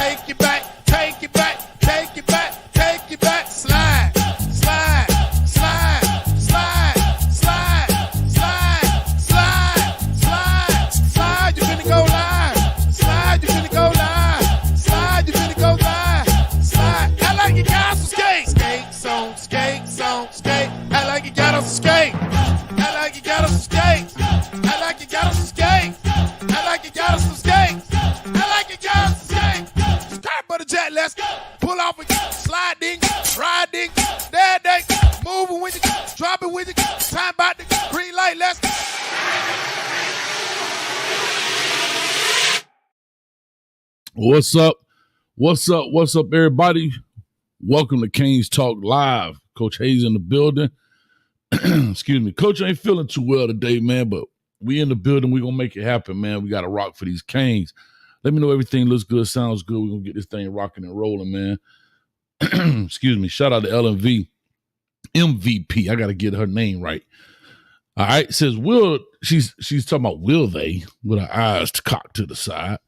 take it back, take it back, take it back, take it back, slide, slide, slide, slide, slide, slide, slide, slide, slide, you finna go live, slide, you finna go live, slide, you finna go live, slide, I like you got some skate, skates on, skates on, skate, I like you got on some skate, I like you got on some skate, I like you got on some skate, I like you got on some skate, I like you got on some skate, start butter jet, let's go, pull off with you, slide ding, ride ding, there ding, moving with you, drop it with you, time about the green light, let's go. What's up? What's up? What's up, everybody? Welcome to Canes Talk Live. Coach Hayes in the building. Excuse me. Coach ain't feeling too well today, man, but we in the building. We're going to make it happen, man. We got to rock for these Canes. Let me know everything looks good, sounds good. We're going to get this thing rocking and rolling, man. Excuse me. Shout out to LMV. MVP. I got to get her name right. All right. It says, she's talking about will they, with her eyes cocked to the side.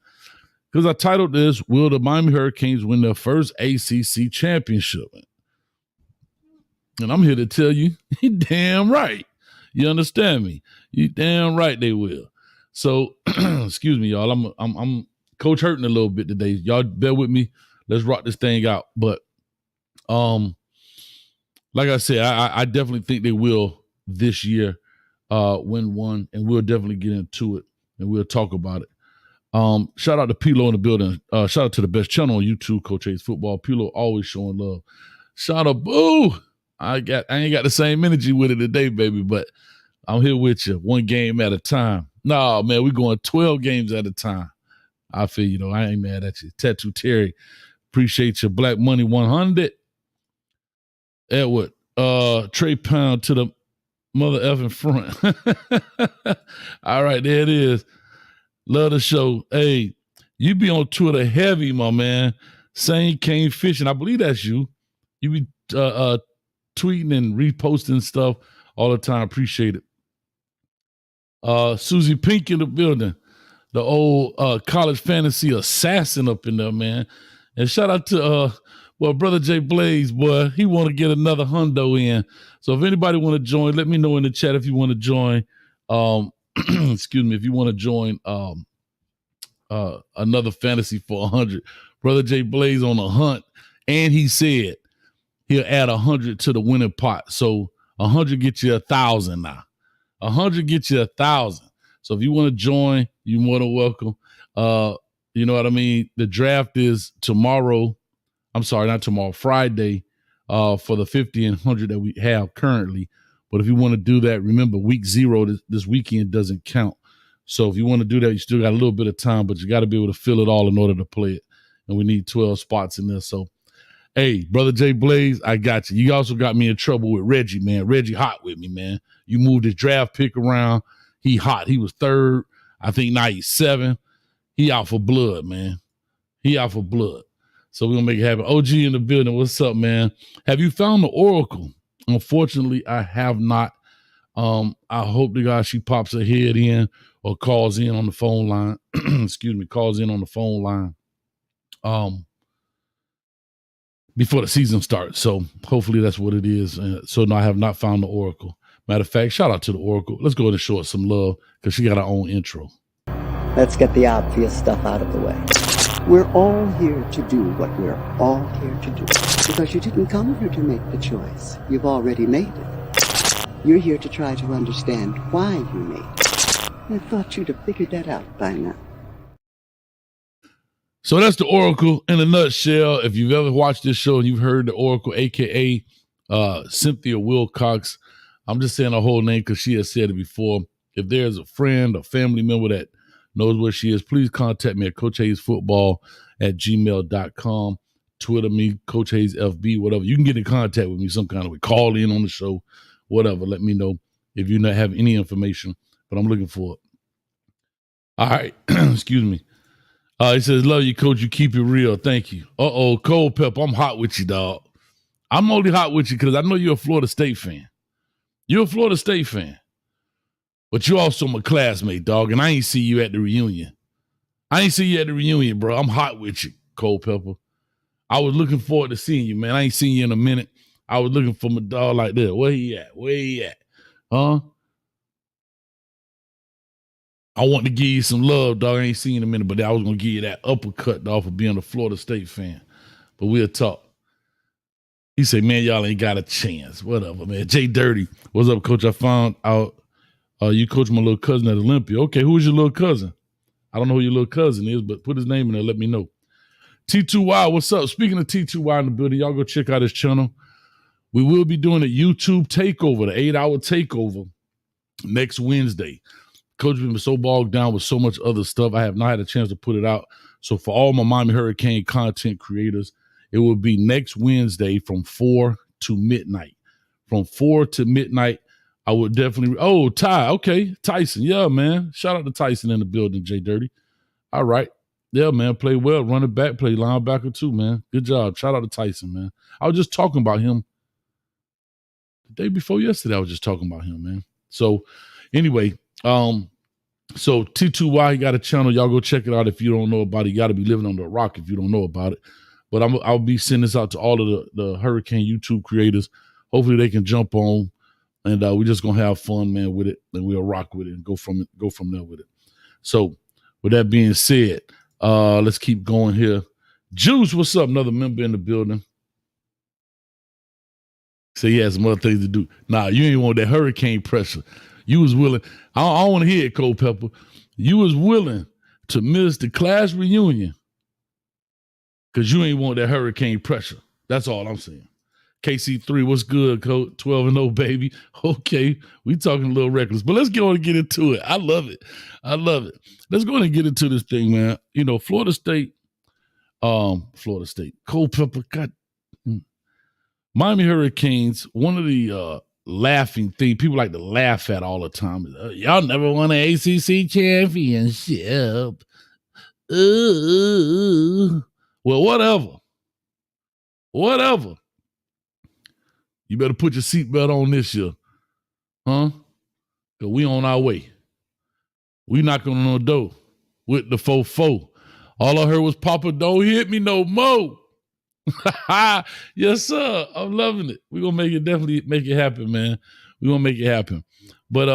Because I titled this, will the Miami Hurricanes win their first ACC championship? And I'm here to tell you, you damn right. You understand me? You damn right they will. So, excuse me, y'all. I'm coach hurting a little bit today. Y'all bear with me. Let's rock this thing out. But like I said, I definitely think they will this year win one, and we'll definitely get into it and we'll talk about it. Shout out to Pilo in the building. Shout out to the best channel on YouTube, Coach Hayes Football. Pilo always showing love. Shout out, boo. I ain't got the same energy with it today, baby, but I'm here with you. One game at a time. Nah, man, we're going 12 games at a time. I feel you, though. I ain't mad at you. Tattoo Terry, appreciate your Black Money 100. Edward, Trey Pound to the mother effing front. All right, there it is. Love the show. Hey, you be on Twitter heavy, my man. Saying Cane Fishing. I believe that's you. You be tweeting and reposting stuff all the time. Appreciate it. Susie Pink in the building. The old college fantasy assassin up in there, man. And shout out to Brother Jay Blaze, boy. He want to get another hundo in. So if anybody want to join, let me know in the chat if you want to join. Excuse me, if you want to join another fantasy for 100. Brother Jay Blaze on a hunt, and he said he'll add 100 to the winning pot. So 100 get you 1,000 now. 100 get you 1,000. So if you want to join, you're more than welcome. You know what I mean? The draft is tomorrow. I'm sorry, not tomorrow, Friday, for the 50 and 100 that we have currently. But if you want to do that, remember week 0 this weekend doesn't count. So if you want to do that, you still got a little bit of time, but you got to be able to fill it all in order to play it. And we need 12 spots in there. So, hey, Brother Jay Blaze, I got you. You also got me in trouble with Reggie, man. Reggie hot with me, man. You moved his draft pick around. He hot. He was 3rd. I think now he's 7th. He out for blood, man. He out for blood. So we're going to make it happen. OG in the building. What's up, man? Have you found the Oracle? Unfortunately, I have not. I hope to God she pops her head in or calls in on the phone line. Excuse me, calls in on the phone line before the season starts. So hopefully that's what it is. So no, I have not found the Oracle. Matter of fact, shout out to the Oracle. Let's go ahead and show her some love because she got her own intro. Let's get the obvious stuff out of the way. We're all here to do what we're all here to do. Because you didn't come here to make the choice. You've already made it. You're here to try to understand why you made it. I thought you'd have figured that out by now. So that's the Oracle in a nutshell. If you've ever watched this show and you've heard the Oracle, a.k.a. Cynthia Wilcox, I'm just saying her whole name because she has said it before. If there's a friend or family member that knows where she is, please contact me at CoachHayesFootball@gmail.com. Twitter me, Coach Hayes FB, whatever. You can get in contact with me some kind of way. Call in on the show, whatever. Let me know if you not have any information, but I'm looking for it. All right. Excuse me. He says, love you, Coach. You keep it real. Thank you. Cold Pepper, I'm hot with you, dog. I'm only hot with you because I know you're a Florida State fan. You're a Florida State fan. But you're also my classmate, dog, and I ain't see you at the reunion. Bro. I'm hot with you. Cole Pepper. I was looking forward to seeing you, man. I ain't seen you in a minute. I was looking for my dog like that. Where he at? Where he at? Huh? I want to give you some love, dog. I ain't seen you in a minute, but I was going to give you that uppercut, dog, for being a Florida State fan. But we'll talk. He said, man, y'all ain't got a chance. Whatever, man. Jay Dirty. What's up, coach? I found out you coach my little cousin at Olympia. Okay, who's your little cousin? I don't know who your little cousin is, but put his name in there. Let me know. T2Y, what's up? Speaking of T2Y in the building, y'all go check out his channel. We will be doing a YouTube takeover, the 8-hour takeover next Wednesday. Coach has been so bogged down with so much other stuff. I have not had a chance to put it out. So for all my Miami Hurricane content creators, it will be next Wednesday from 4 to midnight. From 4 to midnight, I would definitely. Oh, Ty. Okay. Tyson. Yeah, man. Shout out to Tyson in the building, Jay Dirty. All right. Yeah, man. Play well. Running back. Play linebacker too, man. Good job. Shout out to Tyson, man. I was just talking about him the day before yesterday. I was just talking about him, man. So anyway, so T2Y, he got a channel. Y'all go check it out if you don't know about it. You got to be living under a rock if you don't know about it. But I'll be sending this out to all of the Hurricane YouTube creators. Hopefully they can jump on, and we're just gonna have fun, man, with it, and we'll rock with it and go from there with it. So with that being said, let's keep going here. Juice, what's up? Another member in the building. Say he has some other things to do. Nah, you ain't want that hurricane pressure. You was willing. I don't want to hear it, Cole Pepper. You was willing to miss the class reunion because you ain't want that hurricane pressure. That's all I'm saying. KC3, what's good, Coach? 12-0, baby. Okay, we talking a little reckless, but let's go and get into it. I love it. Let's go and get into this thing, man. You know, Florida State, Cole Pepper, God. Miami Hurricanes, one of the laughing thing people like to laugh at all the time is, y'all never won an ACC championship. Well, whatever. You better put your seatbelt on this year, huh? Because we on our way. We knocking on the door with the 4-4. All I heard was, Papa, don't hit me no more. Yes, sir. I'm loving it. We're going to definitely make it happen, man. We're going to make it happen. But,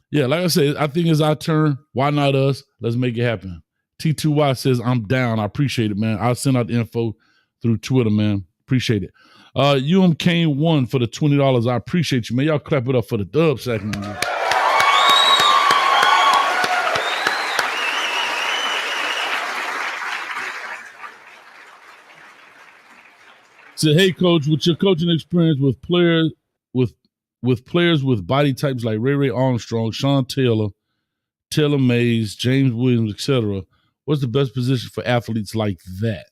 yeah, like I said, I think it's our turn. Why not us? Let's make it happen. T2Y says, I'm down. I appreciate it, man. I'll send out the info through Twitter, man. Appreciate it. Kane won for the $20. I appreciate you, man. Y'all clap it up for the dub second. Said, hey, Coach, with your coaching experience with players with body types like Ray Armstrong, Sean Taylor, Taylor Mays, James Williams, etc., what's the best position for athletes like that?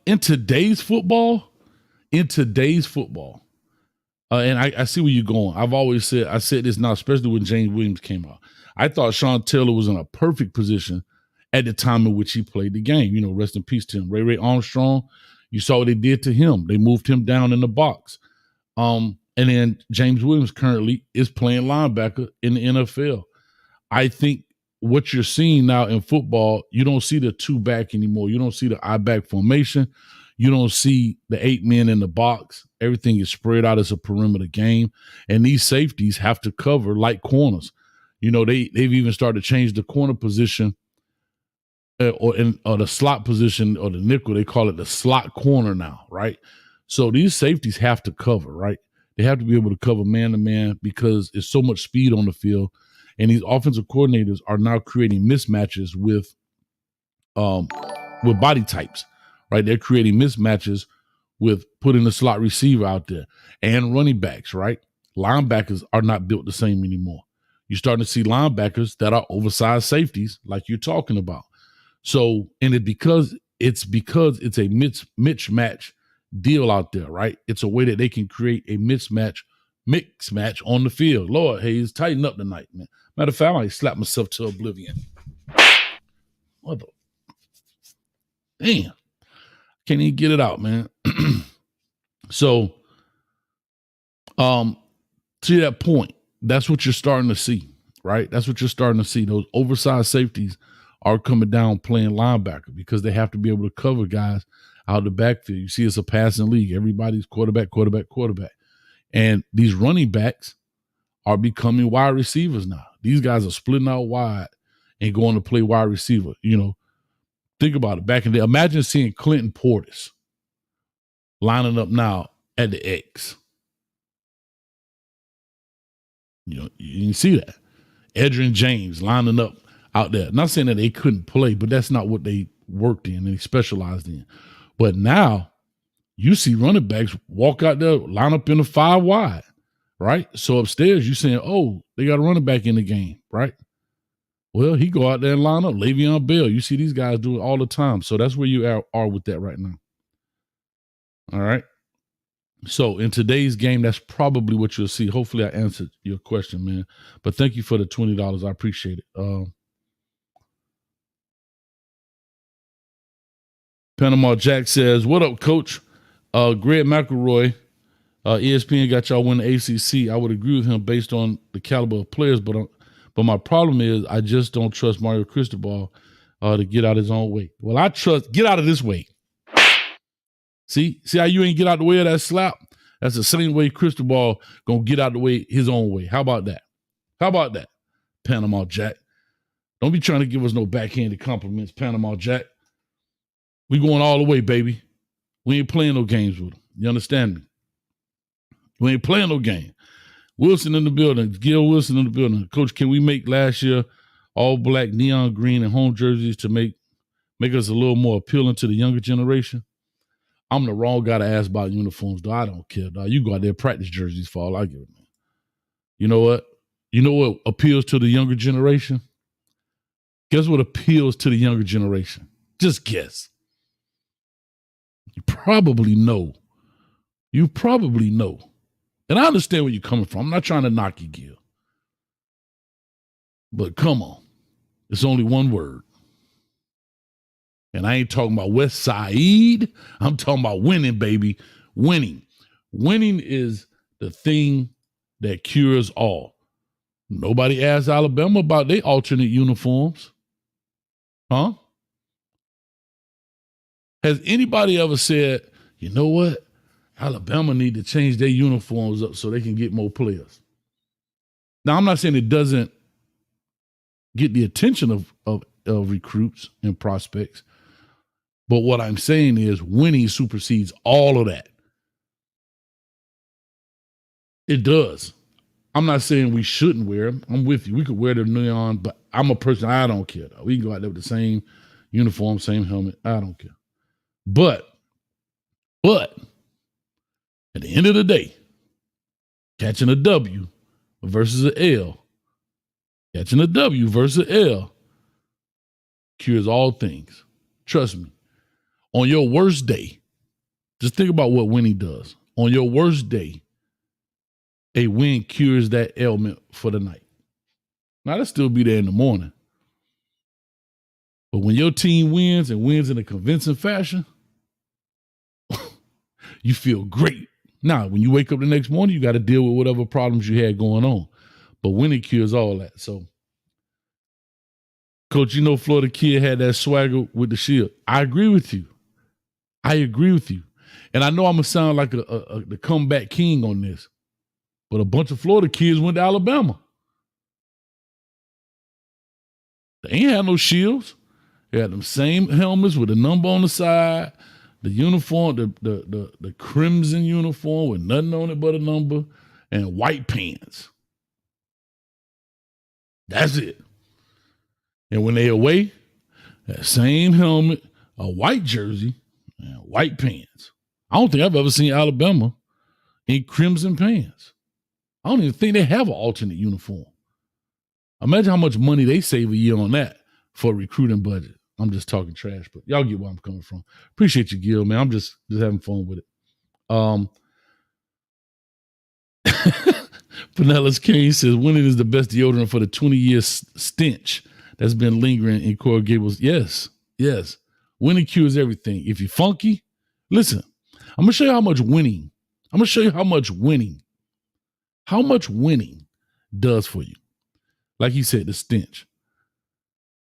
In today's football, and I see where you're going. I've always said, I said this now, especially when James Williams came out. I thought Sean Taylor was in a perfect position at the time in which he played the game. You know, rest in peace to him. Ray Armstrong, you saw what they did to him. They moved him down in the box. And then James Williams currently is playing linebacker in the NFL. I think what you're seeing now in football, you don't see the two back anymore. You don't see the I back formation. You don't see the 8 men in the box. Everything is spread out as a perimeter game. And these safeties have to cover like corners. You know, they've even started to change the corner position or the slot position or the nickel. They call it the slot corner now, right? So these safeties have to cover, right? They have to be able to cover man-to-man because there's so much speed on the field. And these offensive coordinators are now creating mismatches with body types, right? They're creating mismatches with putting the slot receiver out there and running backs, right? Linebackers are not built the same anymore. You're starting to see linebackers that are oversized safeties like you're talking about. So, and it's because it's a mix match deal out there, right? It's a way that they can create a mix match on the field. Lord, Hayes, tighten up tonight, man. Matter of fact, I slap myself to oblivion. What the? Damn. Can't even get it out, man. So, to that point, that's what you're starting to see, right? That's what you're starting to see. Those oversized safeties are coming down playing linebacker because they have to be able to cover guys out of the backfield. You see, it's a passing league. Everybody's quarterback. And these running backs are becoming wide receivers now. These guys are splitting out wide and going to play wide receiver. Think about it. Back in the day, imagine seeing Clinton Portis lining up now at the X. You can see that. Edgerrin James lining up out there. Not saying that they couldn't play, but that's not what they worked in and they specialized in. But now you see running backs walk out there, line up in the 5 wide, right? So upstairs you're saying, oh, they got a running back in the game, right? Well, he go out there and line up. Le'Veon Bell. You see these guys do it all the time. So that's where you are with that right now. All right. So in today's game, that's probably what you'll see. Hopefully I answered your question, man. But thank you for the $20. I appreciate it. Panama Jack says, what up, coach? Greg McElroy, ESPN got y'all win the ACC. I would agree with him based on the caliber of players, but my problem is I just don't trust Mario Cristobal to get out his own way. Well, I trust, get out of this way. See how you ain't get out the way of that slap? That's the same way Cristobal gonna get out the way his own way. How about that? Panama Jack. Don't be trying to give us no backhanded compliments, Panama Jack. We going all the way, baby. We ain't playing no games with him. You understand me? We ain't playing no game. Wilson in the building. Gil Wilson in the building. Coach, can we make last year all black, neon green, and home jerseys to make us a little more appealing to the younger generation? I'm the wrong guy to ask about uniforms, though. I don't care, dog. You go out there, practice jerseys for all I give it, man. You know what? You know what appeals to the younger generation? Guess what appeals to the younger generation? Just guess. You probably know. And I understand where you're coming from. I'm not trying to knock you, Gil. But come on. It's only one word. And I ain't talking about West Side. I'm talking about winning, baby. Winning. Winning is the thing that cures all. Nobody asked Alabama about their alternate uniforms. Huh? Has anybody ever said, you know what? Alabama need to change their uniforms up so they can get more players? Now, I'm not saying it doesn't get the attention of recruits and prospects, but what I'm saying is winning supersedes all of that. It does. I'm not saying we shouldn't wear them. I'm with you. We could wear the neon, but I'm a person, I don't care, though. We can go out there with the same uniform, same helmet. I don't care. But at the end of the day, catching a W versus an L, catching a W versus an L cures all things. Trust me. On your worst day, just think about what winning does. On your worst day, a win cures that ailment for the night. Now, it'll still be there in the morning. But when your team wins and wins in a convincing fashion, you feel great. Now, when you wake up the next morning, you got to deal with whatever problems you had going on. But winning cures all that. So, Coach, Florida Kid had that swagger with the shield. I agree with you. And I know I'm going to sound like the comeback king on this, but a bunch of Florida kids went to Alabama. They ain't had no shields. They had them same helmets with a number on the side, the uniform, the crimson uniform with nothing on it but a number, and white pants. That's it. And when they away, that same helmet, a white jersey, and white pants. I don't think I've ever seen Alabama in crimson pants. I don't even think they have an alternate uniform. Imagine how much money they save a year on that for a recruiting budget. I'm just talking trash, but y'all get where I'm coming from. Appreciate you, Gil, man. I'm just having fun with it. Pinellas Kane says, winning is the best deodorant for the 20-year stench that's been lingering in Coral Gables. Yes. Winning cures everything. If you're funky, listen, I'm going to show you how much winning does for you. Like he said, the stench.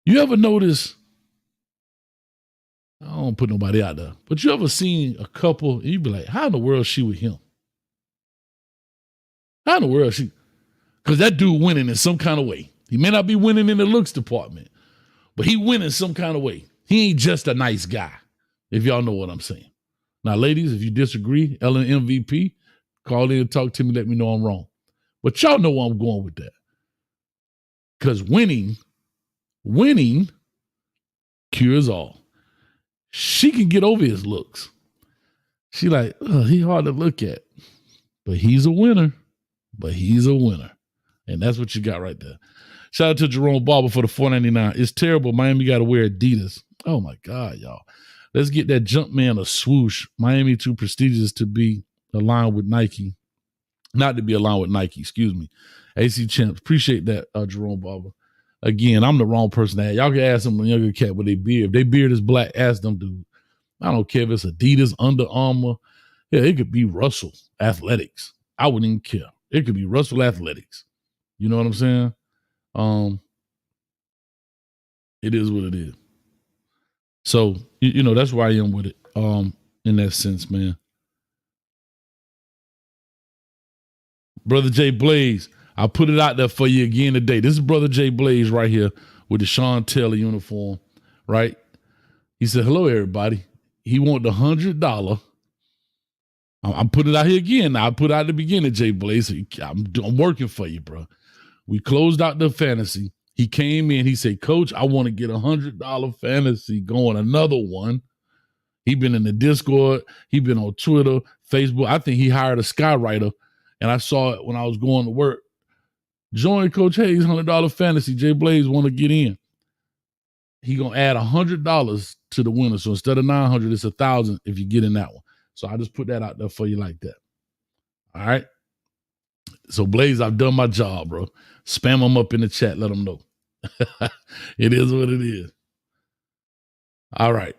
You ever notice, I don't put nobody out there, but you ever seen a couple and you be like, how in the world is she with him? How in the world is she? Because that dude winning in some kind of way. He may not be winning in the looks department, but he winning some kind of way. He ain't just a nice guy, if y'all know what I'm saying. Now, ladies, if you disagree, Ellen MVP, call in and talk to me, let me know I'm wrong. But y'all know where I'm going with that. Because winning cures all. She can get over his looks. She like, he hard to look at. But he's a winner. And that's what you got right there. Shout out to Jerome Barber for the $4.99. It's terrible. Miami got to wear Adidas. Oh, my God, y'all. Let's get that Jumpman a swoosh. Miami too prestigious to be aligned with Nike. Not to be aligned with Nike, excuse me. AC Champs. Appreciate that, Jerome Barber. Again, I'm the wrong person to ask. Y'all can ask some younger cat with their beard. If their beard is black, ask them, dude. I don't care if it's Adidas, Under Armour. Yeah, it could be Russell Athletics. I wouldn't even care. It could be Russell Athletics. You know what I'm saying? It is what it is. So, you know, that's where I am with it, in that sense, man. Brother Jay Blaze, I put it out there for you again today. This is Brother Jay Blaze right here with the Sean Taylor uniform, right? He said, hello, everybody. He want the $100. I'm putting it out here again. I put it out at the beginning, Jay Blaze. I'm working for you, bro. We closed out the fantasy. He came in. He said, Coach, I want to get $100 fantasy going. Another one. He been in the Discord. He been on Twitter, Facebook. I think he hired a skywriter. And I saw it when I was going to work. Join Coach Hayes $100 fantasy. Jay Blaze want to get in. He gonna add $100 to the winner. So instead of $900, it's $1,000 if you get in that one. So I just put that out there for you like that. All right. So Blaze, I've done my job, bro. Spam them up in the chat. Let them know. It is what it is. All right.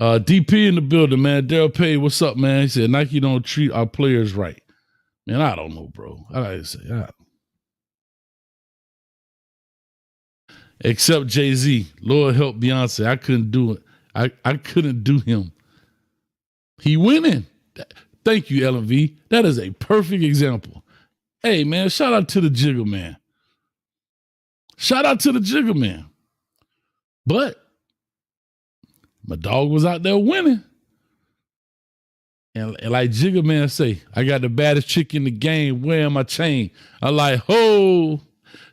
DP in the building, man. Daryl Pay, what's up, man? He said Nike don't treat our players right. Man, I don't know, bro. I gotta say, except Jay-Z. Lord help Beyonce. I couldn't do it. I couldn't do him. He winning. Thank you, LMV. That is a perfect example. Hey, man, shout out to the Jigger Man. Shout out to the Jigger Man. But my dog was out there winning. And like Jigger Man say, I got the baddest chick in the game wearing my chain. I'm like, ho,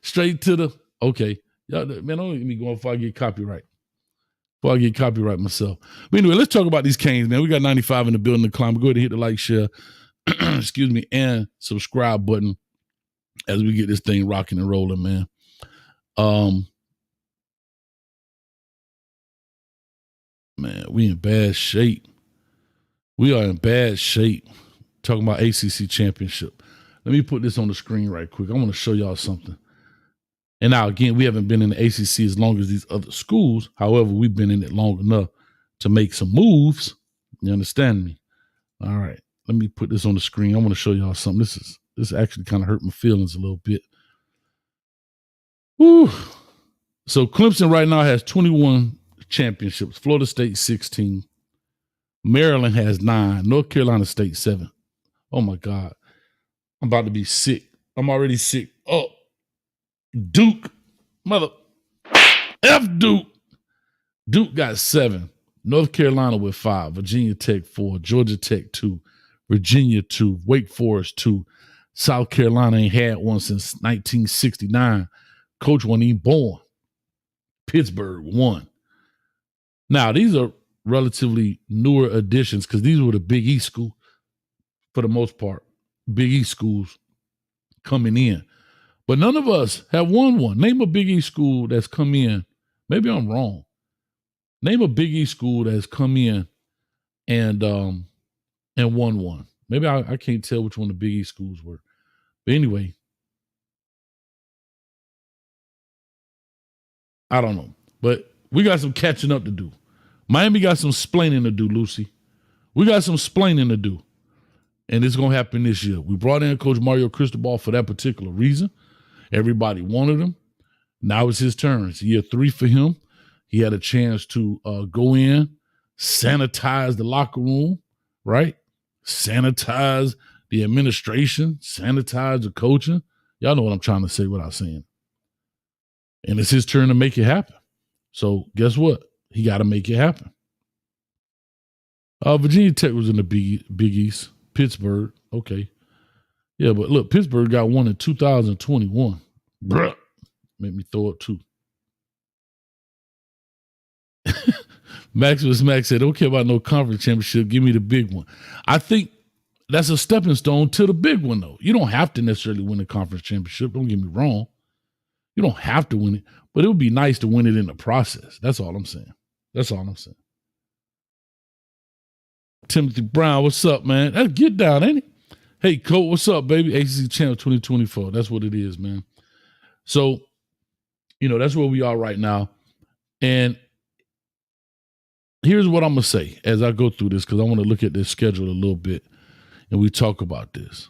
straight to the, okay. Y'all, man, don't let me go before I get copyright. Before I get copyright myself. But anyway, let's talk about these Canes, man. We got 95 in the building to climb. Go ahead and hit the like, share, excuse me, and subscribe button as we get this thing rocking and rolling, man. Man, we in bad shape. We are in bad shape. Talking about ACC championship. Let me put this on the screen right quick. I want to show y'all something. And now, again, we haven't been in the ACC as long as these other schools. However, we've been in it long enough to make some moves. You understand me? All right. Let me put this on the screen. I want to show y'all something. This actually kind of hurt my feelings a little bit. Woo. So Clemson right now has 21 championships. Florida State 16. Maryland has 9. North Carolina State 7. Oh, my God. I'm about to be sick. I'm already sick. Oh. Duke, mother, F Duke. Duke got 7. North Carolina with 5. Virginia Tech 4. Georgia Tech 2. Virginia 2. Wake Forest 2. South Carolina ain't had one since 1969. Coach wasn't even born. Pittsburgh 1. Now, these are relatively newer additions because these were the Big East school for the most part. Big East schools coming in. But none of us have won one. Name a Big East school that's come in. Maybe I'm wrong. Name a Big East school that's come in and won one. Maybe I can't tell which one the Big East schools were. But anyway, I don't know. But we got some catching up to do. Miami got some splaining to do, Lucy. We got some splaining to do. And it's going to happen this year. We brought in Coach Mario Cristobal for that particular reason. Everybody wanted him. Now it's his turn. It's year 3 for him. He had a chance to go in, sanitize the locker room, right? Sanitize the administration, sanitize the coaching. Y'all know what I'm trying to say without saying. And it's his turn to make it happen. So guess what? He got to make it happen. Virginia Tech was in the Big East. Pittsburgh, okay. Yeah, but look, Pittsburgh got one in 2021. Bruh. Made me throw up too. Maximus Max said, don't care about no conference championship. Give me the big one. I think that's a stepping stone to the big one, though. You don't have to necessarily win the conference championship. Don't get me wrong. You don't have to win it, but it would be nice to win it in the process. That's all I'm saying. That's all I'm saying. Timothy Brown, what's up, man? That's get down, ain't it? Hey, Coach, what's up, baby? ACC Champ 2024. That's what it is, man. So, that's where we are right now. And here's what I'm going to say as I go through this, because I want to look at this schedule a little bit and we talk about this.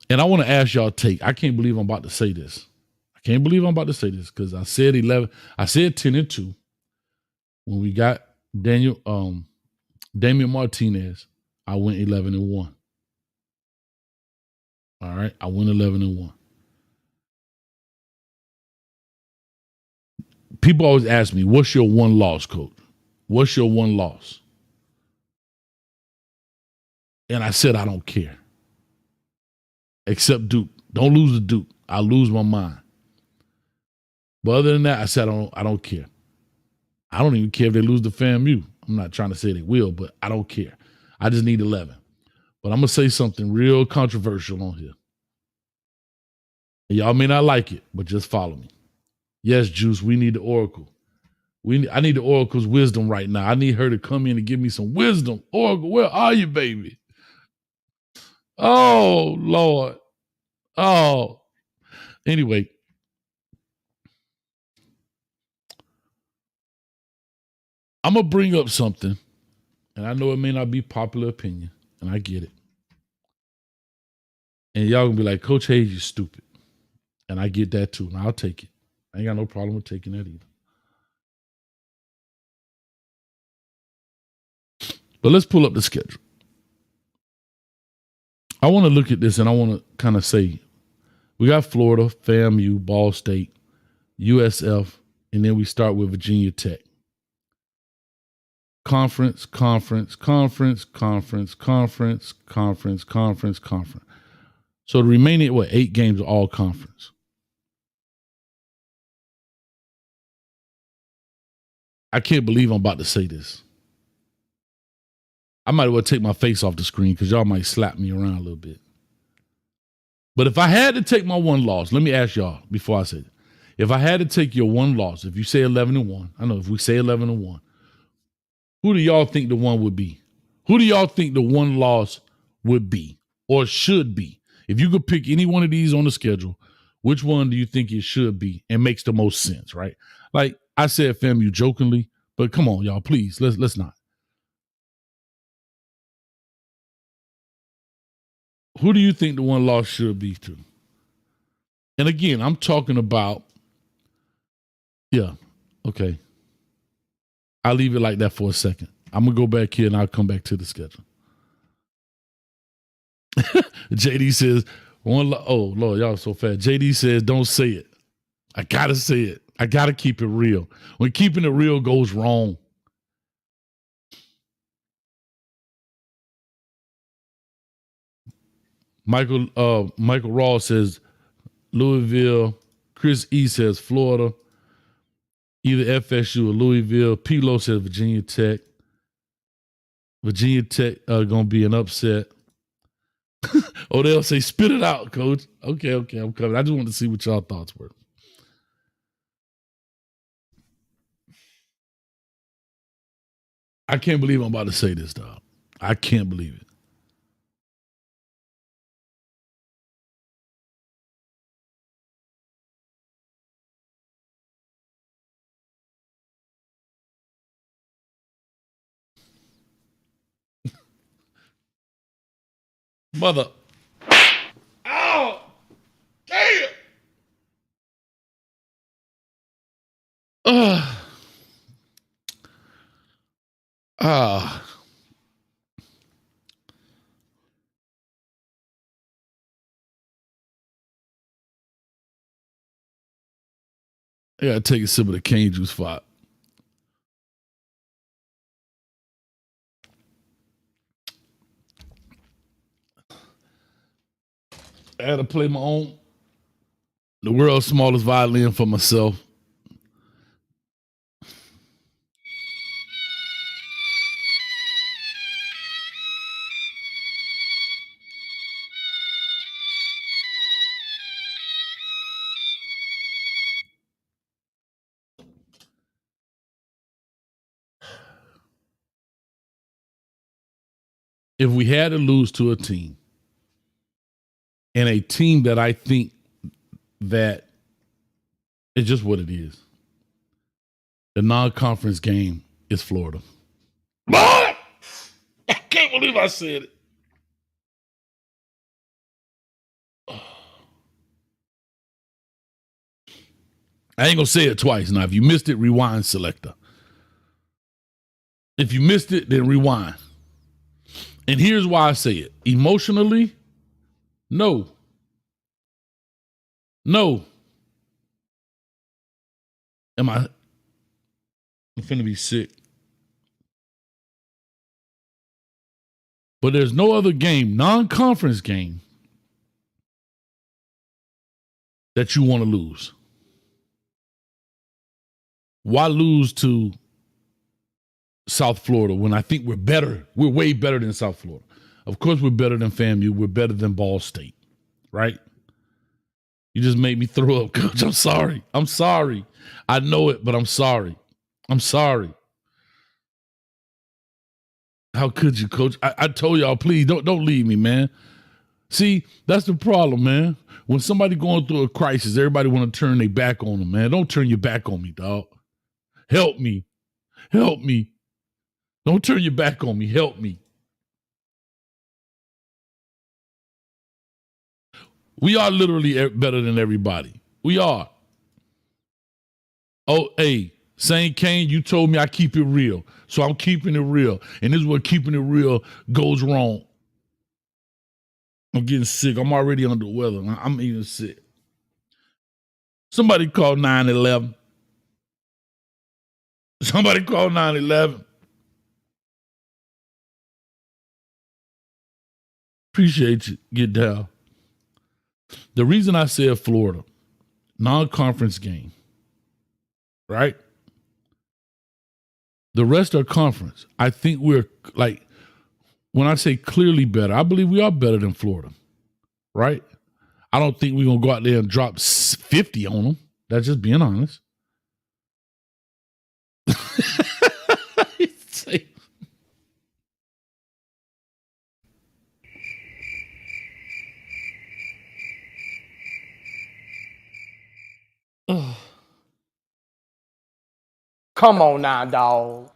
And I want to ask y'all take. I can't believe I'm about to say this. I can't believe I'm about to say this because I said 11. I said 10-2 when we got Damian Martinez. I went 11-1. All right, I went 11-1. People always ask me, "What's your one loss, coach? What's your one loss?" And I said, I don't care. Except Duke. Don't lose to Duke. I'll lose my mind. But other than that, I said, I don't care. I don't even care if they lose to FAMU. I'm not trying to say they will, but I don't care. I just need 11. But I'm going to say something real controversial on here. And y'all may not like it, but just follow me. Yes, Juice, we need the Oracle. I need the Oracle's wisdom right now. I need her to come in and give me some wisdom. Oracle, where are you, baby? Oh, Lord. Oh. Anyway. I'm going to bring up something, and I know it may not be popular opinion, and I get it. And y'all going to be like, Coach Hayes, you stupid. And I get that too, and I'll take it. I ain't got no problem with taking that either. But let's pull up the schedule. I want to look at this, and I want to kind of say, we got Florida, FAMU, Ball State, USF, and then we start with Virginia Tech. Conference. So the remaining, 8 games are all conference. I can't believe I'm about to say this. I might as well take my face off the screen because y'all might slap me around a little bit. But if I had to take my one loss, let me ask y'all before I say it. If I had to take your one loss, if you say 11-1, I know if we say 11-1, who do y'all think the one would be? Who do y'all think the one loss would be or should be? If you could pick any one of these on the schedule, which one do you think it should be and makes the most sense, right? Like I said FAMU jokingly, but come on, y'all, please, let's not. Who do you think the one loss should be to? And again, I'm talking about, okay. I'll leave it like that for a second. I'm going to go back here and I'll come back to the schedule. JD says, oh, Lord, y'all are so fast. JD says, don't say it. I got to say it. I got to keep it real. When keeping it real goes wrong. Michael Rawls says Louisville. Chris E says Florida. Either FSU or Louisville. Pilo says Virginia Tech. Virginia Tech going to be an upset. Odell say, spit it out, coach. Okay, I'm coming. I just wanted to see what y'all thoughts were. I can't believe I'm about to say this, dog. I can't believe it. Mother. Oh, damn. Uh, uh, I gotta take a sip of the cane juice fight. I had to play my own, the world's smallest violin for myself. If we had to lose to a team, and a team that I think that is just what it is, the non-conference game is Florida. I can't believe I said it. I ain't gonna say it twice. Now, if you missed it, rewind, selector. If you missed it, then rewind. And here's why I say it. Emotionally, no. No. I'm finna be sick. But there's no other game, non-conference game, that you want to lose. Why lose to South Florida when I think we're better? We're way better than South Florida. Of course, we're better than FAMU. We're better than Ball State, right? You just made me throw up, Coach. I'm sorry. I'm sorry. I know it, but I'm sorry. I'm sorry. How could you, Coach? I told y'all, please don't leave me, man. See, that's the problem, man. When somebody going through a crisis, everybody want to turn their back on them, man. Don't turn your back on me, dog. Help me. Help me. Don't turn your back on me. Help me. We are literally better than everybody. We are. Oh, hey, Saint Kane, you told me I keep it real. So I'm keeping it real. And this is where keeping it real goes wrong. I'm getting sick. I'm already under the weather. I'm even sick. Somebody call 911. Somebody call 911. Appreciate you. Get down. The reason I said Florida, non-conference game, right? The rest are conference. I think we're like, when I say clearly better, I believe we are better than Florida, right? I don't think we're going to go out there and drop 50 on them. That's just being honest. Come on now, dog.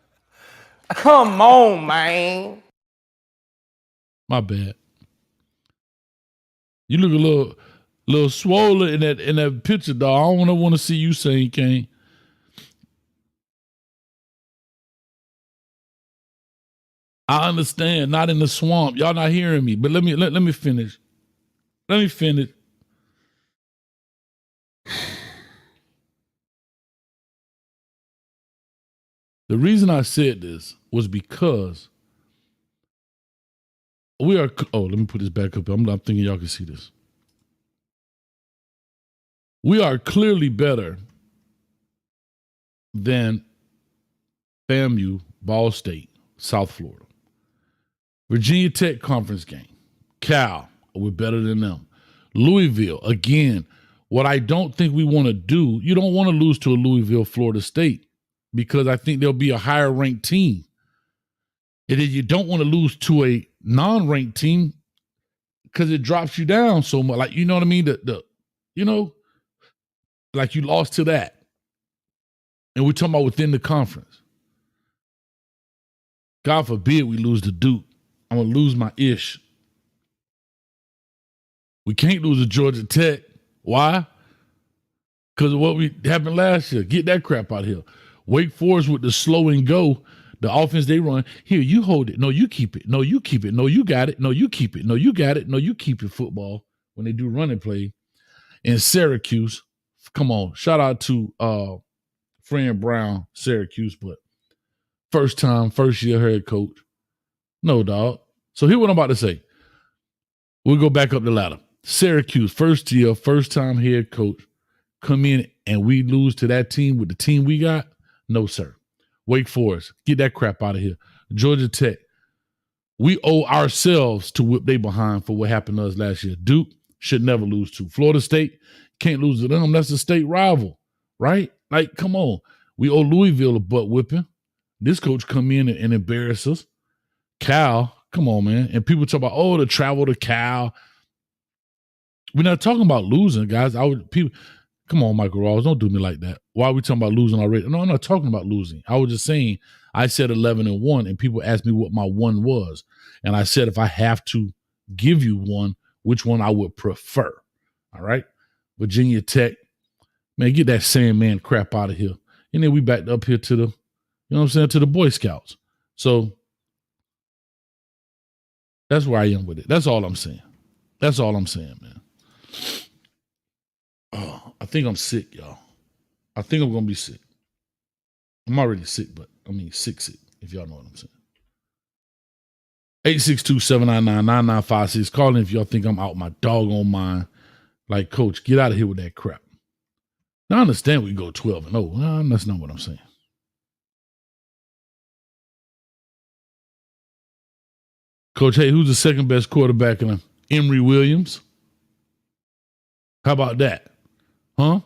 Come on, man. My bad. You look a little swollen in that picture, dog. I don't want to see you saying Kane. I understand, not in the swamp. Y'all not hearing me, but let me finish. Let me finish. The reason I said this was because we are. Oh, let me put this back up. I'm thinking y'all can see this. We are clearly better than FAMU, Ball State, South Florida. Virginia Tech conference game. Cal, we're better than them. Louisville, again, what I don't think we want to do, you don't want to lose to a Louisville, Florida State, because I think there'll be a higher ranked team. And then you don't want to lose to a non-ranked team because it drops you down so much. Like, you know what I mean? Like you lost to that. And we're talking about within the conference. God forbid we lose to Duke. I'm going to lose my ish. We can't lose to Georgia Tech. Why? Because of what we happened last year. Get that crap out of here. Wake Forest with the slow and go, the offense they run. Here, you hold it. No, you keep it. No, you keep it. No, you got it. No, you keep it. No, you got it. No, you keep it football when they do running play. In Syracuse, come on. Shout out to Fran Brown, Syracuse, but first year head coach. No, dog. So here's what I'm about to say. We'll go back up the ladder. Syracuse, first year, first time head coach. Come in and we lose to that team with the team we got? No, sir. Wake Forest, get that crap out of here. Georgia Tech, we owe ourselves to whip they behind for what happened to us last year. Duke should never lose to. Florida State, can't lose to them. That's a state rival, right? Like, come on. We owe Louisville a butt whipping. This coach come in and embarrass us. Cal, come on, man. And people talk about, the travel to Cal. We're not talking about losing, guys. Come on, Michael Rawls, don't do me like that. Why are we talking about losing already? No, I'm not talking about losing. I was just saying I said 11-1, and people asked me what my one was. And I said if I have to give you one, which one I would prefer. All right? Virginia Tech, man, get that Sandman crap out of here. And then we backed up here to to the Boy Scouts. So that's where I am with it. That's all I'm saying. That's all I'm saying, man. Oh, I think I'm sick, y'all. I think I'm going to be sick. I'm already sick, but I mean sick, if y'all know what I'm saying. 862-799-9956. Call in if y'all think I'm out my doggone mind. Like, Coach, get out of here with that crap. Now, I understand we go 12-0. No, that's not what I'm saying. Coach, hey, who's the second best quarterback in Emory Williams? How about that? Huh?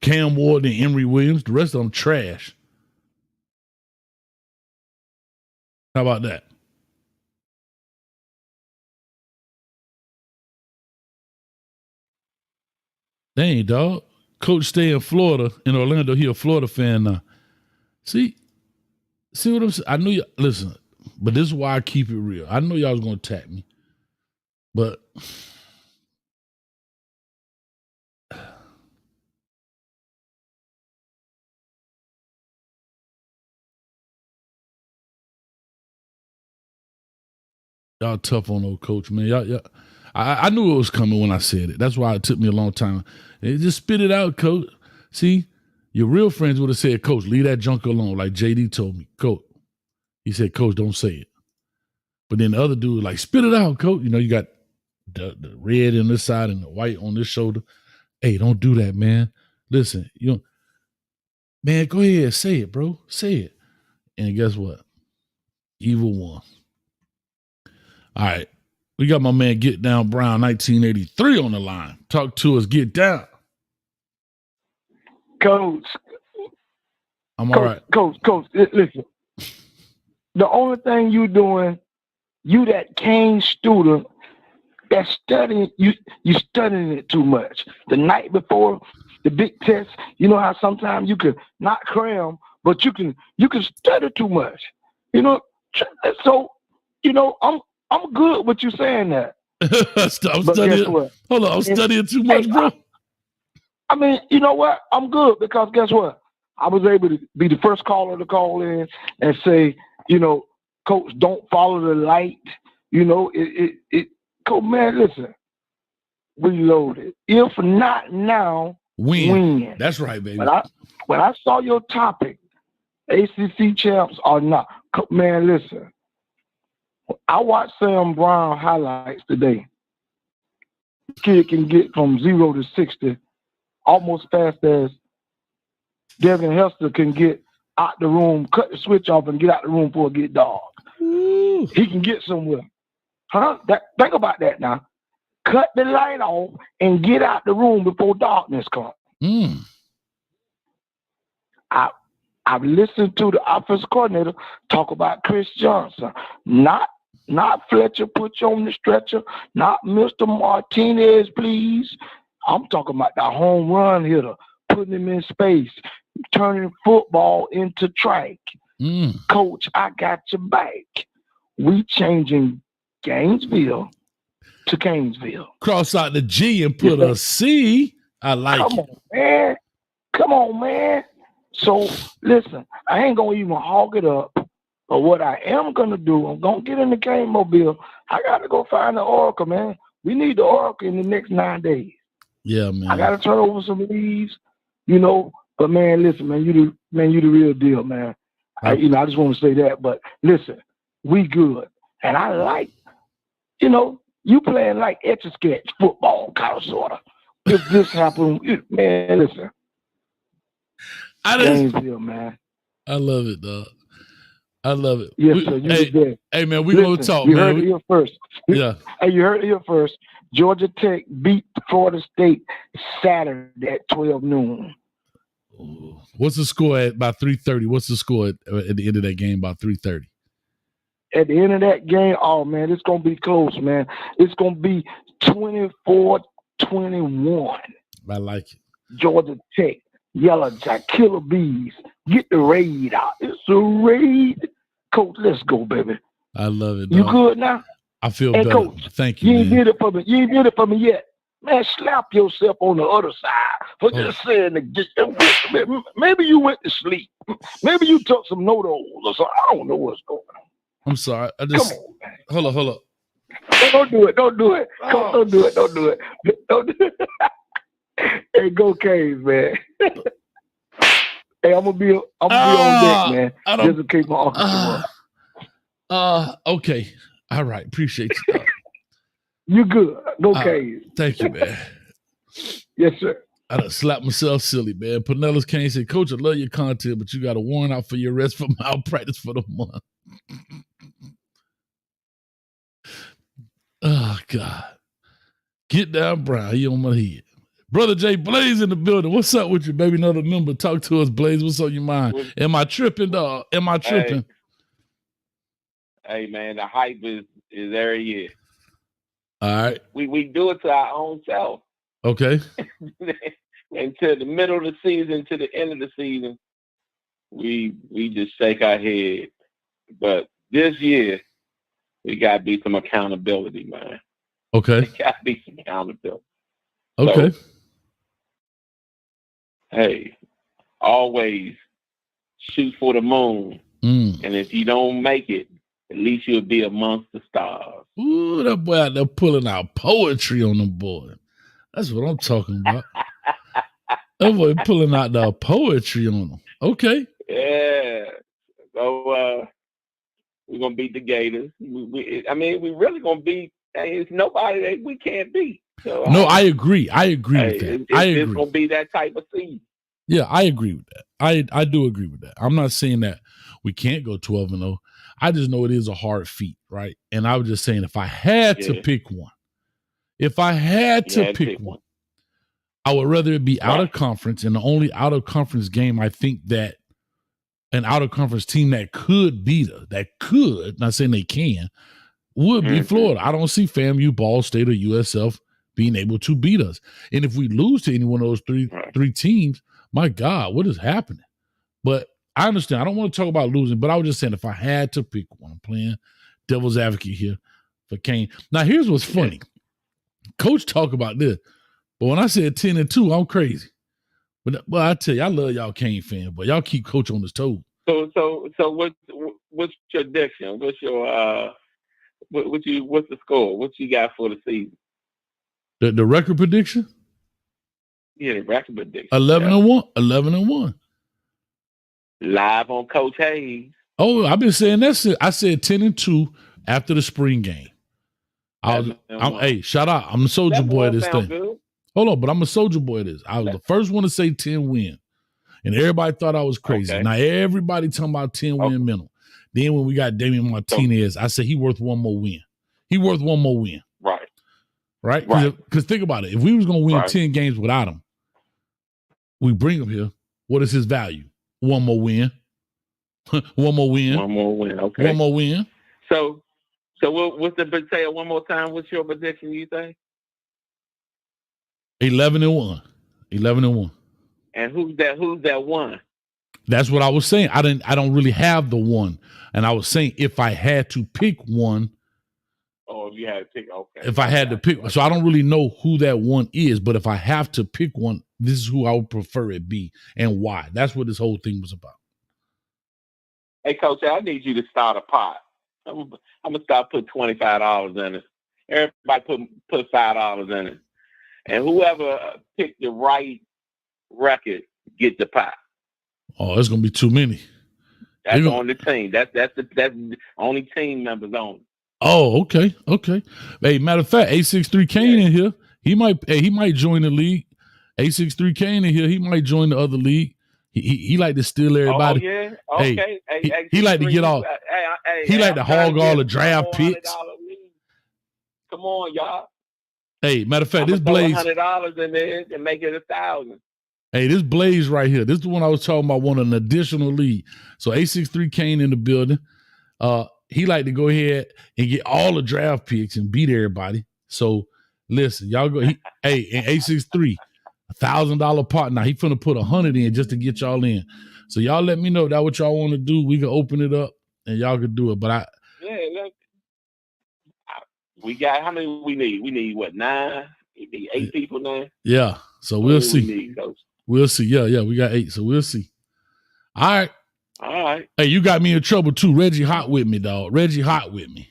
Cam Ward and Emory Williams. The rest of them trash. How about that? Dang, dog. Coach stay in Florida, in Orlando. He a Florida fan now. See what I'm saying? I knew you. Listen, but this is why I keep it real. I know y'all was going to attack me, but y'all tough on old Coach, man. Y'all, I knew it was coming when I said it. That's why it took me a long time. Just spit it out, Coach. See, your real friends would have said, Coach, leave that junk alone, like JD told me. Coach, he said, Coach, don't say it. But then the other dude was like, spit it out, Coach. You got the red on this side and the white on this shoulder. Hey, don't do that, man. Listen, man, go ahead, say it, bro. Say it. And guess what? Evil won. All right. We got my man Get Down Brown, 1983 on the line. Talk to us. Get down. Coach. I'm all right. Coach, listen. The only thing you doing, you that Kane student that's studying, you studying it too much. The night before the big test, you know how sometimes you can not cram, but you can study too much. So, I'm good with you saying that. I'm studying. Hold on, I'm studying too much, bro. I mean, you know what? I'm good because guess what? I was able to be the first caller to call in and say, Coach, don't follow the light. Coach, man, listen. Reload it. If not now, win. That's right, baby. When I saw your topic, ACC champs or not, man, listen. I watched Sam Brown highlights today. Kid can get from 0 to 60 almost fast as Devin Hester can get out the room, cut the switch off, and get out the room before it get dark. Ooh. He can get somewhere. Huh? Think about that now. Cut the light off and get out the room before darkness comes. Mm. I've listened to the offensive coordinator talk about Chris Johnson. Not Fletcher put you on the stretcher. Not Mr. Martinez, please. I'm talking about the home run hitter, putting him in space, turning football into track. Mm. Coach, I got your back. We changing Gainesville to Canesville. Cross out the G and put a C. I like Come it. on, man. Come on, man. So listen, I ain't gonna even hog it up. But what I am gonna do, I'm gonna get in the game mobile. I gotta go find the Oracle, man. We need the Oracle in the next 9 days. Yeah, man. I gotta turn over some leaves, you know. But man, listen, man, you the real deal, man. I just want to say that. But listen, we good, and I like, you playing like etch a sketch football, kind of sorta. If this happened, man, listen, Gainesville, man. I love it, dog. I love it. Yes, sir. You the best. Hey, man, we gonna talk, you man. Heard it here first. Yeah. Hey, you heard it here first. Georgia Tech beat Florida State Saturday at 12 noon. What's the score at about 3:30? What's the score at the end of that game about 3:30? At the end of that game, oh, man, it's going to be close, man. It's going to be 24-21. I like it. Georgia Tech, Yellow Jack, Killer Bees. Get the raid out. It's a raid. Coach, let's go, baby. I love it, dog. You good now? I feel hey, better. Coach, thank you, You ain't did it for me. You ain't did it for me yet. Man, slap yourself on the other side for just saying that. Maybe you went to sleep. Maybe you took some Nodos or something. I don't know what's going on. I'm sorry. Come on, man. Hold on. Don't do it. Don't do it. Oh. Don't do it. Don't do it. Don't do it. Hey, go Caves, man. Hey, I'm gonna be on deck, man. Just in case my uncle okay. All right. Appreciate you, dog. You good. Go Caves. Thank you, man. Yes, sir. I done slapped myself silly, man. Pinellas Kane said, Coach, I love your content, but you got a warrant out for your arrest for malpractice for the month. Oh, God. Get down, Brown. He on my head. Brother Jay Blaze in the building. What's up with you, baby? Another member. Talk to us, Blaze. What's on your mind? Am I tripping, dog? Am I tripping? Hey, man, the hype is every year. All right. We do it to our own self. Okay. Until the middle of the season, to the end of the season, we just shake our head. But this year, we got to be some accountability, man. Okay. There got to be some accountability. Okay. So, hey, always shoot for the moon. And if you don't make it, at least you'll be amongst the stars. Ooh, that boy out there pulling out poetry on the board. That's what I'm talking about. That boy pulling out the poetry on them. Okay. Yeah. So we're gonna beat the Gators. We really gonna beat. It's nobody that we can't beat. So, no, I agree. I agree with that. It's gonna be that type of season. Yeah, I agree with that. I do agree with that. I'm not saying that we can't go 12-0. I just know it is a hard feat, right? And I was just saying, if I had to pick one, I would rather it be out of conference, and the only out of conference game I think that an out of conference team that could beat us, not saying they can, would be Florida. I don't see FAMU, Ball State, or USF being able to beat us. And if we lose to any one of those three teams, my God, what is happening? But I understand. I don't want to talk about losing, but I was just saying if I had to pick one, I'm playing devil's advocate here for Kane. Now, here's what's funny. Coach talk about this, but when I said 10-2, I'm crazy. But I tell you, I love y'all Kane fans, but y'all keep Coach on his toes. So what's your prediction? What's your what's the score? What you got for the season? The record prediction? Yeah, the record prediction. 11-1. 11-1. Live on Coach Hayes. Oh, I've been saying that. I said 10-2 after the spring game. Hey, shout out. I'm the soldier boy of this thing. Good. Hold on, but I'm a soldier boy of this. I was the first one to say 10 win. And everybody thought I was crazy. Okay. Now everybody talking about 10 win minimum. Then when we got Damian Martinez, I said he worth one more win. He worth one more win. Right? Because think about it. If we was going to win 10 games without him, we bring him here. What is his value? One more win. One more win. One more win. Okay. One more win. So what's the say it one more time? What's your prediction, you think? 11-1. 11-1. And who's that one? That's what I was saying. I don't really have the one. And I was saying if I had to pick one, Oh, if you had to pick, okay. If I had to pick, so I don't really know who that one is, but if I have to pick one, this is who I would prefer it be and why. That's what this whole thing was about. Hey, Coach, I need you to start a pot. I'm gonna start putting $25 in it. Everybody put $5 in it, and whoever picked the right record get the pot. Oh, it's gonna be too many. That's on the team. That's the only team members on. Oh, okay. Hey, matter of fact, A63 Kane in here. He might join the league. A63 Kane in here. He might join the other league. He like to steal everybody. Oh yeah. Okay. Hey, he like to get all. He like to hog all the draft picks. Come on, y'all. Hey, matter of fact, this Blaze $100 in there and make it 1,000. Hey, this Blaze right here. This is the one I was talking about. Want an additional lead. So A63 Kane in the building. He like to go ahead and get all the draft picks and beat everybody. So listen, y'all go. Hey, and A63, $1,000 pot. Now he finna put 100 in just to get y'all in. So y'all let me know that what y'all want to do. We can open it up and y'all can do it. But we got how many we need? We need what, 9? We need 8 people now. Yeah. So we'll see. We'll see. Yeah. We got 8. So we'll see. All right. Hey, you got me in trouble too. Reggie hot with me, dog. Reggie hot with me.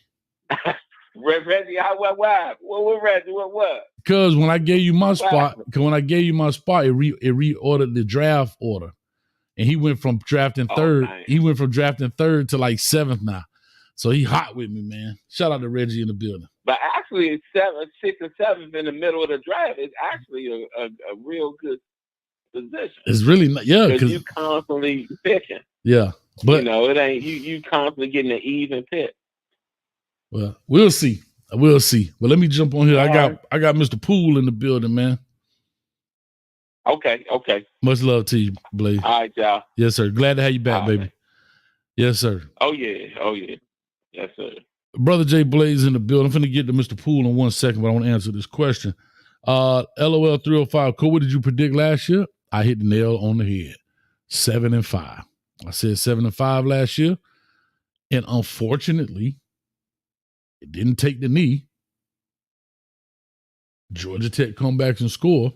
Reggie hot? What? What Reggie? What? Because when I gave you my spot, it reordered the draft order, and he went from drafting third. Nice. He went from drafting third to like 7th now. So he hot with me, man. Shout out to Reggie in the building. But actually, it's 6th and 7th in the middle of the draft. It's actually a real good position. It's really not, because you constantly picking. Yeah, but it ain't you constantly getting an even pick. Well, we'll see. But let me jump on here. I got Mr. Poole in the building, man. Okay. Much love to you, Blaze. All right, y'all. Yes, sir. Glad to have you back, baby. Yes, sir. Oh yeah. Yes, sir. Brother Jay Blaze in the building. I'm finna get to Mr. Poole in 1 second, but I want to answer this question. LOL 305. Cole, what did you predict last year? I hit the nail on the head. 7-5. I said 7-5 last year. And unfortunately, it didn't take the knee. Georgia Tech come back and score.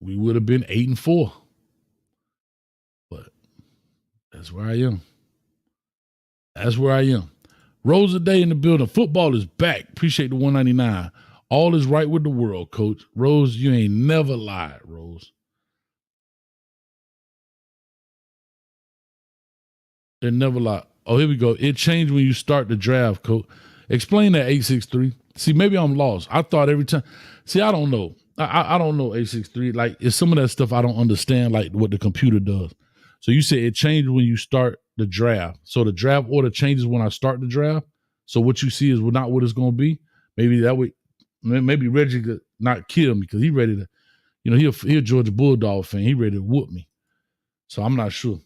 We would have been 8-4. But that's where I am. Rose a day in the building. Football is back. Appreciate the 199. All is right with the world, Coach. Rose, you ain't never lied, Rose. It never lied. Oh, here we go. It changed when you start the draft, Coach. Explain that, 863. See, maybe I'm lost. I thought every time. See, I don't know. I don't know, 863. Like, it's some of that stuff I don't understand, like what the computer does. So you said it changed when you start the draft. So the draft order changes when I start the draft. So what you see is not what it's going to be. Maybe that way. Maybe Reggie could not kill me because he ready to, he a Georgia Bulldog fan. He ready to whoop me. So I'm not sure.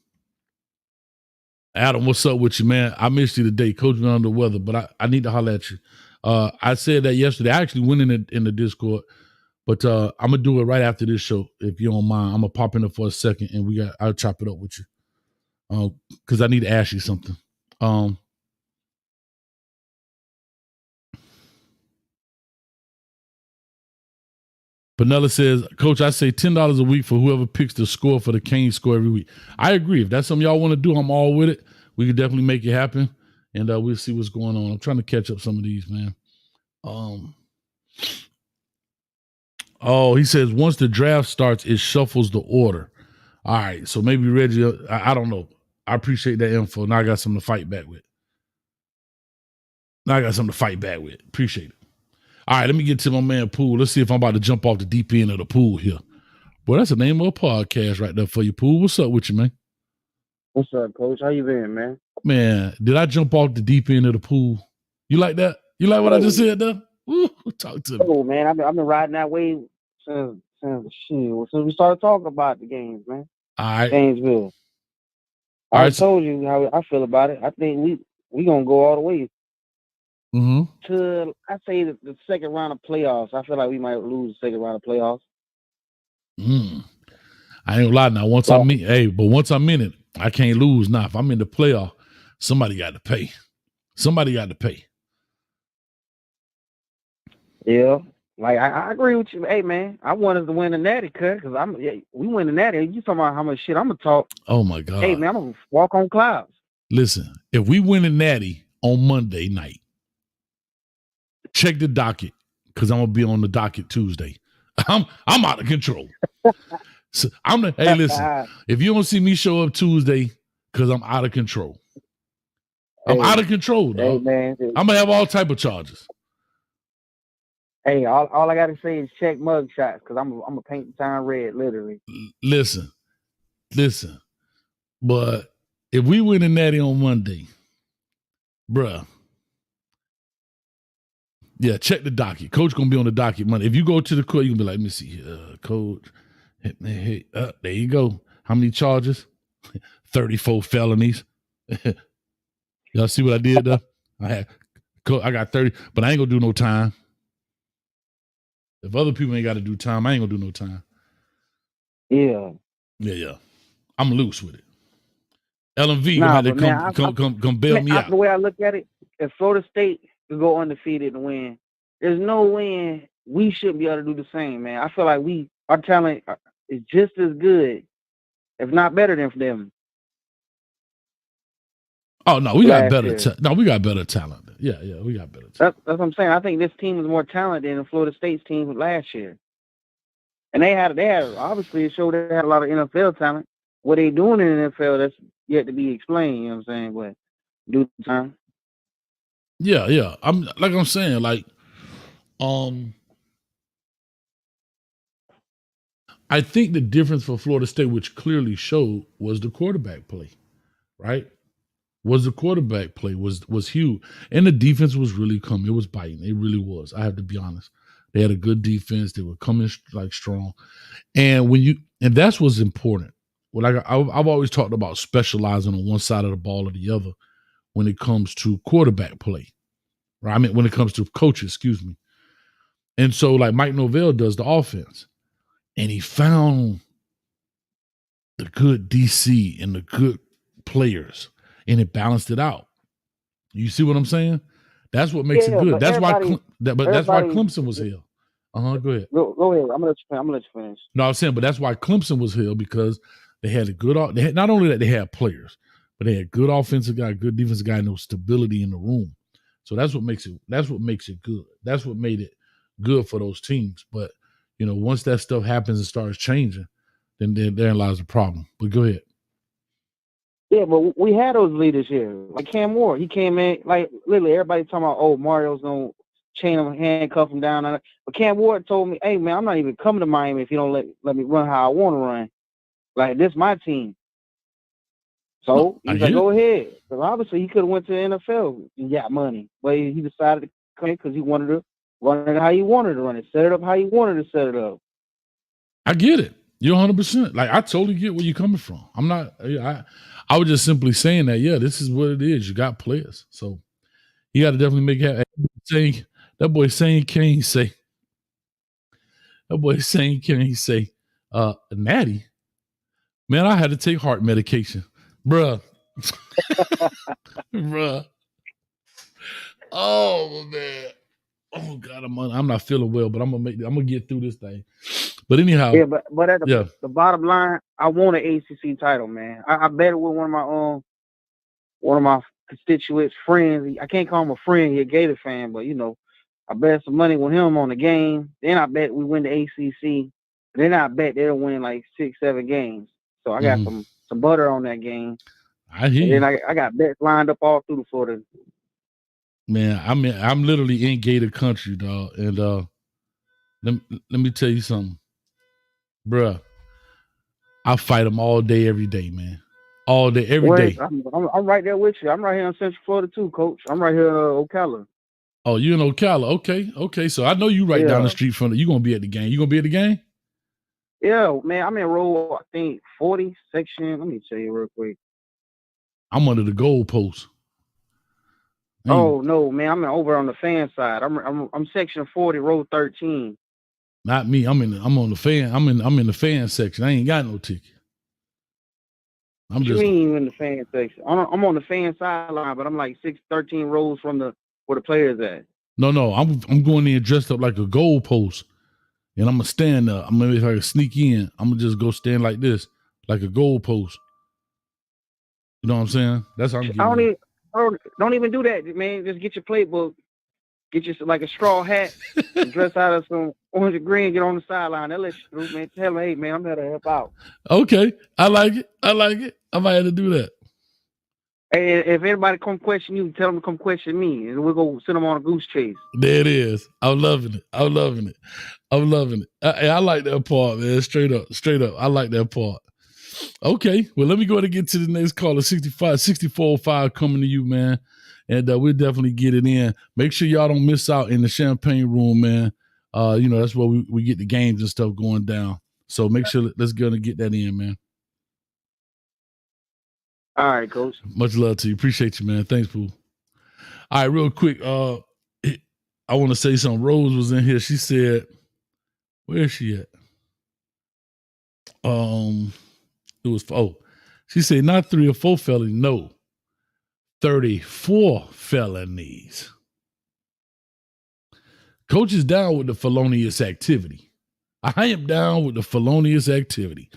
Adam, what's up with you, man? I missed you today. Coach been under the weather, but I need to holler at you. I said that yesterday. I actually went in the Discord, but I'm gonna do it right after this show, if you don't mind. I'm gonna pop in there for a second, and I'll chop it up with you, because I need to ask you something. Panella says, Coach, I say $10 a week for whoever picks the score for the Kane score every week. I agree. If that's something y'all want to do, I'm all with it. We can definitely make it happen, and we'll see what's going on. I'm trying to catch up some of these, man. Oh, he says once the draft starts, it shuffles the order. All right, so maybe Reggie, I don't know. I appreciate that info. Now I got something to fight back with. Appreciate it. All right, let me get to my man Poole. Let's see if I'm about to jump off the deep end of the pool here. Boy, that's the name of a podcast right there for you, Poole. What's up with you, man? What's up, Coach? How you been, man? Man, did I jump off the deep end of the pool? You like that? You like what I just said there? Ooh, talk to me. Oh, man, I've been riding that wave since we started talking about the games, man. All right. Gainesville. I told you how I feel about it. I think we going to go all the way. To, I say, the second round of playoffs. I feel like we might lose the second round of playoffs. I ain't gonna lie now. Once I'm in it, I can't lose now. If I'm in the playoff, somebody got to pay. Yeah. Like I agree with you. Hey man, I want us to win the natty cut because we win the natty. You talking about how much shit I'm gonna talk? Oh my God. Hey man, I'm gonna walk on clouds. Listen, if we win the natty on Monday night, check the docket because I'm gonna be on the docket Tuesday. I'm out of control. So hey, listen, if you don't see me show up Tuesday, because I'm out of control. I'm out of control, dog. Hey man, I'm gonna have all type of charges. Hey, all I gotta say is check mug shots because I'm gonna paint the town red, literally. Listen. But if we win the natty on Monday, bruh, yeah, check the docket. Coach gonna be on the docket Monday. If you go to the court, you can be like, let me see here, Coach. Hey, there you go. How many charges? 34 felonies. Y'all see what I did though? I got 30, but I ain't gonna do no time. If other people ain't got to do time, I ain't gonna do no time. Yeah. I'm loose with it. LMV gonna have to come bail me out. The way I look at it, if Florida State could go undefeated and win, there's no way we shouldn't be able to do the same, man. I feel like our talent is just as good, if not better than them. Oh no, we got better. We got better talent. Yeah, we got better talent. That's what I'm saying. I think this team is more talented than Florida State's team last year. And they had obviously it showed they had a lot of NFL talent. What they doing in the NFL, that's yet to be explained. You know what I'm saying? But do the time. Yeah. I'm saying, I think the difference for Florida State, which clearly showed, was the quarterback play, right? The quarterback play was huge. And the defense was really coming. It was biting. It really was. I have to be honest. They had a good defense. They were coming strong. And that's what's important. Well, I've always talked about specializing on one side of the ball or the other when it comes to quarterback play, right? I mean, when it comes to coaches, excuse me. And so, like Mike Norvell does the offense, and he found the good DC and the good players, and it balanced it out. You see what I'm saying? That's what makes it good. That's why Clemson was here. Go ahead. Go ahead. I'm gonna let you finish. No, I was saying, but that's why Clemson was here, because they had not only that they had players, but they had good offensive guy, good defensive guy, and no stability in the room. So that's what makes it good. That's what made it good for those teams. But once that stuff happens and starts changing, then therein lies the problem. But go ahead. Yeah, but we had those leaders here. Like Cam Moore, he came in, like literally everybody talking about, oh, Mario's gonna chain him, handcuff him down. But Cam Ward told me, hey man, I'm not even coming to Miami if you don't let me run how I want to run. Like, this is my team. So he's like, go ahead. Because obviously he could have went to the NFL and got money. But he decided to come in because he wanted to run it how he wanted to run it, set it up how he wanted to set it up. I get it. You're 100%. Like, I totally get where you're coming from. I'm not, I was just simply saying that, this is what it is. You got players. So you got to definitely make it happen. That boy saying, can he say, Natty? Man, I had to take heart medication. Bruh. Bruh. Oh, man. Oh, God, I'm not feeling well, but I'm gonna get through this thing. But anyhow. Yeah, but at the bottom line, I want an ACC title, man. I bet it with one of my constituents, friends. I can't call him a friend. He's a Gator fan, but I bet some money with him on the game. Then I bet we win the ACC. Then I bet they'll win like 6-7 games. So I got some butter on that game. I hear. And then I got bets lined up all through the Florida. Man, I'm literally in Gator country, dog. And let me tell you something, bruh. I fight them all day, every day, man. All day, every day. I'm right there with you. I'm right here in Central Florida too, Coach. I'm right here in Ocala. Oh, you in Ocala? Okay. So I know you right down the street from it. You gonna be at the game? You gonna be at the game? Yeah, man. I'm in row, I think 40 section. Let me tell you real quick. I'm under the goalpost. Oh no, man! I'm over on the fan side. I'm section 40, row 13. Not me. I'm on the fan. I'm in the fan section. I ain't got no ticket. What you mean you in the fan section? I'm on the fan sideline, but I'm like 13 rows from where the players at. No. I'm going in dressed up like a goalpost, and I'm gonna stand there. I'm gonna if I can sneak in. I'm gonna just go stand like this, like a goalpost. You know what I'm saying? That's how I'm getting. Don't even do that, man. Just get your playbook, get you like a straw hat, and dress out of some orange and green. Get on the sideline. They'll let you through, man. Tell them, hey, man, I'm here to help out. Okay, I like it. I might have to do that. Hey, if anybody come question you, tell them to come question me, and we'll go send them on a goose chase. There it is. I'm loving it. I like that part, man. Straight up. I like that part. Okay, well, let me go ahead and get to the next caller. 6405 coming to you, man. And we'll definitely get it in. Make sure y'all don't miss out in the champagne room, man. That's where we get the games and stuff going down. So make sure let's go and get that in, man. All right, Coach. Much love to you. Appreciate you, man. Thanks, Pooh. All right, real quick. I want to say something. Rose was in here. She said, where is she at? She said not 3 or 4 felonies, no, 34 felonies. Coach is down with the felonious activity. I am down with the felonious activity.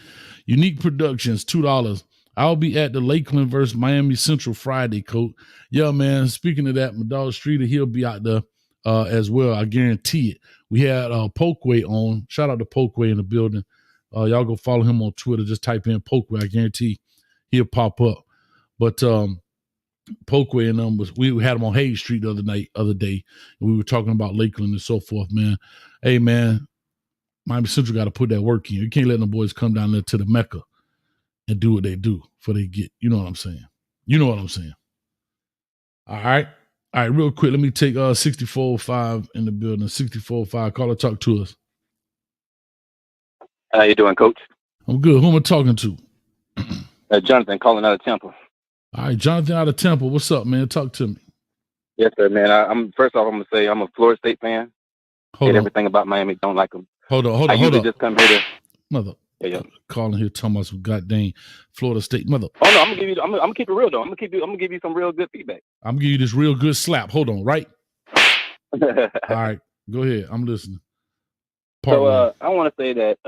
Unique Productions, $2. I'll be at the Lakeland versus Miami Central Friday, Coach. Yeah, man. Speaking of that, my dog Streeter, he'll be out there as well. I guarantee it. We had Pokeway on. Shout out to Pokeway in the building. Y'all go follow him on Twitter. Just type in Pokeway. I guarantee he'll pop up. But Pokeway and we had him on Hayes Street the other day, and we were talking about Lakeland and so forth, man. Hey, man, Miami Central got to put that work in. You can't let them boys come down there to the Mecca and do what they do before they get. You know what I'm saying? All right, real quick, let me take 6405 in the building. 6405, caller, talk to us. How you doing, Coach? I'm good. Who am I talking to? Jonathan, calling out of Temple. All right, Jonathan out of Temple. What's up, man? Talk to me. Yes, sir, man. I'm first off, I'm gonna say I'm a Florida State fan. Hate everything about Miami. Don't like them. Hold on. I usually just come here to mother. Yeah. Calling here talking about some goddamn Florida State mother. Oh no, I'm gonna keep it real though. I'm gonna give you some real good feedback. I'm gonna give you this real good slap. Hold on, right? All right, go ahead. I'm listening. I want to say that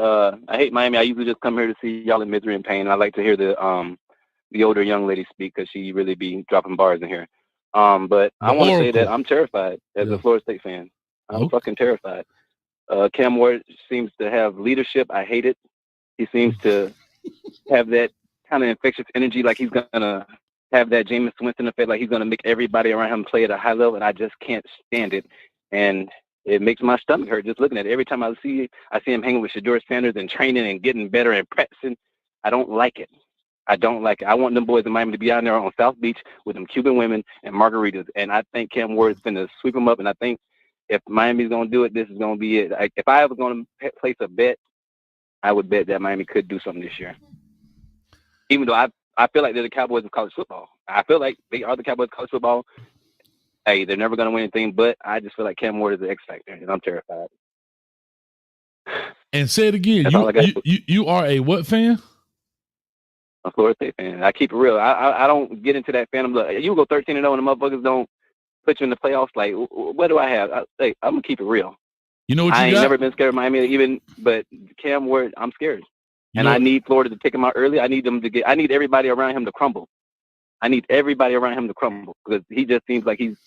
I hate Miami. I usually just come here to see y'all in misery and pain. I like to hear the older young lady speak because she really be dropping bars in here. But I want to say that I'm terrified as a Florida State fan. I'm fucking terrified. Cam Ward seems to have leadership. I hate it. He seems to have that kind of infectious energy, like he's gonna have that Jameis Winston effect, like he's gonna make everybody around him play at a high level, and I just can't stand it. And it makes my stomach hurt just looking at it. Every time I see him hanging with Shedeur Sanders and training and getting better and practicing. I don't like it. I want them boys in Miami to be out there on South Beach with them Cuban women and margaritas. And I think Cam Ward's going to sweep them up. And I think if Miami's going to do it, this is going to be it. If I was going to place a bet, I would bet that Miami could do something this year. Even though I feel like they're the Cowboys of college football. I feel like they are the Cowboys of college football. Hey, they're never going to win anything, but I just feel like Cam Ward is the X factor, and I'm terrified. And say it again. You are a what fan? A Florida State fan. I keep it real. I don't get into that fandom. Look, you go 13-0 and the motherfuckers don't put you in the playoffs. Like, what do I have? I'm gonna keep it real. You know what I you ain't got? never been scared of Miami, but Cam Ward, I'm scared. I need Florida to take him out early. I need everybody around him to crumble. Because he just seems like he's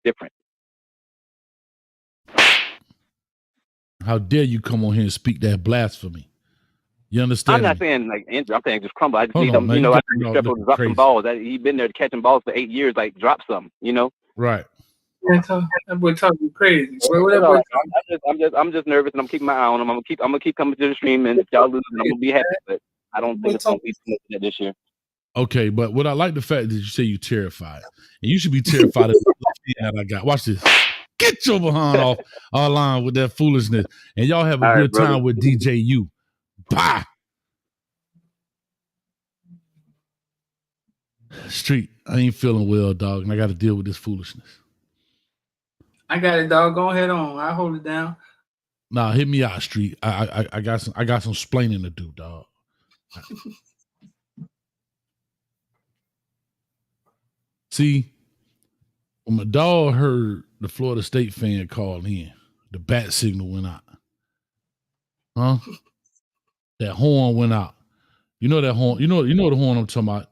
different. How dare you come on here and speak that blasphemy? You understand? I'm not saying like injury. I'm saying just crumble. I just need him. I need drop some balls. He's been there catching balls for 8 years. Like drop some. Right. That boy talking crazy. I'm just nervous, and I'm keeping my eye on him. I'm gonna keep coming to the stream, and if y'all lose, I'm gonna be happy. But I don't think it's gonna be too much this year. Okay, but what I like the fact that you say you're terrified, and you should be terrified of the that I got. Watch this. Get your behind off our line with that foolishness, and y'all have a good time with DJU. Bye. Street, I ain't feeling well, dog, and I got to deal with this foolishness. I got it, dog. Go ahead on. I hold it down. Nah, hit me out, Street. I got some splaining to do, dog. See, when my dog heard the Florida State fan called in. The bat signal went out. Huh? That horn went out. You know that horn. You know the horn I'm talking about.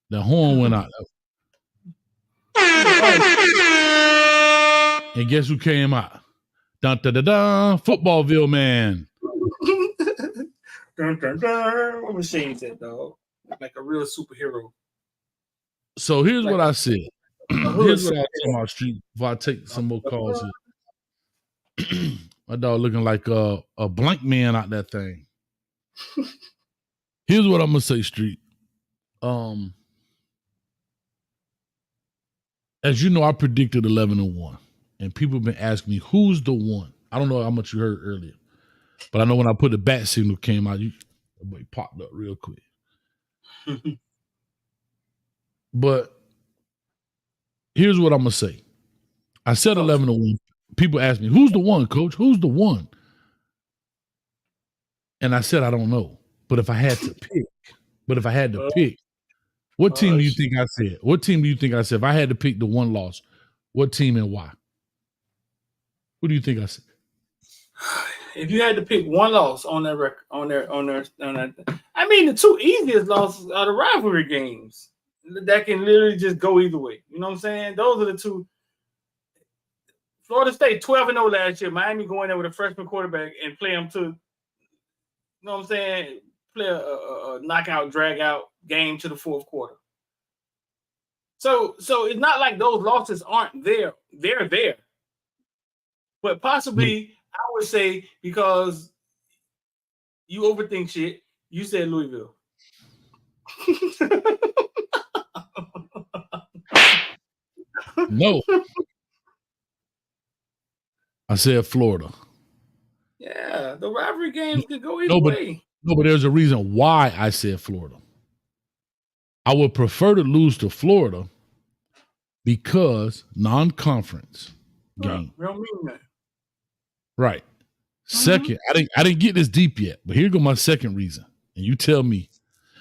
That horn went out. And guess who came out? Dun dun dun dun. Footballville man. Dun, dun, dun. What machine is that, dog? Like a real superhero. So here's what I said. Here's what I superhero. tell my street before I take some more calls here. My dog looking like a blank man out that thing. Here's what I'm gonna say, street. As you know, I predicted 11-1, and people have been asking me who's the one. I don't know how much you heard earlier, but I know when I put the bat signal came out, it popped up real quick. But here's what I'm gonna say. I said 11-1. People ask me, who's the one, coach? Who's the one? And I said, I don't know. But if I had to pick, what team do you think I said? What team do you think I said? If I had to pick the one loss, what team and why? Who do you think I said? If you had to pick one loss on that record, on that, I mean, the two easiest losses are the rivalry games that can literally just go either way. You know what I'm saying? Those are the two. Florida State 12-0 last year. Miami going there with a freshman quarterback and play them to, you know what I'm saying? Play a knockout, drag out game to the fourth quarter. So it's not like those losses aren't there. They're there. But possibly, I would say, because you overthink shit, you said Louisville. No. I said Florida. Yeah, the rivalry games can go either way. No, but there's a reason why I said Florida. I would prefer to lose to Florida because non-conference game. We don't mean that. Right. Second, I didn't get this deep yet, but here go my second reason. And you tell me.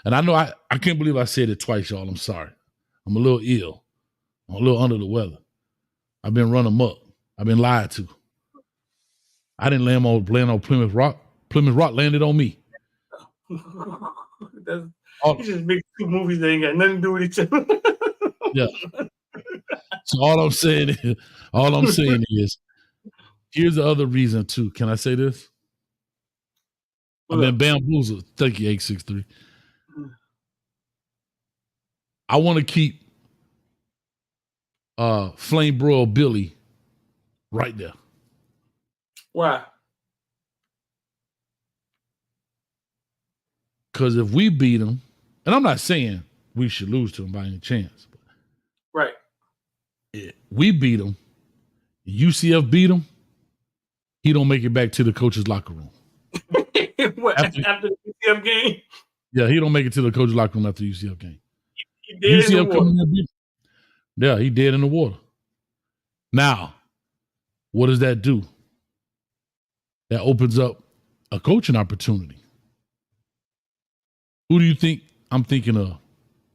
And I know I can't believe I said it twice, y'all. I'm sorry. I'm a little ill. I'm a little under the weather. I've been run amok. I've been lied to. I didn't land on Plymouth Rock. Plymouth Rock landed on me. You just make two movies that ain't got nothing to do with each other. Yeah. So all I'm saying is, here's the other reason too. Can I say this? I've been bamboozled. Thank you, 863. I want to keep Flame Broil Billy right there. Why? Because if we beat him, and I'm not saying we should lose to him by any chance. But right. If we beat him, UCF beat him, he don't make it back to the coach's locker room. What, after the UCF game? Yeah, he don't make it to the coach's locker room after the UCF game. He dead UCF in the water. Yeah, he dead in the water. Now, what does that do? That opens up a coaching opportunity. Who do you think I'm thinking of?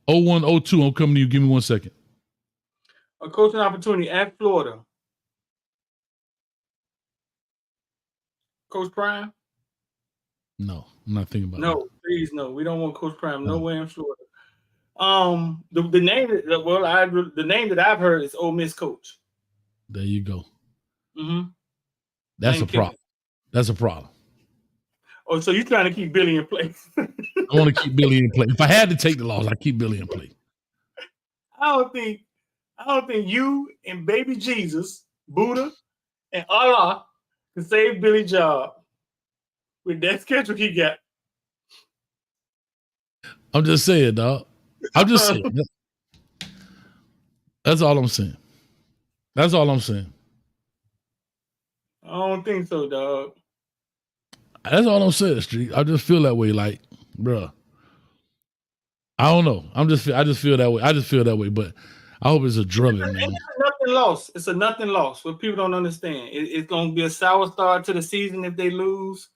01-02, I'm coming to you. Give me 1 second. A coaching opportunity at Florida. Coach Prime? No, I'm not thinking about that. No, please no. We don't want Coach Prime nowhere in Florida. The name that I've heard is Ole Miss coach. There you go. Mm-hmm. That's a problem. That's a problem. Oh, so you're trying to keep Billy in place? I want to keep Billy in play. If I had to take the loss, I'd keep Billy in play. I don't think you and baby Jesus, Buddha, and Allah can save Billy's job with that schedule he got. I'm just saying, dog. I'm just saying. That's all I'm saying. That's all I'm saying. I don't think so, dog. That's all I'm saying, Street. I just feel that way, like, bruh. I don't know. I just feel that way. I just feel that way, but I hope it's a drubbing, man. It's a nothing loss. It's a nothing loss. What people don't understand. It's going to be a sour start to the season if they lose,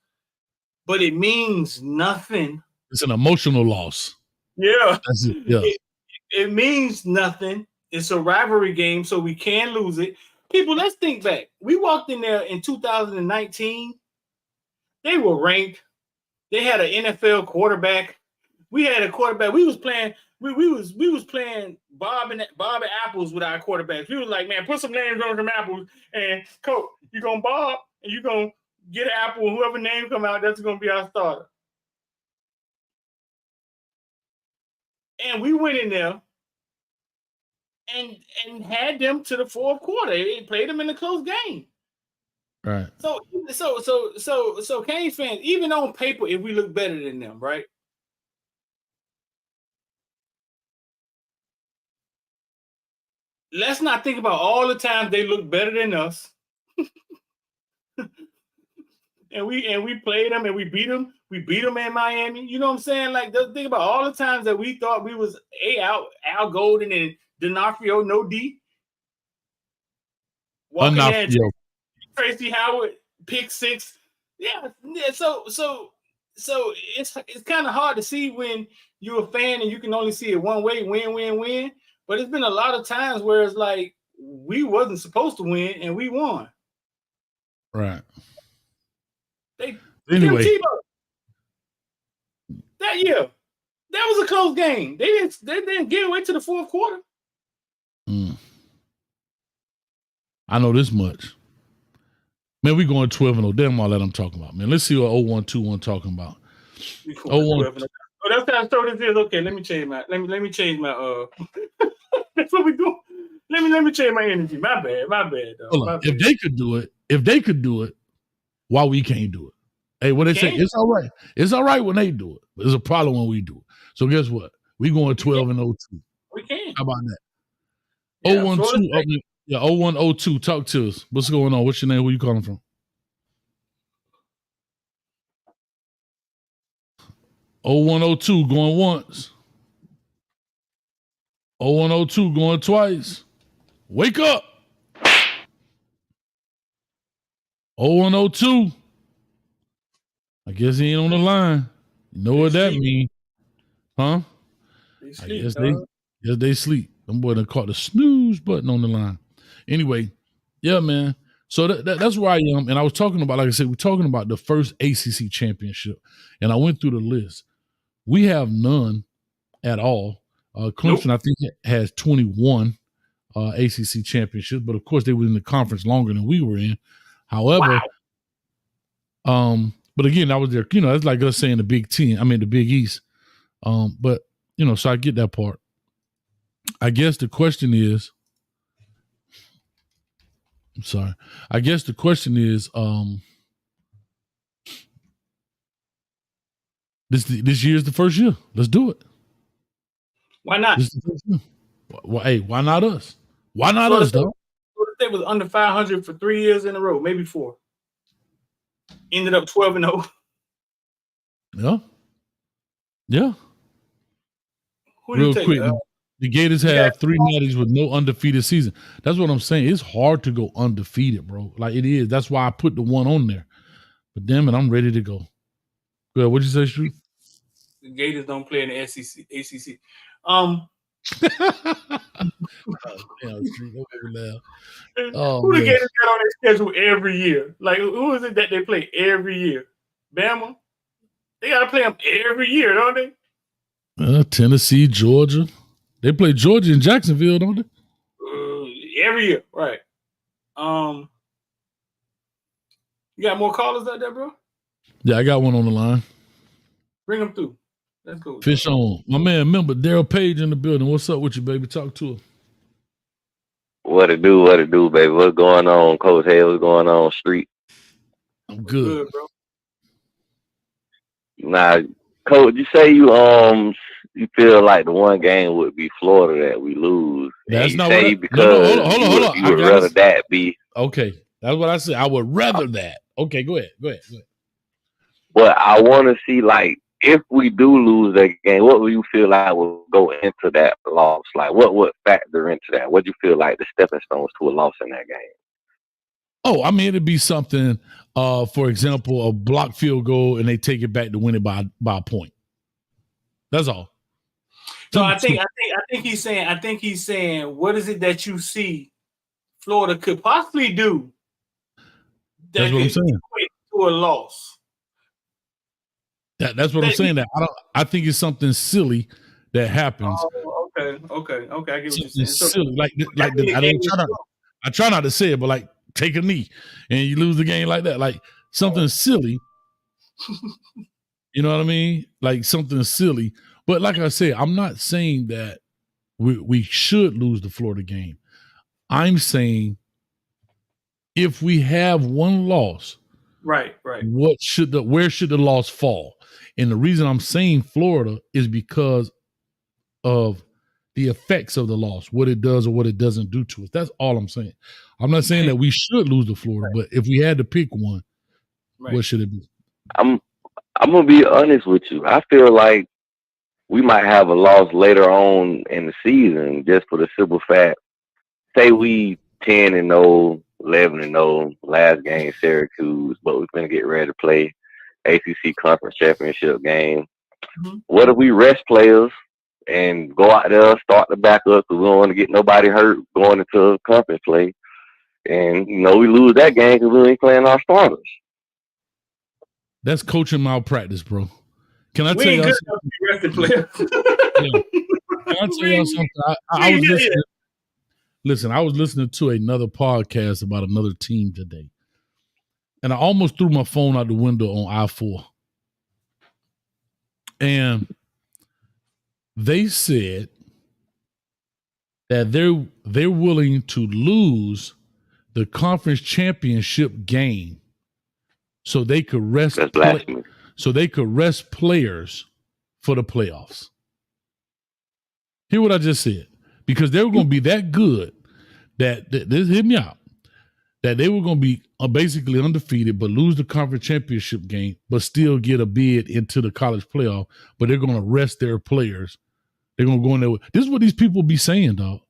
but it means nothing. It's an emotional loss. Yeah. That's it. Yeah. It means nothing. It's a rivalry game, so we can lose it. People, let's think back. We walked in there in 2019. They were ranked. They had an NFL quarterback. We had a quarterback. We was playing. We was playing Bob and apples with our quarterbacks. We was like, man, put some names on some apples, and coach, you gonna Bob and you gonna get an apple. And whoever name come out, that's gonna be our starter. And we went in there and had them to the fourth quarter. They played them in a close game. Right. So Canes fans, even on paper, if we look better than them, right? Let's not think about all the times they look better than us. and we played them and we beat them. We beat them in Miami. You know what I'm saying? Like, think about all the times that we thought we was Al Golden and D'Onofrio, no D. Walking in, Tracy Howard, pick six. Yeah. So it's kind of hard to see when you're a fan and you can only see it one way, win. But it's been a lot of times where it's like we wasn't supposed to win and we won. Right. Anyway, that year, that was a close game. They didn't get away to the fourth quarter. I know this much. Man, we going 12-0. Damn all that I'm talking about, man. Let's see what 0121 talking about. 01. Oh, that's how short this is. Okay, let me change my that's what we do. Let me change my energy. My bad, though. If they could do it, why we can't do it? Hey, what they say? It's all right. It's all right when they do it. But there's a problem when we do it. So guess what? We going 12-0 too. We can. How about that? 012. Yeah, 0102. Talk to us. What's going on? What's your name? Where you calling from? 0102 going once. 0102 going twice. Wake up. 0102. I guess he ain't on the line. You know what that means, huh? I guess they sleep. Them boys done caught the snooze button on the line. Anyway, yeah, man. So that's where I am. And I was talking about, like I said, we're talking about the first ACC championship. And I went through the list. We have none at all. Clemson, I think, has 21 ACC championships. But, of course, they were in the conference longer than we were in. However, but, again, I was there. You know, it's like us saying the Big Ten. I mean, the Big East. But, you know, so I get that part. I guess the question is, I'm sorry. I guess the question is, this year is the first year. Let's do it. Why not? Hey, why not us? Why not us, though? Florida State was under 500 for 3 years in a row, maybe 4. Ended up 12-0. Yeah. Real quick. The Gators have 3 natties with no undefeated season. That's what I'm saying. It's hard to go undefeated, bro. Like, it is. That's why I put the 1 on there. But damn it, I'm ready to go. Go ahead. What'd you say, Street? The Gators don't play in the ACC. Who the Gators got on their schedule every year? Like, who is it that they play every year? Bama? They got to play them every year, don't they? Tennessee, Georgia. They play Georgia in Jacksonville, don't they? Every year, right. You got more callers out there, bro? Yeah, I got one on the line. Bring them through. Let's go. Fish on. My man, remember, Daryl Page in the building. What's up with you, baby? Talk to her. What it do, baby? What's going on, Coach Hale? What's going on, Street? I'm good, bro. Nah, Coach, you say you feel like the one game would be Florida that we lose. That's not what because hold on. You would rather that be. Okay, that's what I said. I would rather that. Okay, go ahead. But I want to see, like, if we do lose that game, what will you feel like will go into that loss? Like, what would factor into that? What do you feel like the stepping stones to a loss in that game? Oh, I mean, it'd be something, for example, a block field goal and they take it back to win it by a point. That's all. So I think he's saying, what is it that you see Florida could possibly do That's what I'm saying. To a loss. That's what I'm saying. That I think it's something silly that happens. Oh, okay. I get what you're saying. Silly. I try not to say it, but like take a knee and you lose the game like that. Like something silly. You know what I mean? Like something silly. But like I said, I'm not saying that we should lose the Florida game. I'm saying if we have one loss, right. where should the loss fall? And the reason I'm saying Florida is because of the effects of the loss, what it does or what it doesn't do to us. That's all I'm saying. I'm not saying that we should lose to Florida, but if we had to pick one, what should it be? I'm gonna be honest with you. I feel like we might have a loss later on in the season, just for the simple fact. Say we 10-0, 11-0, last game Syracuse, but we're gonna get ready to play ACC Conference Championship game. Mm-hmm. What if we rest players and go out there, start the backup because we don't want to get nobody hurt going into conference play, and we lose that game because we ain't playing our starters? That's coaching malpractice, bro. Can I tell you something? Can I tell you something? I was listening. Listen, I was listening to another podcast about another team today, and I almost threw my phone out the window on I-4. And they said that they're willing to lose the conference championship game so they could rest players for the playoffs. Hear what I just said. Because they were going to be that good that this hit me out. That they were going to be basically undefeated, but lose the conference championship game, but still get a bid into the college playoff. But they're going to rest their players. They're going to go in there. This is what these people be saying, dog.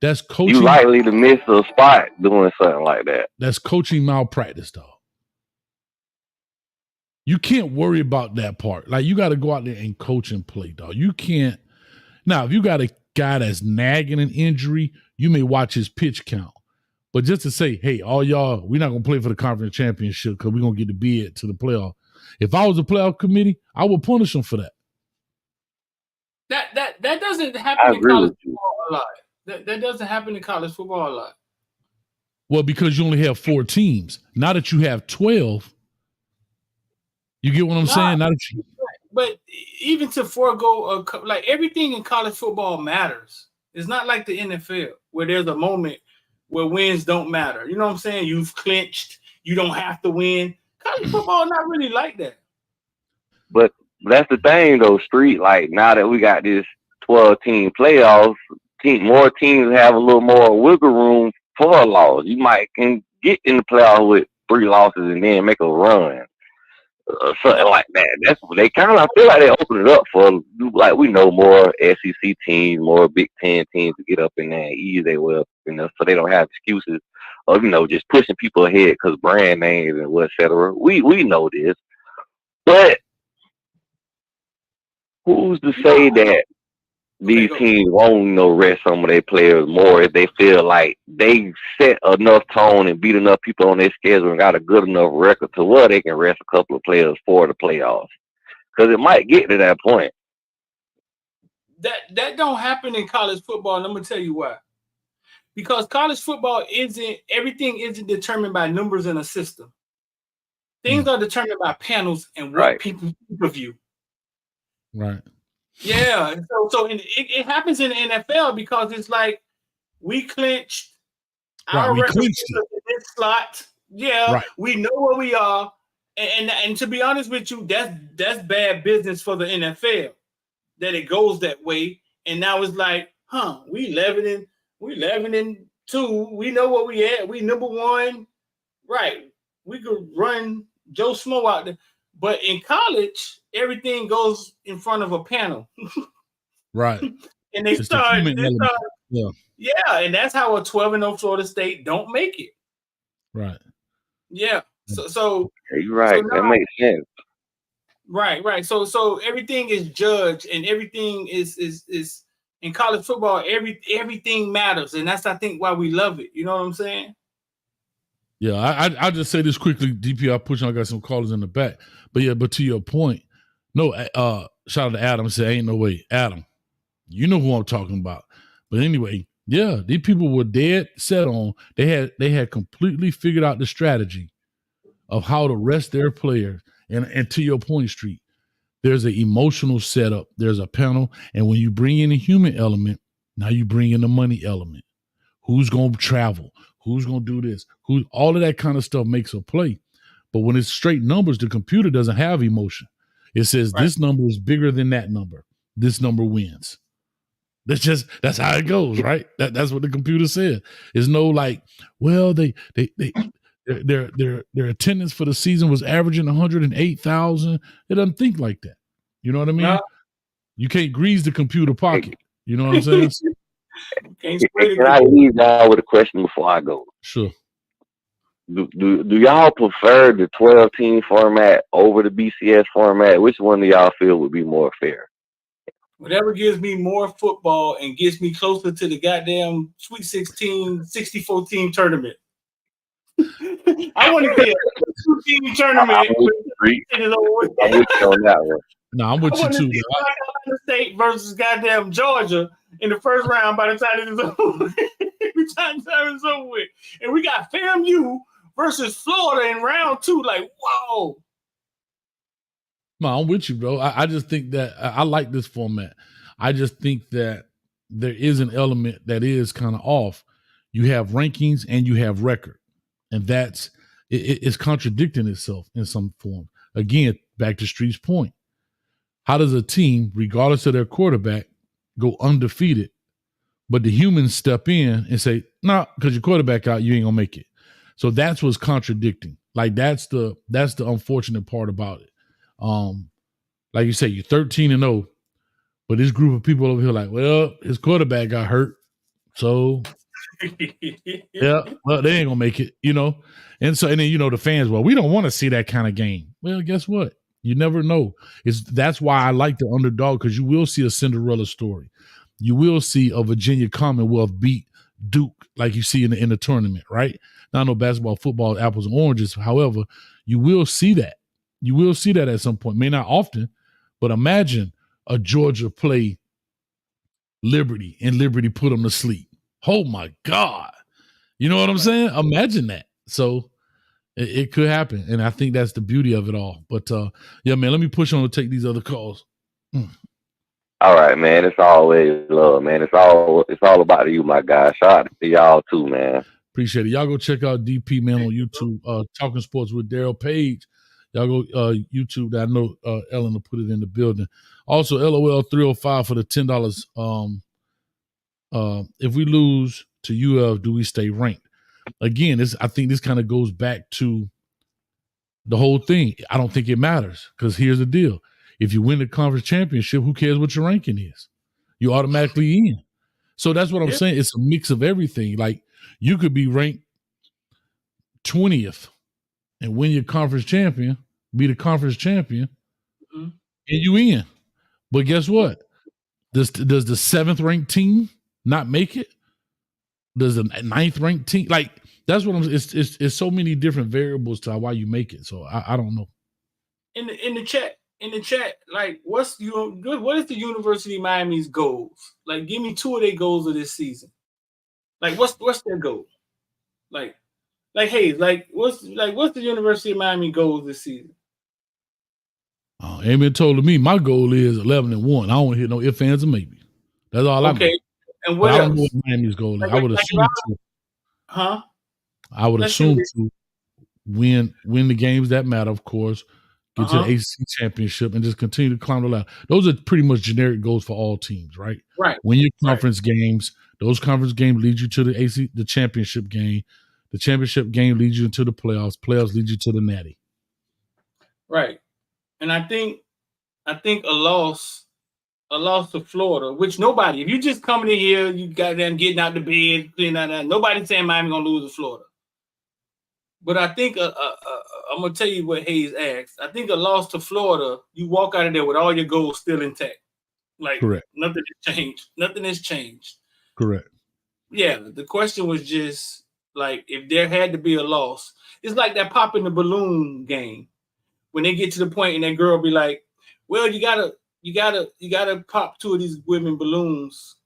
That's coaching. You likely to miss a spot doing something like that. That's coaching malpractice, dog. You can't worry about that part. Like, you got to go out there and coach and play, dog. You can't. Now, if you got a guy that's nagging an injury, you may watch his pitch count. But just to say, hey, all y'all, we're not going to play for the conference championship because we're going to get the bid to the playoff. If I was a playoff committee, I would punish them for that. That doesn't happen in college football a lot. That doesn't happen in college football a lot. Well, because you only have 4 teams. Now that you have 12, you get what I'm saying? Now that you... But even to forego, like everything in college football matters. It's not like the NFL where there's a moment where wins don't matter. You know what I'm saying? You've clinched. You don't have to win. College football is not really like that. But that's the thing, though, Street. Like, now that we got this 12-team playoffs, more teams have a little more wiggle room for a loss. You might can get in the playoffs with 3 losses and then make a run. Something like that. That's what they kind of, I feel like they open it up for, like, we know more SEC teams, more Big Ten teams to get up in there and ease their way up, so they don't have excuses of, just pushing people ahead because brand names and et cetera. We know this. But who's to say that these teams won't rest some of their players more if they feel like they set enough tone and beat enough people on their schedule and got a good enough record to where they can rest a couple of players for the playoffs? Because it might get to that point. That don't happen in college football, and I'm gonna tell you why. Because college football everything isn't determined by numbers in a system. Things are determined by panels and what people view. Right. Yeah, so it happens in the NFL because it's like we clinched our record in this slot. Yeah, we know where we are, and to be honest with you, that's bad business for the NFL that it goes that way. And now it's like, we 11-2. We know where we at. We number 1, right? We could run Joe Smo out there. But in college, everything goes in front of a panel. Right. And they start, and that's how a 12-0 Florida State don't make it. Right. Yeah. So you're right. So now, that makes sense. Right. So everything is judged and everything is in college football, everything matters, and that's, I think, why we love it. You know what I'm saying? Yeah, I'll just say this quickly. DP, I'll push on. I got some callers in the back. But to your point, no, shout out to Adam. Say, ain't no way. Adam, you know who I'm talking about. But anyway, yeah, these people were dead set on. They had completely figured out the strategy of how to rest their players. And to your point, Street, there's an emotional setup. There's a panel. And when you bring in the human element, now you bring in the money element. Who's going to travel? Who's going to do this? All of that kind of stuff makes a play. But when it's straight numbers, the computer doesn't have emotion. It says this number is bigger than that number. This number wins. That's how it goes, right? That's what the computer said. There's no like, well, their attendance for the season was averaging 108,000. It doesn't think like that. You know what I mean? No. You can't grease the computer pocket. You know what I'm saying? Can I leave y'all with a question before I go? Sure. Do y'all prefer the 12-team format over the BCS format? Which one do y'all feel would be more fair? Whatever gives me more football and gets me closer to the goddamn Sweet 16, 64-team tournament. I want to see a 2-team tournament. I'm with you on that one. No, I'm with you too. Carolina State versus goddamn Georgia in the first round by the time it is over. It's over with. And we got FAMU versus Florida in round 2. Like, whoa. No, I'm with you, bro. I just think that I like this format. I just think that there is an element that is kind of off. You have rankings and you have record. And that's it's contradicting itself in some form. Again, back to Street's point. How does a team, regardless of their quarterback, go undefeated, but the humans step in and say, "No, because your quarterback out, you ain't gonna make it." So that's what's contradicting. Like that's the unfortunate part about it. Like you say, you're 13-0, but this group of people over here, like, well, his quarterback got hurt, so yeah, well, they ain't gonna make it, you know. And then the fans, well, we don't want to see that kind of game. Well, guess what? You never know. That's why I like the underdog, because you will see a Cinderella story. You will see a Virginia Commonwealth beat Duke like you see in the tournament, right? Now I know basketball, football, apples and oranges. However, you will see that. You will see that at some point. May not often, but imagine a Georgia play Liberty and Liberty put them to sleep. Oh my God. You know what I'm saying? Imagine that. So it could happen. And I think that's the beauty of it all. But yeah, man, let me push on to take these other calls. All right, man. It's always love, man. It's all about you, my guy. Shout out to y'all too, man. Appreciate it. Y'all go check out DP, man, on YouTube. Talking Sports with Daryl Page. Y'all go YouTube. I know Ellen will put it in the building. Also, LOL 305 for the $10. If we lose to UF, do we stay ranked? Again, I think this kind of goes back to the whole thing. I don't think it matters, because here's the deal. If you win the conference championship, who cares what your ranking is? You're automatically in. So that's what I'm saying. It's a mix of everything. Like, you could be ranked 20th and win your conference champion, be the conference champion, and you in. But guess what? Does the 7th ranked team not make it? Does the 9th ranked team, like, that's what I'm. It's so many different variables to why you make it. So I don't know. In the chat, like, what is the University of Miami's goals? Like, give me 2 of their goals of this season. Like, what's their goal? Like, hey, like, what's the University of Miami goals this season? Ain't been told to me. My goal is 11-1. I don't want to hear no ifs, ands, or maybe. That's all I know. Okay, and what else? I don't know what Miami's goal is. I would assume to. Huh? I would assume to win the games that matter, of course, get to the ACC championship, and just continue to climb the ladder. Those are pretty much generic goals for all teams, right? Right. Win your conference games. Those conference games lead you to the championship game. The championship game leads you into the playoffs. Playoffs lead you to the Natty. Right. And I think a loss to Florida, which nobody, if you just coming in here, you got them getting out the bed, cleaning out that, nobody's saying Miami gonna lose to Florida. But I think I'm gonna tell you what Hayes asked. I think a loss to Florida, you walk out of there with all your goals still intact. Like Correct. Nothing has changed. Nothing has changed. Correct. Yeah, the question was just like if there had to be a loss. It's like that popping the balloon game. When they get to the point and that girl be like, "Well, you gotta pop 2 of these women balloons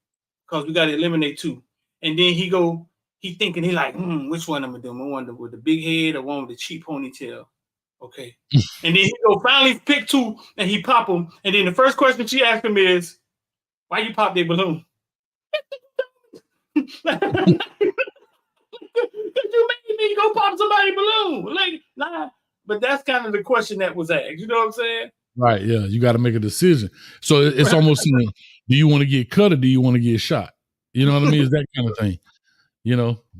because we gotta eliminate 2." And then he thinking he like, which one of them? I wonder with the big head or one with the cheap ponytail. Okay. And then he go finally pick 2 and he pop them. And then the first question she asked him is, "Why you pop their balloon?" You made me go pop somebody's balloon. Like, nah. But that's kind of the question that was asked. You know what I'm saying? Right. Yeah. You got to make a decision. So it's almost, do you want to get cut or do you want to get shot? You know what I mean? It's that kind of thing.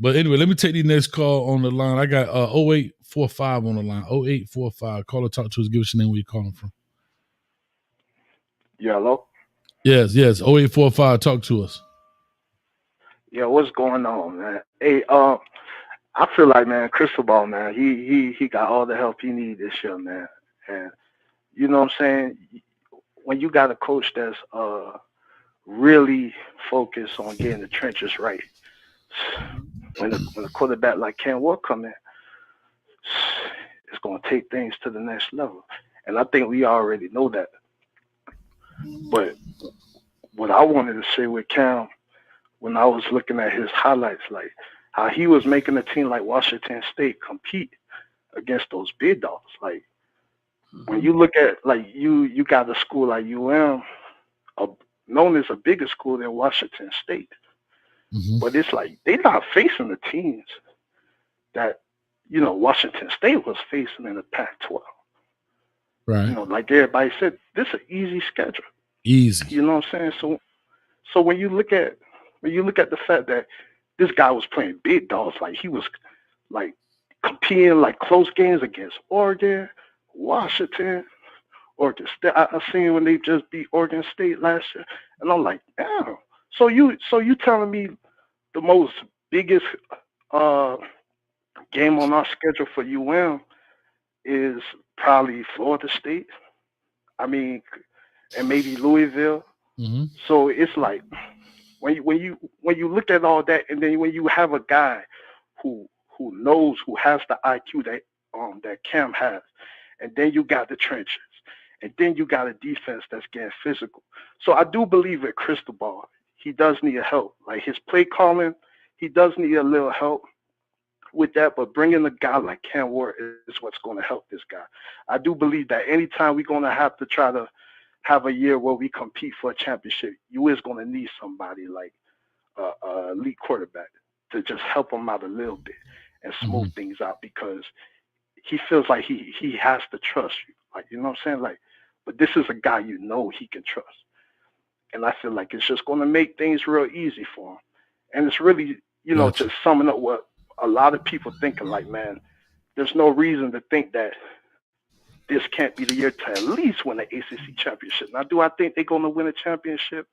But anyway, let me take the next call on the line. I got 0845 on the line. 0845. Call or talk to us. Give us your name, where you're calling from. Yeah, hello? Yes. 0845. Talk to us. Yeah, what's going on, man? Hey, I feel like, man, Cristobal, man, he got all the help he needs this year, man. And you know what I'm saying? When you got a coach that's really focused on getting the trenches right, when a quarterback like Ken Ward come in, it's going to take things to the next level. And I think we already know that. But what I wanted to say with Cam, when I was looking at his highlights, like how he was making a team like Washington State compete against those big dogs. Like when you look at, like, you got a school like UM, known as a bigger school than Washington State. But it's like they're not facing the teams that, Washington State was facing in the Pac-12. Right. Like everybody said, this is an easy schedule. Easy. You know what I'm saying? So when you look at the fact that this guy was playing big dogs, like he was like competing like close games against Oregon, Washington, Oregon State. I seen when they just beat Oregon State last year, and I'm like, damn. So you telling me the most biggest game on our schedule for UM is probably Florida State? I mean, and maybe Louisville. So it's like when you look at all that, and then when you have a guy who knows, who has the IQ that Cam has, and then you got the trenches, and then you got a defense that's getting physical. So I do believe with Cristobal, he does need help. Like his play calling, he does need a little help with that, but bringing a guy like Cam Ward is what's going to help this guy. I do believe that anytime we're going to have to try to have a year where we compete for a championship, you is going to need somebody like elite quarterback to just help him out a little bit and smooth things out, because he feels like he has to trust you. Like, you know what I'm saying? Like, but this is a guy he can trust. And I feel like it's just going to make things real easy for him. And it's really, just summing up what a lot of people thinking, like, man, there's no reason to think that this can't be the year to at least win the ACC championship. Now, do I think they're going to win a championship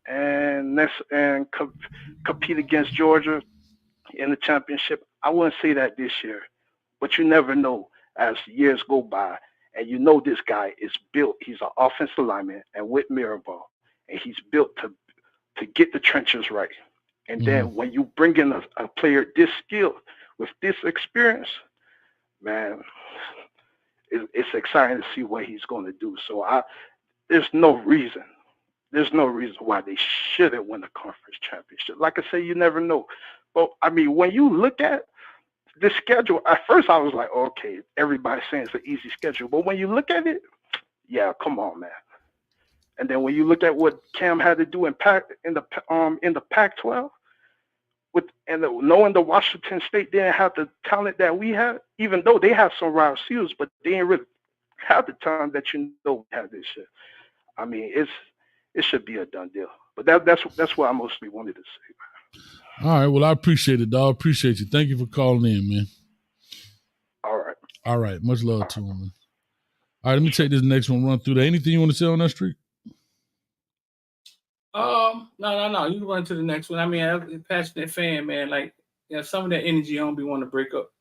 and compete against Georgia in the championship? I wouldn't say that this year, but you never know as years go by. And this guy is built. He's an offensive lineman, and with Mirabal, and he's built to get the trenches right. And then when you bring in a player this skilled with this experience, man, it's exciting to see what he's going to do. So there's no reason why they shouldn't win the conference championship. Like I say, you never know. But I mean, when you look at the schedule, at first I was like, okay, everybody's saying it's an easy schedule. But when you look at it, yeah, come on, man. And then when you look at what Cam had to do in the Pac-12, knowing the Washington State didn't have the talent that we had, even though they have some wide receivers, but they didn't really have the talent that we have this year. I mean, it should be a done deal. But that's what I mostly wanted to say. All right. Well, I appreciate it, dog. Appreciate you. Thank you for calling in, man. All right. Much love to him, man. All right, let me take this next one, run through that. Anything you want to say on that street? No. You can run to the next one. I mean, I'm a passionate fan, man. Like, some of that energy I don't be wanting to break up.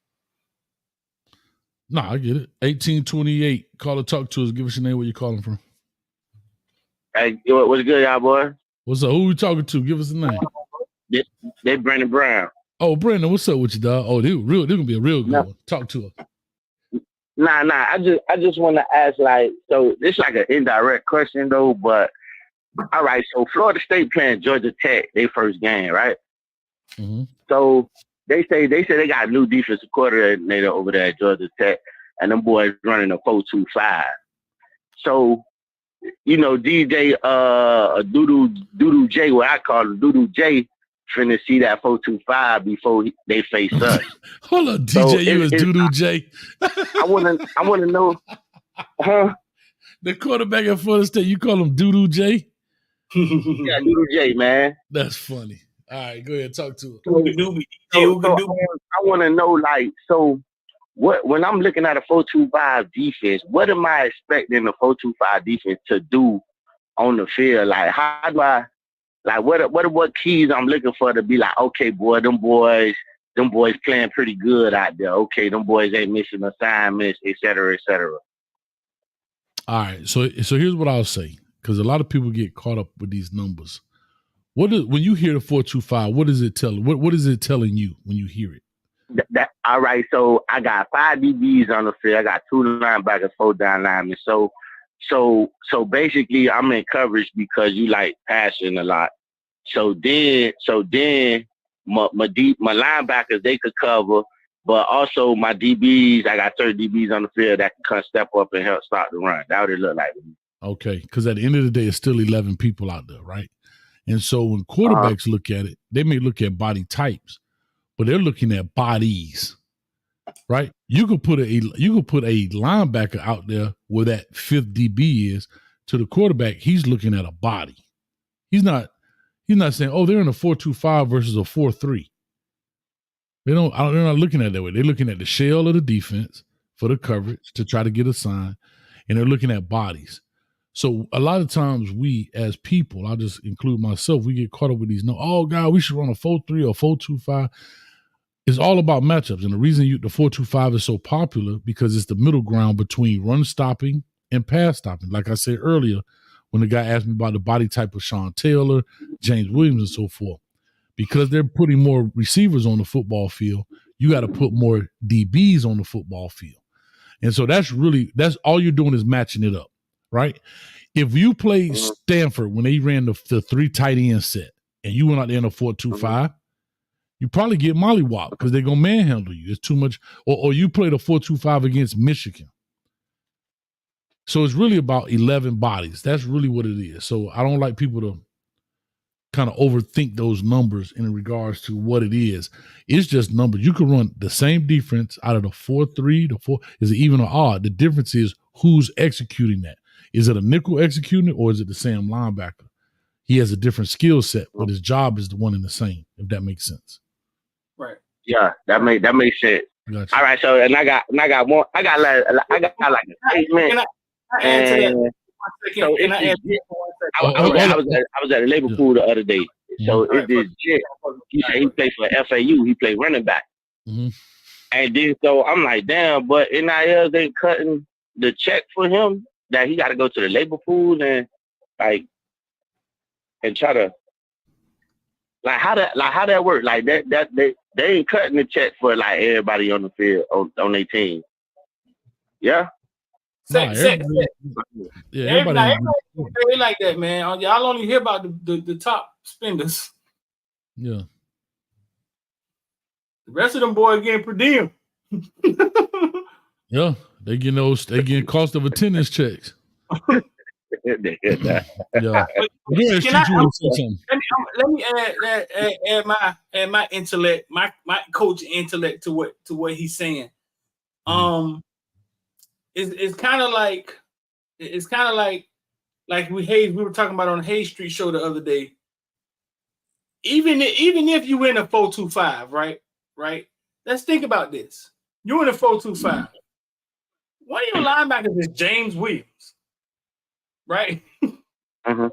No, I get it. 1828. Call or talk to us. Give us your name, where you're calling from. Hey, what's good, y'all, boy? What's up? Who we talking to? Give us a name. They Brandon Brown. Oh, Brandon, what's up with you, dog? Oh, they're gonna be a real good one. Talk to us. Nah. I just want to ask, like, so this like an indirect question though, but all right. So Florida State playing Georgia Tech, their first game, right? Mm-hmm. So they say they got a new defensive coordinator over there at Georgia Tech, and them boys running a 4-2-5. So, you know, DJ Doodoo J, what I call him, Doodoo J, finna see that 4-2-5 before they face us. Hold on, DJ, you is Doodoo J. I wanna know, huh? The quarterback at Florida State, you call him Doodoo J? Yeah, Doodoo J, man. That's funny. All right, go ahead, talk to him. I want to know, like, so what when I'm looking at a 4-2-5 defense, what am I expecting the 4-2-5 defense to do on the field? Like, how do I, like, what keys I'm looking for to be like, okay, boy, them boys playing pretty good out there. Okay, them boys ain't missing assignments, et cetera, et cetera. All right, so here's what I'll say, because a lot of people get caught up with these numbers. When you hear the 4-2-5, what is it telling? What is it telling you when you hear it? All right, so I got 5 DBs on the field. I got 2 linebackers, 4 down linemen. So basically, I'm in coverage because you like passing a lot. So then my linebackers, they could cover, but also my DBs, I got 30 DBs on the field that can come step up and help start the run. That would it look like. Okay, because at the end of the day, it's still 11 people out there, right? And so when quarterbacks look at it, they may look at body types, but they're looking at bodies, right? You could put a linebacker out there where that 5th DB is. To the quarterback, he's looking at a body. He's not saying, oh, they're in a 4-2-5 versus a 4-3. They're not looking at it that way. They're looking at the shell of the defense for the coverage to try to get a sign, and they're looking at bodies. So a lot of times we as people, I'll just include myself, we get caught up with these, oh, God, we should run a 4-3 or 4-2-5. It's all about matchups. And the reason the 4-2-5 is so popular because it's the middle ground between run stopping and pass stopping. Like I said earlier, when the guy asked me about the body type of Sean Taylor, James Williams, and so forth, because they're putting more receivers on the football field, you got to put more DBs on the football field. And so that's all you're doing is matching it up, right? If you played Stanford when they ran the 3 tight end set and you went out there in a 4-2-5, you probably get mollywopped because they're going to manhandle you. It's too much. Or you played a 4-2-5 against Michigan. So it's really about 11 bodies. That's really what it is. So I don't like people to kind of overthink those numbers in regards to what it is. It's just numbers. You can run the same defense out of the 4-3, the 4. Is it even or odd? The difference is who's executing that. Is it a nickel executing it or is it the same linebacker? He has a different skill set, but his job is the one and the same, if that makes sense. Right. Yeah, that makes sense. Gotcha. All right, so I got more. I got like a statement. I was at a labor pool the other day. So it's this chick. He said he played for FAU. He played running back. Mm-hmm. And then so I'm like, damn, but NIL they cutting the check for him that he got to go to the labor pool and try to how that work? Like that they ain't cutting the check for like everybody on the field on their team. Yeah. Everybody like that, man. Y'all only hear about the top spenders. Yeah. The rest of them boys getting per diem. Yeah, they getting cost of attendance checks. Let me add my intellect, my coach intellect to what he's saying. It's kind of like we were talking about on the Hayes Street show the other day. Even if you win a 4-2-5, right? Let's think about this. You in a 4-2-5. One of your linebackers is James Williams, right? Mm-hmm.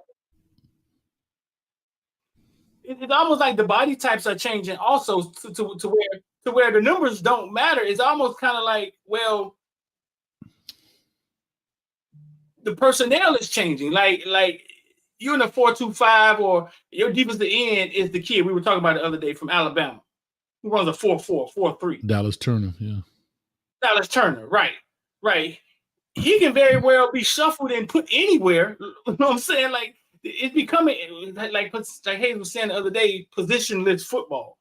It's almost like the body types are changing also to where the numbers don't matter. It's almost kind of like, well, the personnel is changing. Like you're in a 4-2-5, or your defensive end is the kid we were talking about the other day from Alabama, who runs a 4-4, 4-3. Dallas Turner, yeah. Dallas Turner, right. He can very well be shuffled and put anywhere. You know what I'm saying? Like, it's becoming like Hayes was saying the other day, positionless football.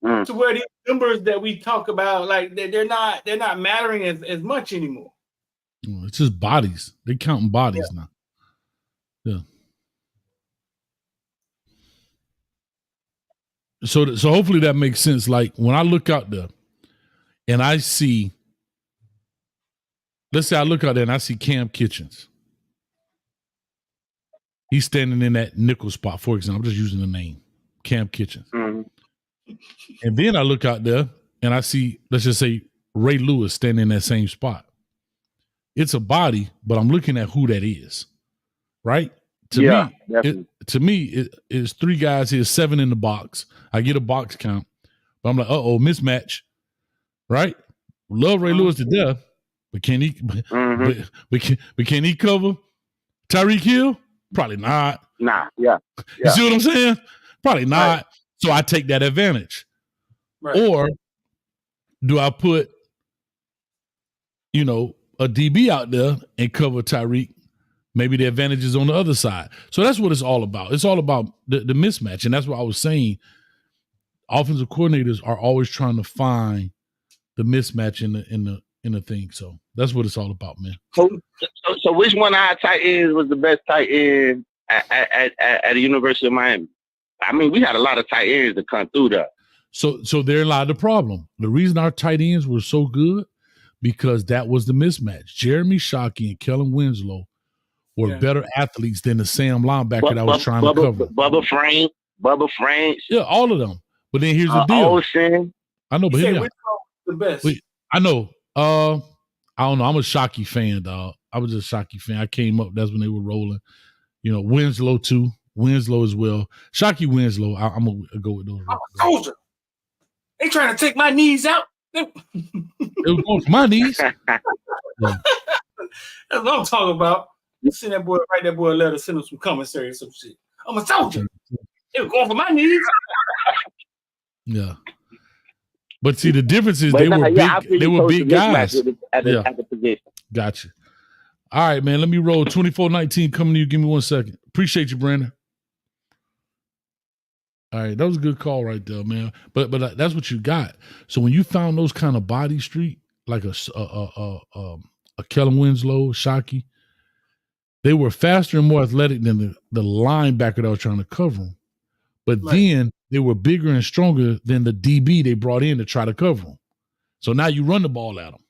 To where these numbers that we talk about, like they're not mattering as much anymore. It's just bodies. They counting bodies now. Yeah. So hopefully that makes sense. Like when I look out there and I see, let's say I look out there and I see Cam Kitchens. He's standing in that nickel spot, for example. I'm just using the name, Cam Kitchens. Mm-hmm. And then I look out there and I see, let's just say, Ray Lewis standing in that same spot. It's a body, but I'm looking at who that is, right? To me, it's three guys here, 7 in the box. I get a box count, but I'm like, mismatch, right? Love Ray Lewis to death, but can he? But can he cover Tyreek Hill? Probably not. Nah, yeah. You see what I'm saying? Probably not. Right. So I take that advantage. Right. Or do I put, a DB out there and cover Tyreek? Maybe the advantage is on the other side. So that's what it's all about. It's all about the mismatch. And that's what I was saying. Offensive coordinators are always trying to find the mismatch in the thing. So that's what it's all about, man. So which one of our tight ends was the best tight end at the University of Miami? I mean, we had a lot of tight ends that come through there. So there lied the problem. The reason our tight ends were so good, because that was the mismatch. Jeremy Shockey and Kellen Winslow were better athletes than the Sam linebacker that was trying to cover. Bubba Frank. Yeah, all of them. But then here's the deal. Ocean. I know, but hear me out. The best. I know. I don't know. I'm a Shockey fan, dog. I was just a Shockey fan. I came up. That's when they were rolling. Winslow too. Winslow as well. Shockey, Winslow. I'm going to go with those. I'm a soldier. They trying to take my knees out. It was going for my knees. Yeah. That's what I'm talking about. Send that boy, write that boy a letter, send him some commissary or some shit. I'm a soldier. They were going for my knees. Yeah. But see, the difference is they were big guys. At the position. Gotcha. All right, man. Let me roll 24-19 coming to you. Give me 1 second. Appreciate you, Brandon. All right, that was a good call right there, man. But that's what you got. So when you found those kind of body street, like a Kellen Winslow, Shockey, they were faster and more athletic than the linebacker that was trying to cover them. But then they were bigger and stronger than the DB they brought in to try to cover them. So now you run the ball at them.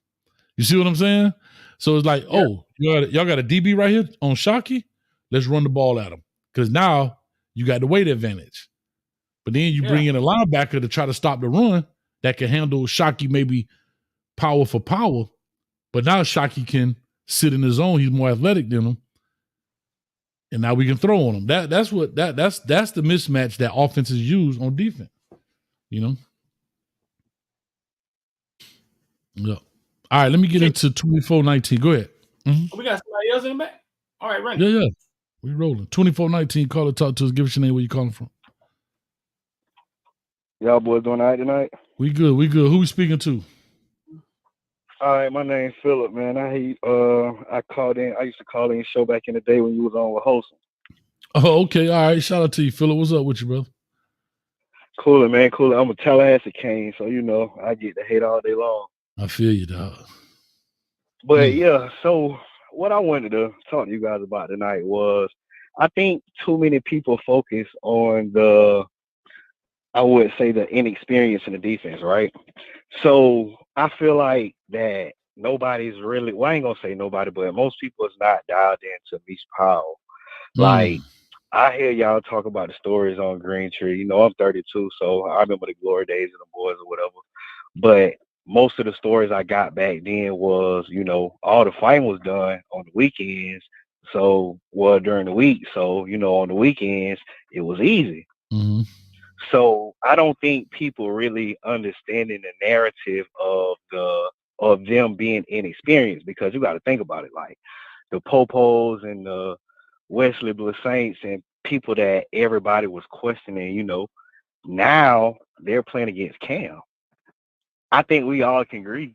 You see what I'm saying? So it's like, y'all got a DB right here on Shockey? Let's run the ball at him. Because now you got the weight advantage. But then you bring in a linebacker to try to stop the run that can handle Shockey maybe power for power. But now Shockey can sit in his zone. He's more athletic than him. And now we can throw on him. That's the mismatch that offenses use on defense. Yeah. All right, let me get into 24-19. Go ahead. Mm-hmm. We got somebody else in the back? All right, right. Yeah. We rolling. 24-19. Call it, talk to us. Give us your name, where you calling from. Y'all boys doing all right tonight? We good. Who we speaking to? All right, my name's Philip, man. I called in. I used to call in your show back in the day when you was on with Wholesome. Oh, okay. All right. Shout out to you, Philip. What's up with you, brother? Cooler, man. Cooler. I'm a Tallahassee Cane, so I get the hate all day long. I feel you, dog. But so what I wanted to talk to you guys about tonight was, I think too many people focus on the inexperience in the defense, right? So I feel like that nobody's really, well, I ain't gonna say nobody, but most people is not dialed into Meach Powell. Like, I hear y'all talk about the stories on Green Tree. I'm 32, so I remember the glory days of the boys or whatever. But most of the stories I got back then was, all the fighting was done on the weekends. So, during the week. So, on the weekends, it was easy. Mm-hmm. So I don't think people really understanding the narrative of them being inexperienced, because you got to think about it, like the Popos and the Wesley Saints and people that everybody was questioning, now they're playing against Cam. I think we all can agree,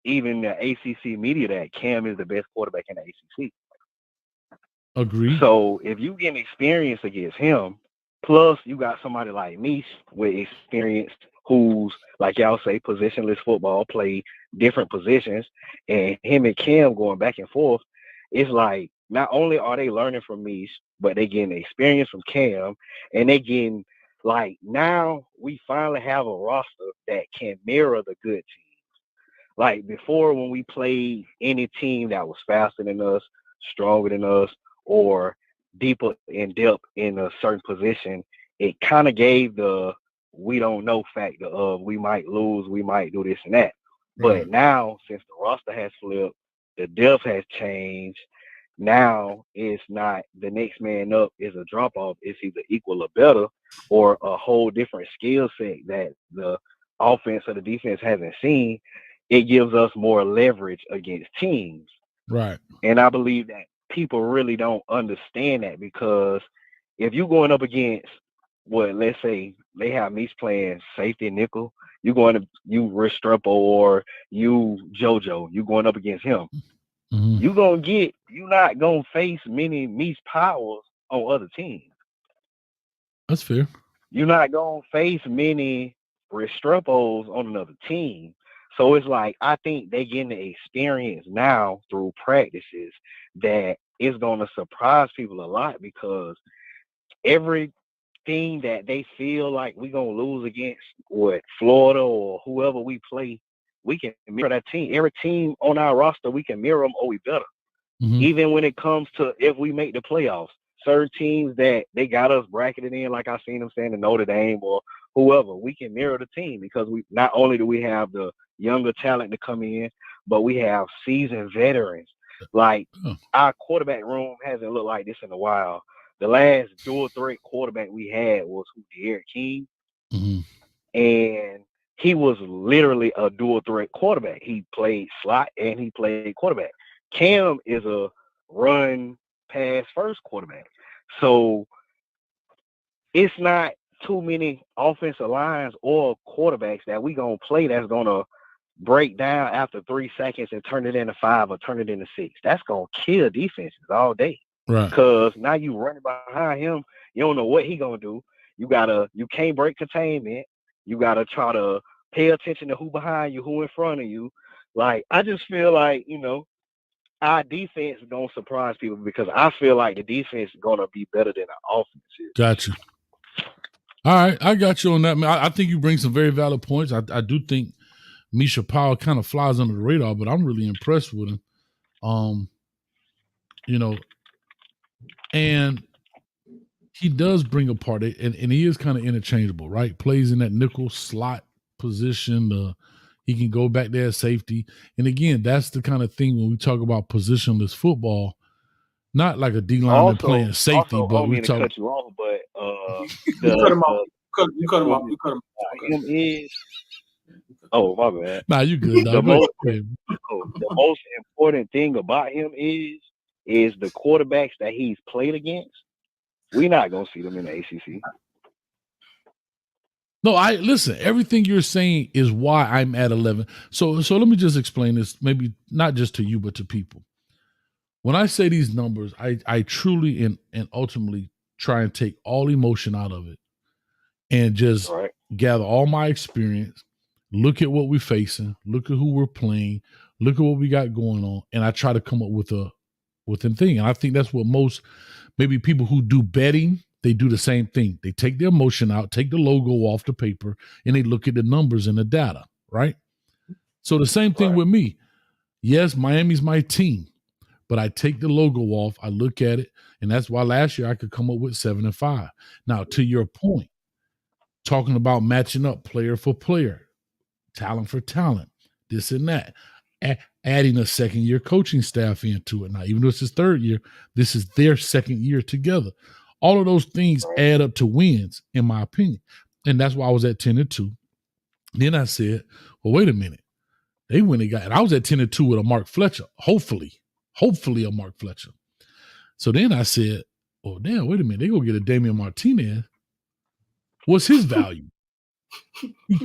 even the ACC media, that Cam is the best quarterback in the ACC. Agree. So if you get experience against him, plus you got somebody like Meese with experience who's, like y'all say, positionless football, play different positions, and him and Cam going back and forth, it's like not only are they learning from Meese, but they getting experience from Cam, and they getting, like, now we finally have a roster that can mirror the good teams. Like before, when we played any team that was faster than us, stronger than us, or deeper in depth in a certain position, it kind of gave the we don't know factor of we might lose, we might do this and that. But now, since the roster has flipped, the depth has changed. Now it's not the next man up is a drop off. It's either equal or better, or a whole different skill set that the offense or the defense hasn't seen. It gives us more leverage against teams. Right. And I believe that people really don't understand that, because if you're going up against let's say they have Meese playing safety nickel, you Restrepo or you JoJo, you going up against him. Mm-hmm. You're not gonna face many Meese powers on other teams. That's fair. You're not gonna face many Restrepos on another team. So it's like, I think they getting the experience now through practices that is going to surprise people a lot, because everything that they feel like we're going to lose against Florida or whoever we play, we can mirror that team. Every team on our roster, we can mirror them or we better. Mm-hmm. Even when it comes to if we make the playoffs, certain teams that they got us bracketed in, like I seen them saying, the Notre Dame or whoever, we can mirror the team, because we not only do we have the younger talent to come in, but we have seasoned veterans. Like, our quarterback room hasn't looked like this in a while. The last dual threat quarterback we had was Derek King. Mm-hmm. And he was literally a dual threat quarterback. He played slot and he played quarterback. Cam is a run pass first quarterback. So it's not too many offensive lines or quarterbacks that we gonna play that's gonna break down after 3 seconds and turn it into 5 or turn it into 6. That's gonna kill defenses all day. Right. Because now you running behind him, you don't know what he gonna do. You can't break containment. You gotta try to pay attention to who behind you, who in front of you. Like, I just feel like, our defense is gonna surprise people, because I feel like the defense is gonna be better than the offense is. Got you. All right, I got you on that, man. I think you bring some very valid points. I do think Misha Powell kind of flies under the radar, but I'm really impressed with him. And he does bring a part, and he is kind of interchangeable, right? Plays in that nickel slot position. He can go back there at safety. And again, that's the kind of thing when we talk about positionless football, not like a D lineman playing safety, but we talk. Cut you off, but you cut him off. You cut him off. You cut him off. Him is. Oh, my bad. Nah, you good, dog. The most important thing about him is the quarterbacks that he's played against. We're not gonna see them in the ACC. No, listen. Everything you're saying is why I'm at 11. So let me just explain this, maybe not just to you, but to people. When I say these numbers, I truly and ultimately try and take all emotion out of it, and just gather all my experience. Look at what we're facing. Look at who we're playing. Look at what we got going on, and I try to come up with a thing. And I think that's what most maybe people who do betting, they do the same thing. They take the emotion out, take the logo off the paper, and they look at the numbers and the data, right? So the same thing with me. Yes, Miami's my team, but I take the logo off, I look at it, and that's why last year I could come up with 7-5. Now, to your point, talking about matching up player for player, talent for talent, this and that, adding a second-year coaching staff into it. Now, even though it's his third year, this is their second year together. All of those things add up to wins, in my opinion. And that's why I was at 10-2. Then I said, well, wait a minute. They went and got it. I was at 10-2 with a Mark Fletcher. Hopefully a Mark Fletcher. So then I said, Oh, damn, wait a minute. They gonna get a Damian Martinez. What's his value?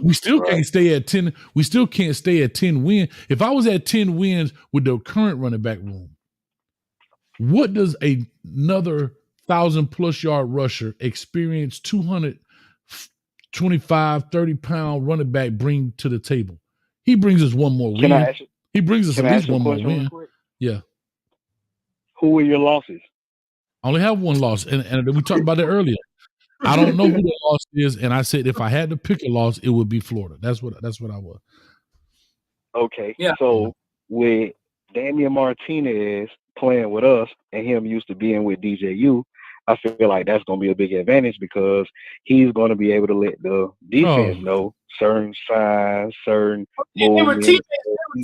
We still can't stay at 10. We still can't stay at 10 wins. If I was at 10 wins with the current running back room, what does another 1,000+ yard rusher, experienced 225, 30-pound running back bring to the table? He brings us one more win. He brings us at least one more win. Yeah. Who are your losses? I only have one loss, and we talked about it earlier. I don't know who the loss is, and I said if I had to pick a loss, it would be Florida. That's what I was. Okay. Yeah. So with Damian Martinez playing with us and him used to being with DJU, I feel like that's going to be a big advantage because he's going to be able to let the defense know certain signs, certain movements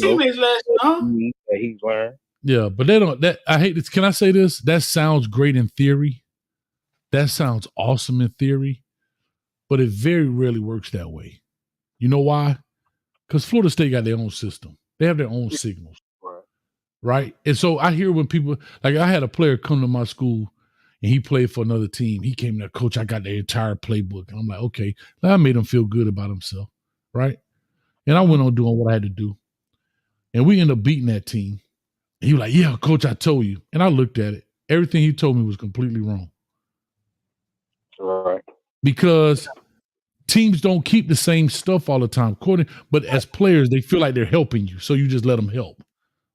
teammates last year, huh? that he's learned. Yeah, but they don't. I hate this. Can I say this? That sounds great in theory. That sounds awesome in theory, but it very rarely works that way. You know why? Because Florida State got their own system. They have their own signals. Right? And so I hear when people, like I had a player come to my school and he played for another team. He came there, coach, I got the entire playbook. And I'm like, okay. I made him feel good about himself. Right? And I went on doing what I had to do. And we ended up beating that team. And he was like, yeah, coach, I told you. And I looked at it. Everything he told me was completely wrong. Right. Because teams don't keep the same stuff all the time. But as players, they feel like they're helping you. So you just let them help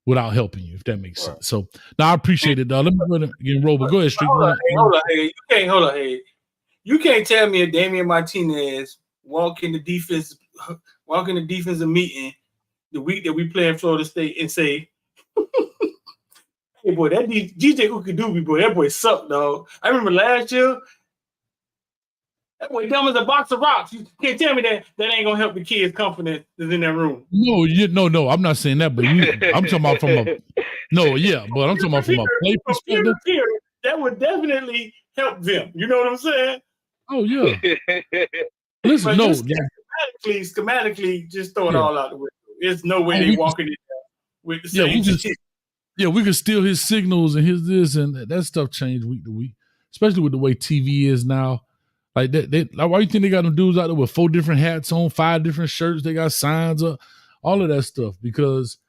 without helping you, if that makes sense. So now I appreciate it, dog. Let me go ahead and get roll. But go ahead, Street. Hold on, hey. You can't tell me a Damian Martinez walk in the defensive meeting the week that we play in Florida State and say, hey boy, that DJ who could do me, boy, that boy sucked, dog. I remember last year, that boy dumb as a box of rocks. You can't tell me that ain't gonna help the kids' confidence that's in that room. No, I'm not saying that, but I'm talking about from a but I'm talking about from a play perspective. That would definitely help them. You know what I'm saying? Oh yeah. Listen, no, schematically, just throw it all out the window. There's no way they walking it with the same. We can steal his signals and his this and that stuff changed week to week, especially with the way TV is now. Like that, like why you think they got them dudes out there with 4 different hats on, 5 different shirts? They got signs up, all of that stuff. Because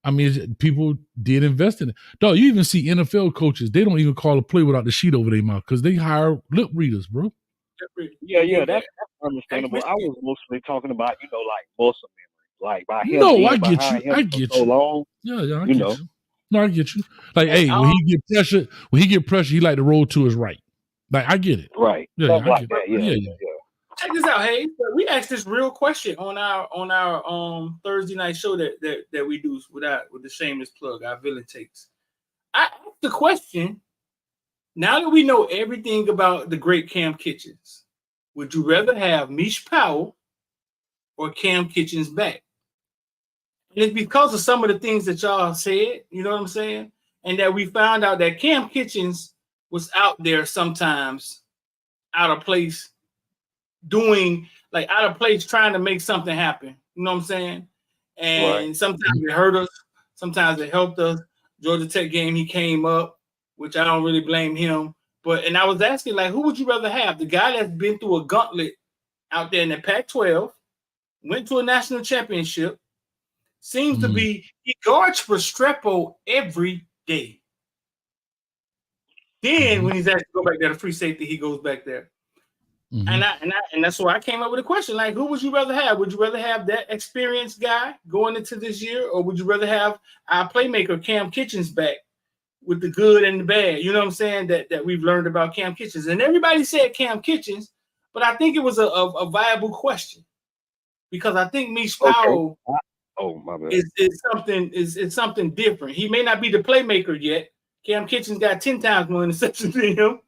I mean, people did invest in it. Dog, you even see NFL coaches; they don't even call a play without the sheet over their mouth because they hire lip readers, bro. Yeah, that's understandable. I was mostly talking about like muscle memory, like by him. No, I get you. So long. Yeah, I get you. No, I get you. Like, hey, when he get pressure, he like to roll to his right. Like, I get it. Right. Yeah, I get that. Yeah. Check this out, hey. We asked this real question on our Thursday night show that we do with the shameless plug, our villain takes. I asked the question. Now that we know everything about the great Cam Kitchens, would you rather have Mish Powell or Cam Kitchens back? And it's because of some of the things that y'all said, you know what I'm saying? And that we found out that Cam Kitchens was out there sometimes out of place, trying to make something happen. You know what I'm saying? And sometimes it hurt us, sometimes it helped us. Georgia Tech game, he came up, which I don't really blame him. And I was asking, like, who would you rather have? The guy that's been through a gauntlet out there in the Pac-12, went to a national championship, seems to be, he guards for Restrepo every day. Then when he's asked to go back there to free safety, he goes back there. And that's why I came up with a question, like, who would you rather have? Would you rather have that experienced guy going into this year, or would you rather have our playmaker Cam Kitchens back with the good and the bad? You know what I'm saying? That we've learned about Cam Kitchens. And everybody said Cam Kitchens, but I think it was a viable question because I think Mish Powell is something different. He may not be the playmaker yet. Cam Kitchens got 10 times more interceptions than him,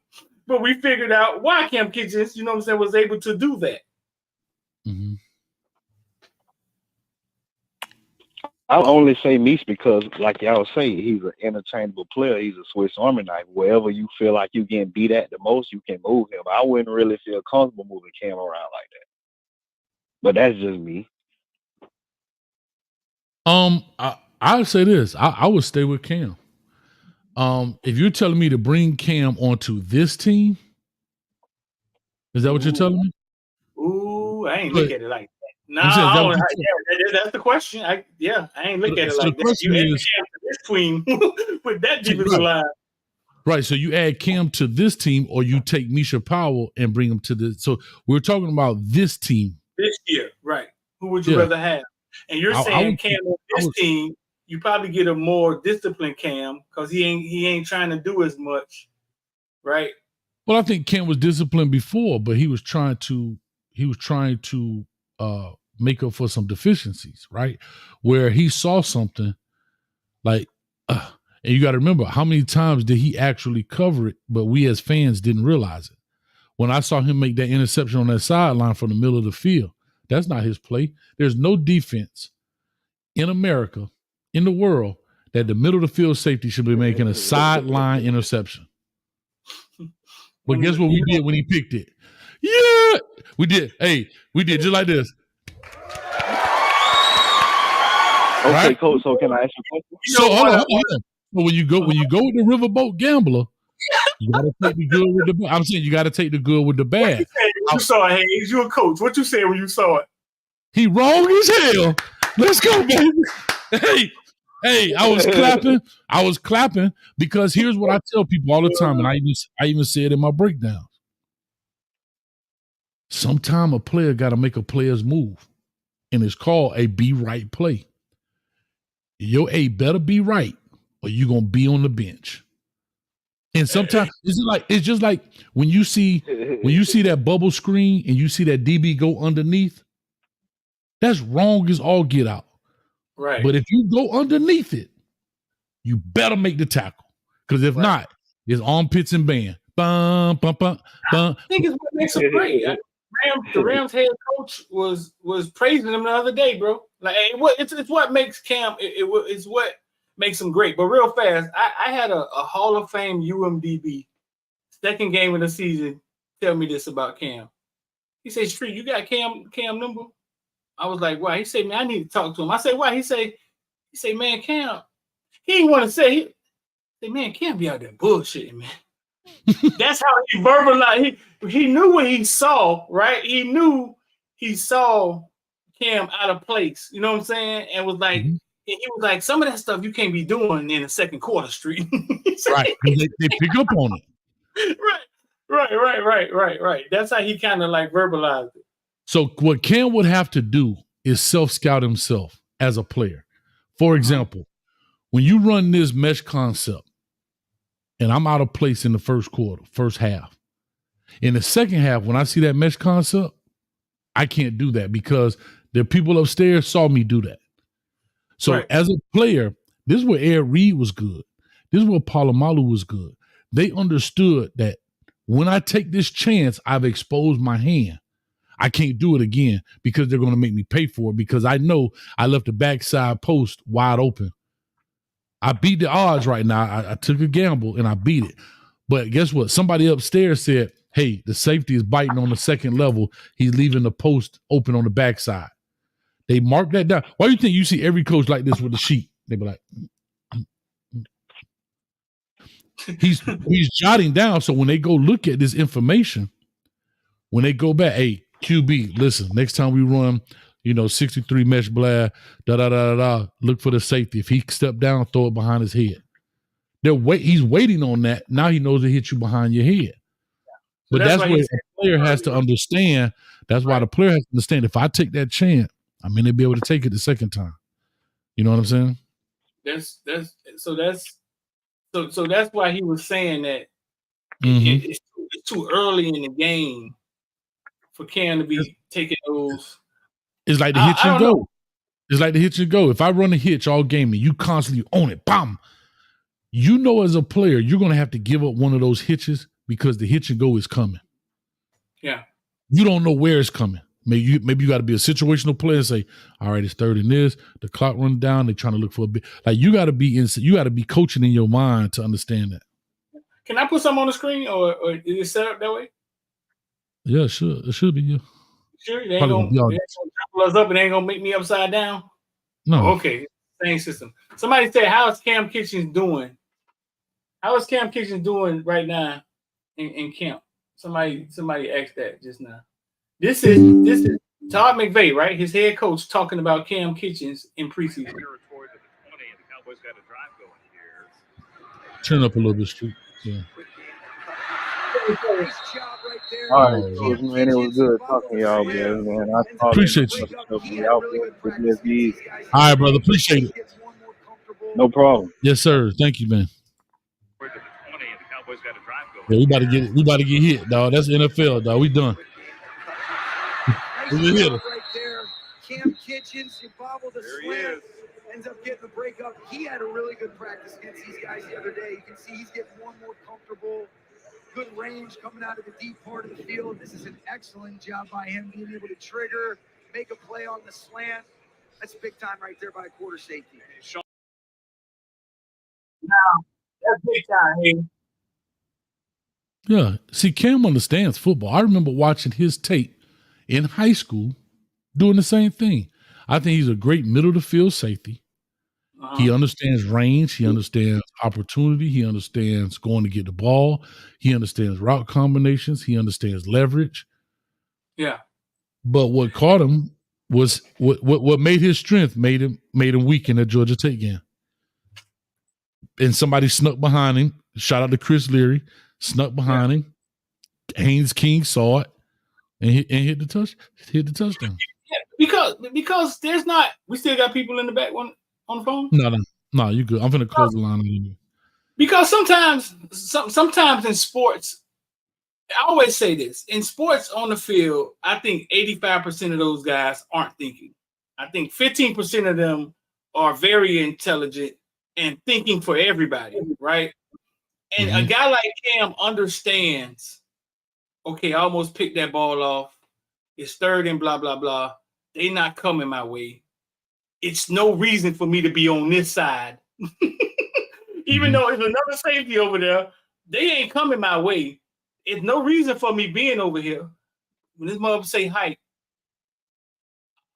but we figured out why Cam Kitchens, you know what I'm saying, was able to do that. Mm-hmm. I'll only say Mish because, like y'all say, he's an interchangeable player. He's a Swiss Army knife. Wherever you feel like you getting beat at the most, you can move him. I wouldn't really feel comfortable moving Cam around like that. But that's just me. I would say this. I would stay with Cam. If you're telling me to bring Cam onto this team, is that what you're telling me? Ooh, I ain't look at it like that. No, that's the question. I ain't look at it like that. You add Cam to this team with that defensive line. Right. So you add Cam to this team, or you take Misha Powell and bring him to this. So we're talking about this team. This year, right. Who would you rather have? And you're saying Cam on this team, you probably get a more disciplined Cam because he ain't trying to do as much, right? Well, I think Cam was disciplined before, but he was trying to make up for some deficiencies, right? Where he saw something like, and you got to remember, how many times did he actually cover it, but we as fans didn't realize it. When I saw him make that interception on that sideline from the middle of the field, that's not his play. There's no defense in America, in the world, that the middle of the field safety should be making a sideline interception. But guess what we did when he picked it? Yeah, we did. Hey, we did just like this. Okay, right? Coach. So can I ask you a question? So hold on. So when you go with the riverboat gambler, you gotta take the good with the bad. I'm saying you gotta take the good with the bad. What you saw, Hayes? You a coach. What you said when you saw it? He wrong as hell. Let's go, baby. Hey, I was clapping because here's what I tell people all the time, and I even say it in my breakdowns. Sometime a player got to make a player's move, and it's called a be right play. Your A better be right, or you're gonna be on the bench. And sometimes it's just like when you see that bubble screen and you see that DB go underneath. That's wrong as all get out. Right. But if you go underneath it, you better make the tackle. Because if not, it's armpits and band. Bum, bum, bum, bum. I think it's what makes him great. The Rams head coach was praising him the other day, bro. Like it's what makes Cam. It's what makes him great. But real fast, I had a Hall of Fame UMDB second game of the season tell me this about Cam. He said, "Street, you got Cam number?" I was like, "Why?" He said, "Man, I need to talk to him." I said, "Why?" He said, "Man, Cam." He didn't want to say. He said, "Man, Cam be out there bullshitting, man." That's how he verbalized. He knew what he saw, right? He knew he saw Cam out of place. You know what I'm saying? And was like, he was like, some of that stuff you can't be doing in the second quarter, Street. Right. They pick up on it. Right. That's how he kind of like verbalized it. So what Cam would have to do is self-scout himself as a player. For example, when you run this mesh concept, and I'm out of place in the first half. In the second half, when I see that mesh concept, I can't do that because the people upstairs saw me do that. So as a player, this is where Ed Reed was good. This is where Palomalu was good. They understood that when I take this chance, I've exposed my hand. I can't do it again because they're going to make me pay for it because I know I left the backside post wide open. I beat the odds right now. I took a gamble and I beat it. But guess what? Somebody upstairs said, hey, the safety is biting on the second level. He's leaving the post open on the backside. They marked that down. Why do you think you see every coach like this with the sheet? They be like, he's jotting down. So when they go look at this information, when they go back, hey, QB, listen, next time we run, 63 mesh blast, look for the safety. If he step down, throw it behind his head. He's waiting on that. Now he knows to hit you behind your head. But that's where the player has to understand. That's why the player has to understand. If I take that chance, I may not be able to take it the second time. You know what I'm saying? So that's why he was saying that it's too early in the game for Cam to be taking those. It's like the hitch and go. It's like the hitch and go. If I run a hitch all game and you constantly own it, bam, as a player, you're going to have to give up one of those hitches because the hitch and go is coming. Yeah. You don't know where it's coming. Maybe you got to be a situational player and say, all right, it's third and this, the clock run down, they're trying to look for a bit. Like you got to be coaching in your mind to understand that. Can I put something on the screen or is it set up that way? Yeah, sure. It should be, yeah. Sure, they ain't gonna jumble us up and they ain't gonna make me upside down. No. Okay, same system. Somebody said, "How's Cam Kitchens doing How is Cam Kitchens doing right now in camp? Somebody asked that just now. This is Todd McVay, right? His head coach talking about Cam Kitchens in preseason. Turn up a little bit, Street. Yeah. All right, coach, man. It was good talking to y'all, man. I appreciate you. Out for DSD. All right, brother. Appreciate it. No problem. Yes, sir. Thank you, man. Yeah, we about to get hit, dog. That's NFL, dog. We done. We hit him. Right there, Cam Kitchens, you bobble the slant, ends up getting the breakup. He had a really good practice against these guys the other day. You can see he's getting more and more comfortable. Good range coming out of the deep part of the field. This is an excellent job by him being able to trigger, make a play on the slant. That's big time right there by a quarter safety. Now, that's big time, hey. Yeah. See, Cam understands football. I remember watching his tape in high school doing the same thing. I think he's a great middle of the field safety. He understands range. He understands opportunity. He understands going to get the ball. He understands route combinations. He understands leverage. Yeah. But what caught him was what made his strength made him weak in that Georgia Tech game. And somebody snuck behind him. Shout out to Chris Leary. Snuck behind him. Haynes King saw it and hit the touchdown. Yeah, because there's not. We still got people in the back on the phone. No, you good. I'm gonna close the line on you. Because sometimes in sports, I always say this: in sports on the field, I think 85% of those guys aren't thinking. I think 15% of them are very intelligent and thinking for everybody, right? And a guy like Cam understands, okay, I almost picked that ball off. It's third and blah, blah, blah. They not coming my way. It's no reason for me to be on this side. Even though there's another safety over there, they ain't coming my way. It's no reason for me being over here. When this mother say hike,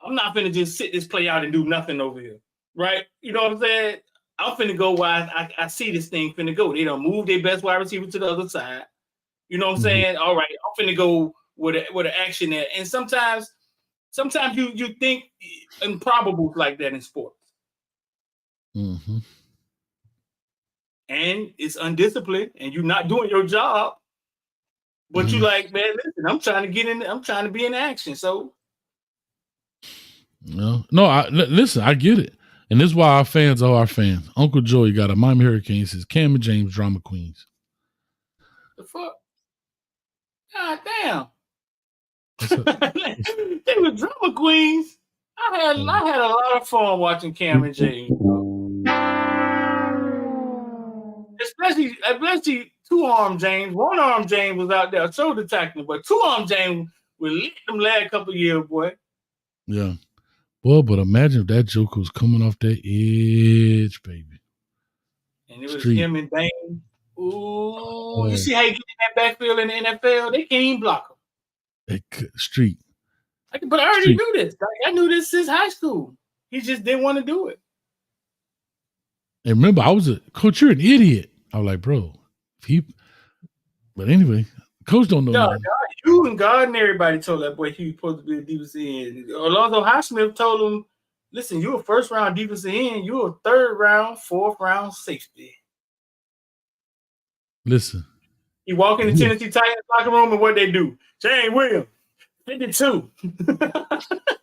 I'm not finna just sit this play out and do nothing over here, right? You know what I'm saying? I'm finna go where I see this thing finna go. They don't move their best wide receiver to the other side. You know what I'm saying? All right, I'm finna go with the action there. And sometimes you think improbables like that in sports. Mm-hmm. And it's undisciplined and you're not doing your job. But you like, man, listen, I'm trying to be in action. So no, listen, I get it. And this is why our fans are our fans. Uncle Joey got a Miami Hurricanes, says Cam and James drama queens. The fuck? God damn. They were drama queens. I had a lot of fun watching Cam and James. Especially two-arm James. One-arm James was out there shoulder tackling, but two-arm James would lead them last couple of years, boy. Yeah. Well, but imagine if that joker was coming off that edge, baby. And it was him and Dane. Ooh, you see how you get in that backfield in the NFL? They can't even block him. Street. But I already knew this. I knew this since high school. He just didn't want to do it. And remember, Coach, you're an idiot. I was like, bro, but anyway, Coach don't know. No, you and God and everybody told that boy he was supposed to be a defensive end. Alonzo Highsmith told him, listen, you're a first round defensive end, you're a third round, fourth round safety. Listen. You walk in the Tennessee Titans locker room and what they do? James Williams, 52.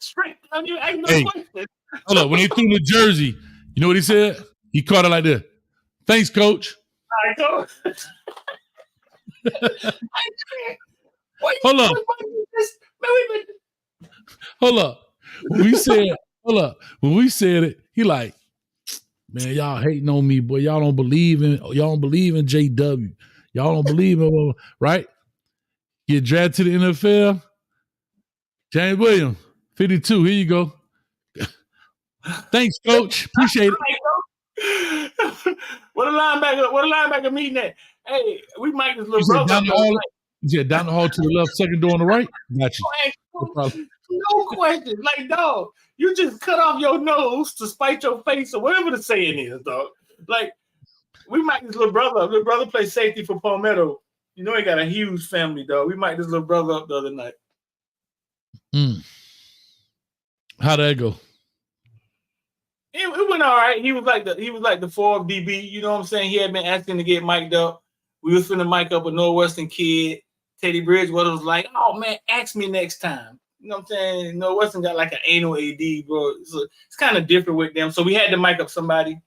Straight down you ain't no question. Hold up, when he threw the jersey, you know what he said? He caught it like this. Thanks, Coach. I know. Hold up. Hold up. When we said it, he like, man, y'all hating on me, boy. Y'all don't believe in JW. Y'all don't believe in right? Get drafted to the NFL. James Williams, 52. Here you go. Thanks, Coach. Appreciate it. What a linebacker meeting at? Hey, we might just little brother. You said down the hall to the left, second door on the right. Got you. No question. Like, dog, you just cut off your nose to spite your face or whatever the saying is, dog. Like, We might his little brother. Little brother play safety for Palmetto. You know he got a huge family, dog. We might his little brother up the other night. How'd that go? It went all right. He was like the 4 DB. You know what I'm saying? He had been asking to get mic'd up. We was finna mic up a Northwestern kid. Teddy Bridgewater was like, "Oh man, ask me next time." You know what I'm saying? Northwestern got like an anal AD, bro. So it's kind of different with them. So we had to mic up somebody,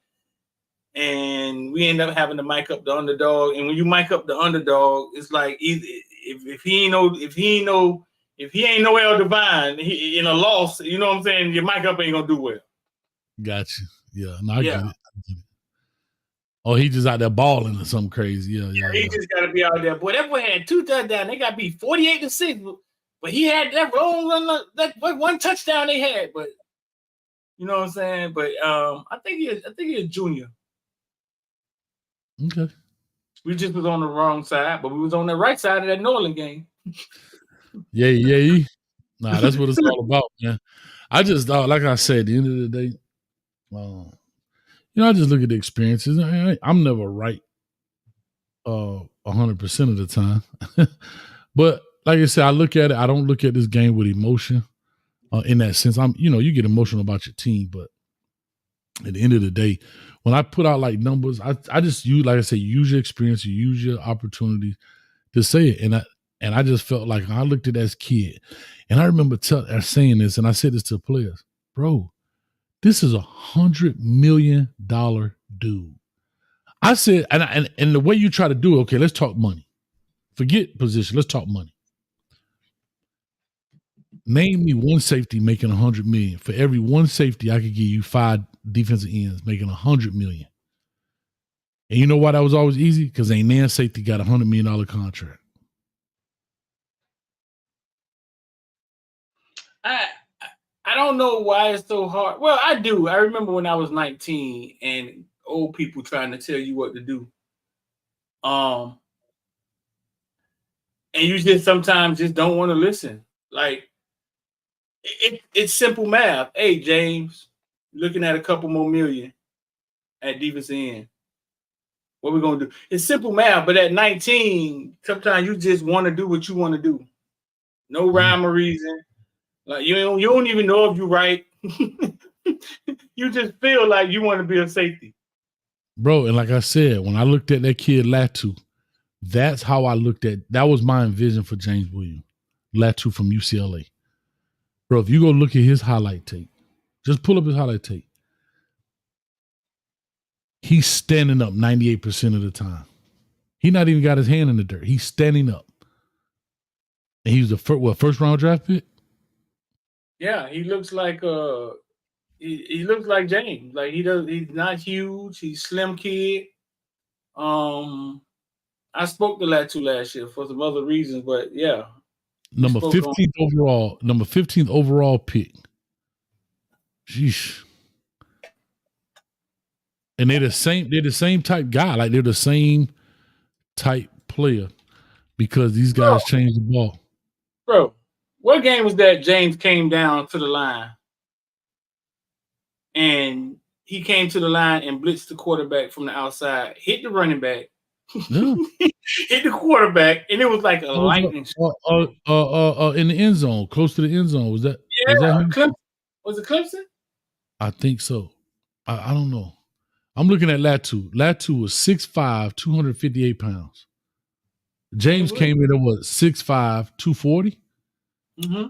and we ended up having to mic up the underdog. And when you mic up the underdog, it's like if he ain't Noel Divine in a loss, you know what I'm saying? Your mic up ain't gonna do well. Gotcha. Yeah, no, I get it. Oh, he just out there balling or something crazy. Yeah. He just got to be out there. Boy, that boy had 2 touchdowns. They got beat 48-6. But he had that one touchdown they had. But you know what I'm saying? But I think he's a junior. Okay. We just was on the wrong side, but we was on the right side of that Norland game. Yeah. Nah, that's what it's all about, man. I just thought, like I said, at the end of the day, I just look at the experiences. I'm never right 100% of the time. But like I said, I look at it. I don't look at this game with emotion in that sense. You get emotional about your team, but at the end of the day, when I put out like numbers, I just use your experience, you use your opportunity to say it. And I just felt like I looked at that as a kid, and I remember saying this, and I said this to players, bro, this is $100 million dude. I said, and the way you try to do it, okay, let's talk money. Forget position. Let's talk money. Name me one safety making $100 million. For every one safety, I could give you 5 defensive ends making $100 million. And you know why that was always easy? Because a nan safety got $100 million contract. I don't know why it's so hard. Well, I do. I remember when I was 19 and old people trying to tell you what to do. And you just sometimes just don't want to listen. Like it's simple math. Hey, James, looking at a couple more million at defense end. What we gonna do? It's simple math, but at 19, sometimes you just want to do what you want to do. No rhyme or reason. Like you don't even know if you're right. You just feel like you want to be a safety. Bro, and like I said, when I looked at that kid Latu, that's how I looked at. That was my vision for James Williams, Latu from UCLA. Bro, if you go look at his highlight tape, just pull up his highlight tape. He's standing up 98% of the time. He not even got his hand in the dirt. He's standing up. And he was the first round draft pick? Yeah, he looks like he looks like James. Like he's not huge. He's slim kid. I spoke to Latu last year for some other reasons, but yeah. Number 15th overall pick. Sheesh. And they're the same type guy. Like they're the same type player because these guys changed the ball. Bro, what game was that James came down to the line? And he came to the line and blitzed the quarterback from the outside, hit the running back, yeah. hit the quarterback, and it was like a lightning in the end zone, close to the end zone. Was that? Yeah, was that him? Was it Clemson? I think so. I don't know. I'm looking at Latu. Latu was 6'5", 258 pounds. James came in at what, 6'5", 240? Mm-hmm.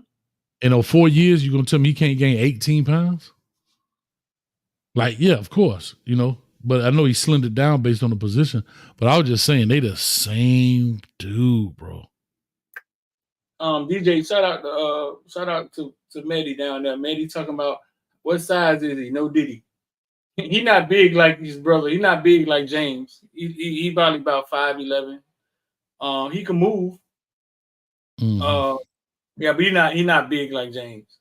In 4 years, you're going to tell me he can't gain 18 pounds? Like, yeah, of course, But I know he slimmed down based on the position. But I was just saying, they the same dude, bro. DJ, shout out to Mehdi down there. Mehdi talking about what size is he? No Diddy. He not big like his brother. He not big like James. He probably about 5'11". He can move. Mm-hmm. Yeah, but he not big like James.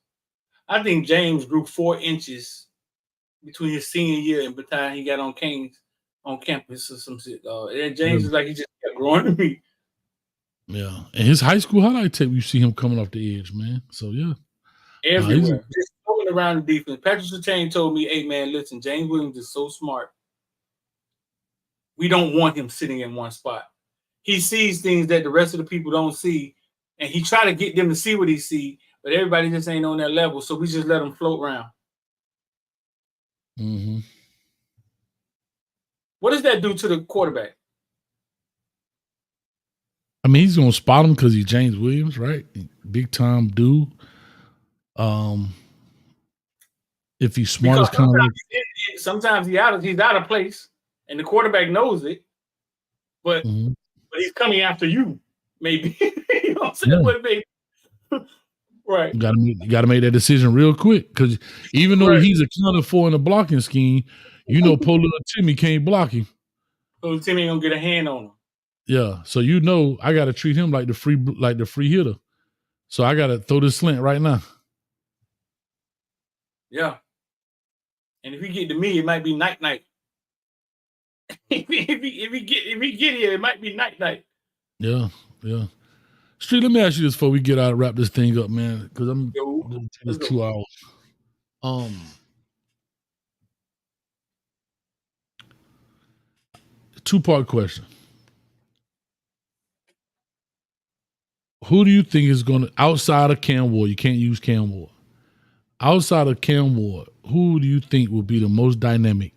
I think James grew 4 inches between his senior year and the time he got on campus or some shit. And James is like he just kept growing to me. Yeah, and his high school highlight tape, you see him coming off the edge, man. So yeah, everywhere, just going around the defense. Patrick Surtain told me, "Hey man, listen, James Williams is so smart. we don't want him sitting in one spot. He sees things that the rest of the people don't see, and he try to get them to see what he see, but everybody just ain't on that level, so we just let him float around. Mm-hmm. What does that do to the quarterback? I mean, he's gonna spot him because he's James Williams, right? Big time dude. If he's smart, Because it's kind of like sometimes he's out of place, and the quarterback knows it, but he's coming after you, maybe. You know what I'm saying? Yeah. Maybe. Right. You gotta make that decision real quick because even though he's accounted for in the blocking scheme, you know, poor little Timmy can't block him. So Timmy ain't gonna get a hand on him. Yeah, so you know I gotta treat him like the free hitter. So I gotta throw this slant right now. Yeah. And if he get to me, it might be night. if he get here, it might be night. Yeah. Street, let me ask you this before we get out and wrap this thing up, man, because it's 2 hours. Two-part question. Who do you think is going to, outside of Cam Ward, you can't use Cam Ward. Outside of Cam Ward, who do you think will be the most dynamic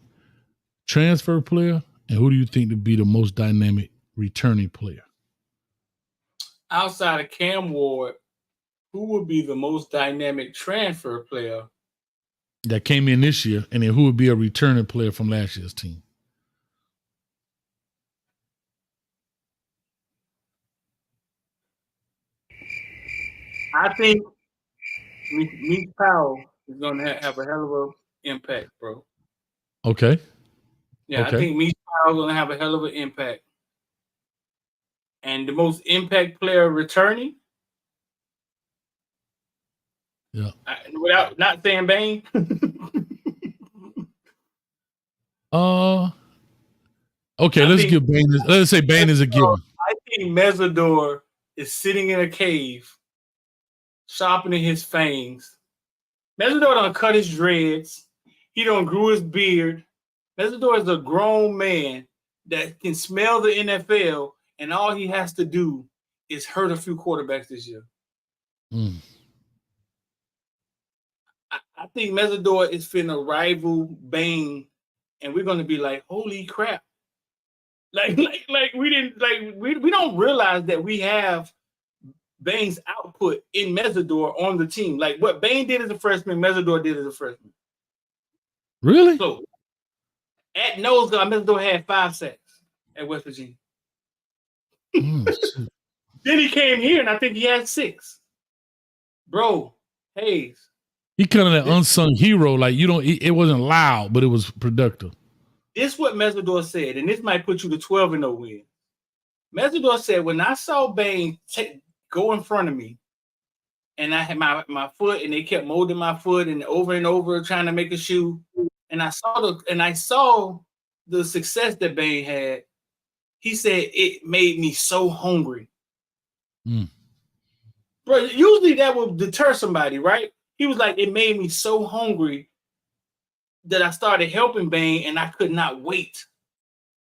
transfer player, and who do you think to be the most dynamic returning player? Outside of Cam Ward, who would be the most dynamic transfer player that came in this year, and then who would be a returning player from last year's team? I think Meek Powell is going to have a hell of an impact, bro. Okay. Yeah, okay. I think Meek Powell is going to have a hell of an impact. And the most impact player returning? Yeah. Without not saying Bane? Okay, let's say Bane is a given. I think Mesidor is sitting in a cave, sharpening his fangs. Mesidor done cut his dreads. He done grew his beard. Mesidor is a grown man that can smell the NFL, and all he has to do is hurt a few quarterbacks this year. I think Mesidor is finna rival Bane, and we're gonna be like, holy crap. Like we don't realize that we have Bane's output in Mesidor on the team. Like what Bane did as a freshman, Mesidor did as a freshman. Really? So at nose guard, Mesidor had 5 sacks at West Virginia. Then he came here, and I think he had 6. Bro, Hayes. He kind of that unsung hero. Like it wasn't loud, but it was productive. This is what Mesidor said, and this might put you to 12-0 win. Mesidor said, when I saw Bane go in front of me, and I had my foot, and they kept molding my foot and over trying to make a shoe, and I saw the success that Bane had. He said it made me so hungry. Bro, usually that will deter somebody, right? He was like, it made me so hungry that I started helping Bane, and I could not wait.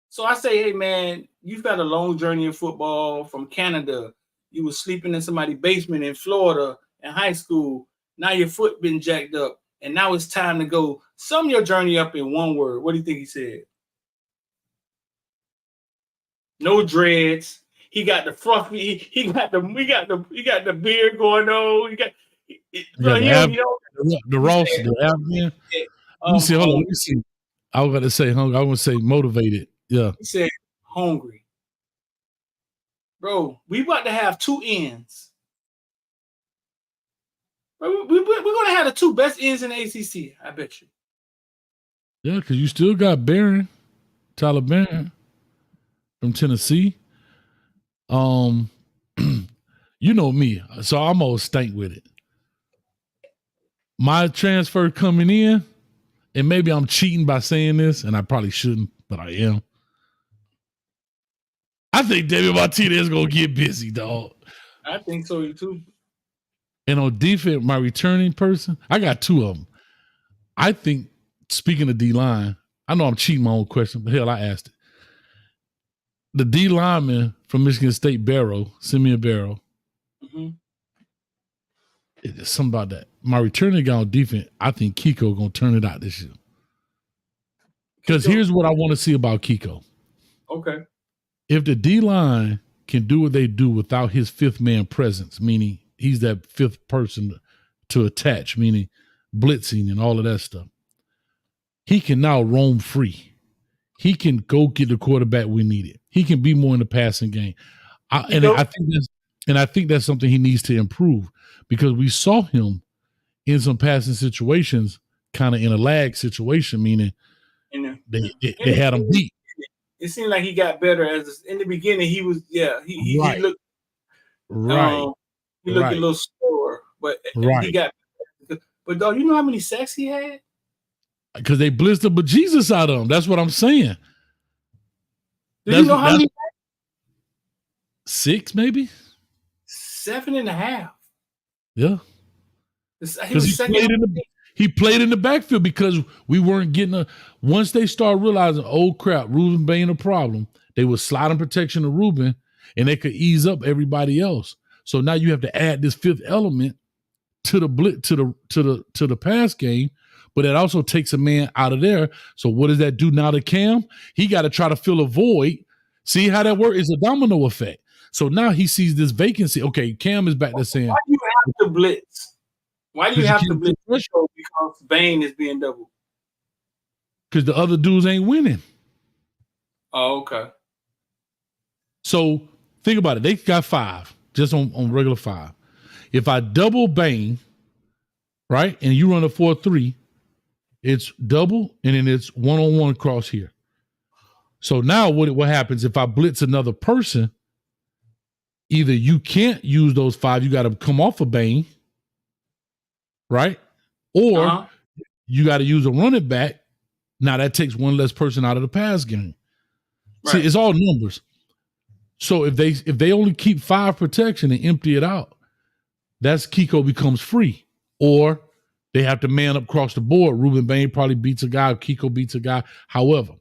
So I say, hey, man, you've got a long journey in football from Canada. You were sleeping in somebody's basement in Florida in high school. Now your foot been jacked up, and now it's time to go. Sum your journey up in one word. What do you think he said? No dreads. He got the fluffy. He got the beard going on. The Ross, the Afghan. Let me see. Hold on. Let me see. I was going to say motivated. Yeah. He said hungry. Bro, we about to have 2 ends. We're going to have the 2 best ends in the ACC. I bet you. Yeah, because you still got Tyler Barron from Tennessee. You know me, so I'm always stank with it. My transfer coming in, and maybe I'm cheating by saying this, and I probably shouldn't, but I am. I think David Martinez is going to get busy, dog. I think so, too. And on defense, my returning person, I got 2 of them. I think, speaking of D-line, I know I'm cheating my own question, but hell, I asked it. the D lineman from Michigan State, Simeon Barrow. Mm-hmm. It's something about that. My returning guy on defense, I think Kiko gonna turn it out this year. Because here's what I want to see about Kiko. Okay. If the D line can do what they do without his fifth man presence, meaning he's that fifth person to attach, meaning blitzing and all of that stuff, he can now roam free. He can go get the quarterback we needed. He can be more in the passing game. I think that's something he needs to improve, because we saw him in some passing situations, kind of in a lag situation, meaning they had him beat. It seemed like he got better in the beginning. He was, he looked he looked a little slower, but he got. But dog, you know how many sacks he had? Because they blitzed the bejesus out of him. That's what I'm saying. Do you know how many? 6, maybe 7.5. Yeah, because he played in the backfield because we weren't getting once they started realizing, oh crap, Ruben being a problem, they were sliding protection to Ruben and they could ease up everybody else. So now you have to add this fifth element to the to the pass game, but it also takes a man out of there. So what does that do now to Cam? He got to try to fill a void. See how that works? It's a domino effect. So now he sees this vacancy. Okay, Cam is back there saying, why do you have to blitz? Why do you have to blitz? Because Bain is being doubled. Because the other dudes ain't winning. Oh, okay. So think about it. They got 5, just on regular 5. If I double Bain, right, and you run a 4-3, it's double, and then it's one-on-one across here. So now what happens if I blitz another person? Either you can't use those 5, you got to come off of Bain, right? Or you got to use a running back. Now that takes one less person out of the pass game. Right. See, it's all numbers. So if they only keep 5 protection and empty it out, that's Kiko becomes free. Or they have to man up across the board. Ruben Bain probably beats a guy, Kiko beats a guy. However,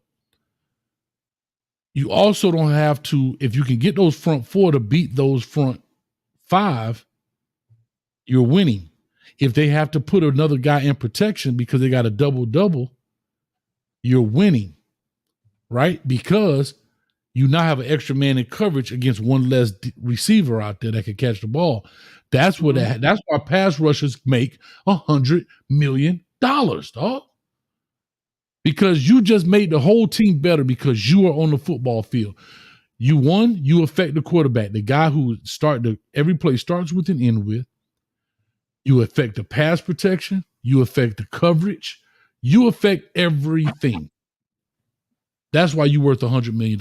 you also don't have to, if you can get those front 4 to beat those front 5, you're winning. If they have to put another guy in protection because they got a double-double, you're winning, right? Because you now have an extra man in coverage against one less receiver out there that can catch the ball. That's what that's why pass rushers make $100 million, dog. Because you just made the whole team better because you are on the football field. You won, you affect the quarterback, the guy who every play starts with and end with. You affect the pass protection, you affect the coverage, you affect everything. That's why you're worth $100 million.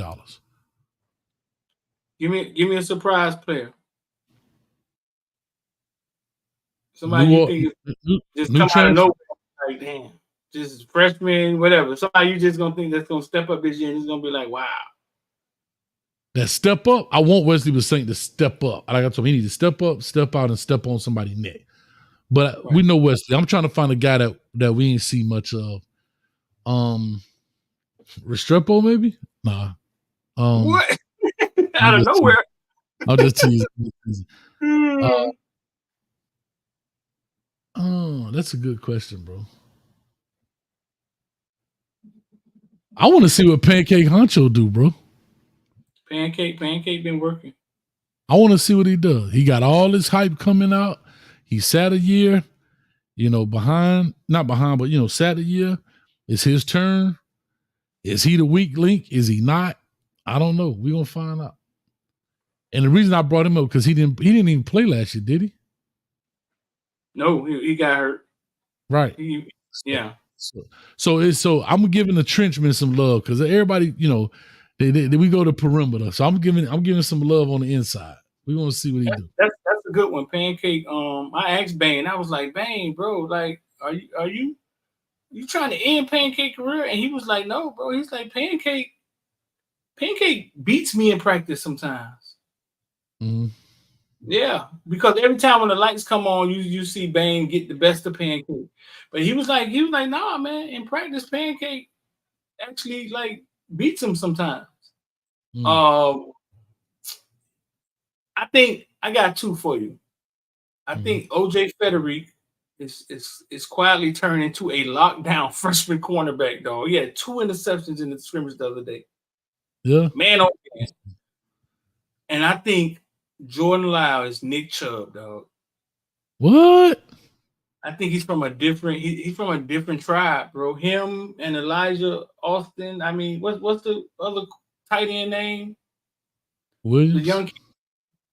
Give me a surprise player. Somebody you think just come out of nowhere, like damn. Just freshman, whatever. Somebody you just gonna think that's gonna step up this year and it's gonna be like, wow. That step up, I want Wesley was saying to step up. Like I told him, he needs to step up, step out, and step on somebody's neck. But we know Wesley. I'm trying to find a guy that we ain't see much of. Restrepo, maybe? Nah. What? Out of nowhere. I'll just tease. That's a good question, bro. I want to see what Pancake Honcho do, bro. Pancake been working. I want to see what he does. He got all this hype coming out. He sat a year, not behind, but sat a year. It's his turn. Is he the weak link? Is he not? I don't know. We're gonna find out. And the reason I brought him up because he didn't even play last year, did he? No, he got hurt. Right. Yeah. So I'm giving the Trenchman some love because everybody, we go to perimeter. So I'm giving some love on the inside. We want to see what he do. That's a good one, Pancake. I asked Bane. I was like, Bane, bro, like, are you trying to end Pancake career? And he was like, no, bro. He's like, Pancake beats me in practice sometimes. Mm-hmm. Yeah, because every time when the lights come on, you see Bane get the best of Pancake. But he was like, nah, man. In practice, Pancake actually like beats him sometimes. I think I got two for you. I think OJ Federic is quietly turning into a lockdown freshman cornerback, dog. He had 2 interceptions in the scrimmage the other day. Yeah. Man on man. And I think Jordan Lau is Nick Chubb, dog. What? I think he's from a different he's from a different tribe, bro. Him and Elijah Austin. I mean, what's the other tight end name? Williams? The young kid.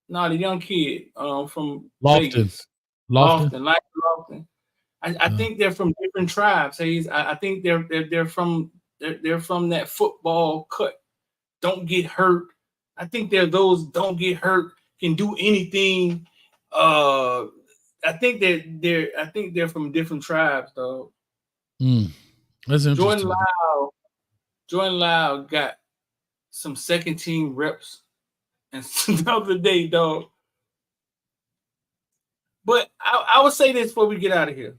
No, the young kid from Lofton. Vegas. Lofton. I think they're from different tribes. I think they're from that football cut. Don't get hurt. I think they're those don't get hurt, can do anything. I think they're from different tribes, though. That's interesting. Jordan Lau got some second team reps and the other day, dog. But I would say this before we get out of here.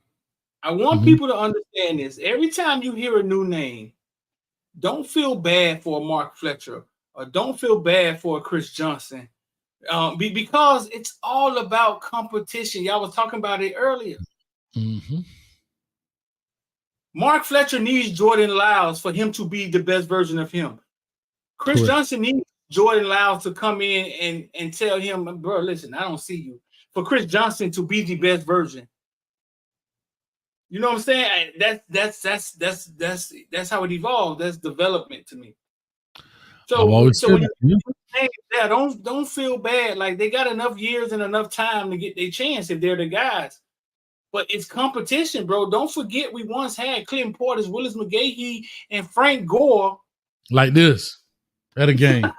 I want people to understand this. Every time you hear a new name, don't feel bad for a Mark Fletcher or don't feel bad for a Chris Johnson. Because it's all about competition. Y'all was talking about it earlier. Mark Fletcher needs Jordan Lyles for him to be the best version of him. Chris Johnson needs Jordan Lyles to come in and tell him, bro, listen, I don't see you. For Chris Johnson to be the best version. You know what I'm saying? That's how it evolved. That's development to me. So when you don't feel bad. Like they got enough years and enough time to get their chance if they're the guys. But it's competition, bro. Don't forget we once had Clinton Portis, Willis McGahee, and Frank Gore. Like this at a game.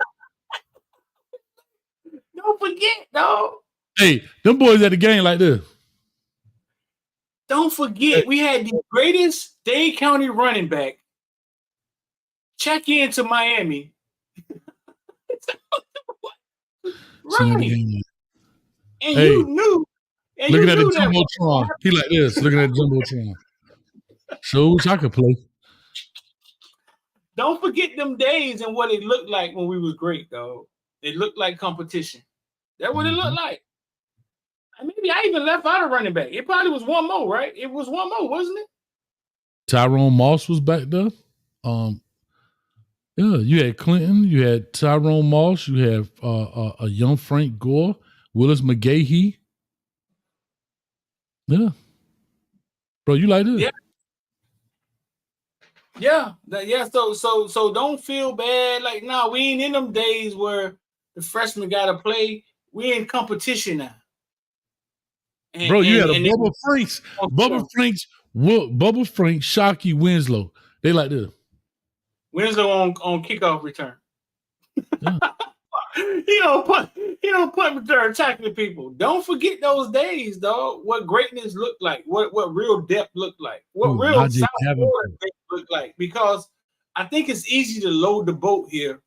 Don't forget, dog. Hey, them boys at the game like this. Don't forget, we had the greatest Dade County running back check into Miami. Right. And you knew. And looking you at knew the Jumbotron. He like this, looking at the Jumbotron. So wish I could play. Don't forget them days and what it looked like when we was great, though. It looked like competition. That's what it looked like. Maybe I even left out a running back. It probably was one more, right? It was one more, wasn't it? Tyrone Moss was back there. Yeah, you had Clinton, you had Tyrone Moss, you have a young Frank Gore, Willis McGahee. Yeah. Bro, you like this? Yeah. So don't feel bad. Like, no, we ain't in them days where the freshmen gotta play. We in competition now. Bro, you had a Bubba Franks, Shockey, Winslow. They like this. Winslow on kickoff return. Yeah. he don't punt return tackling people. Don't forget those days, dog. What greatness looked like. What real depth looked like. What real South Florida looked like. Because I think it's easy to load the boat here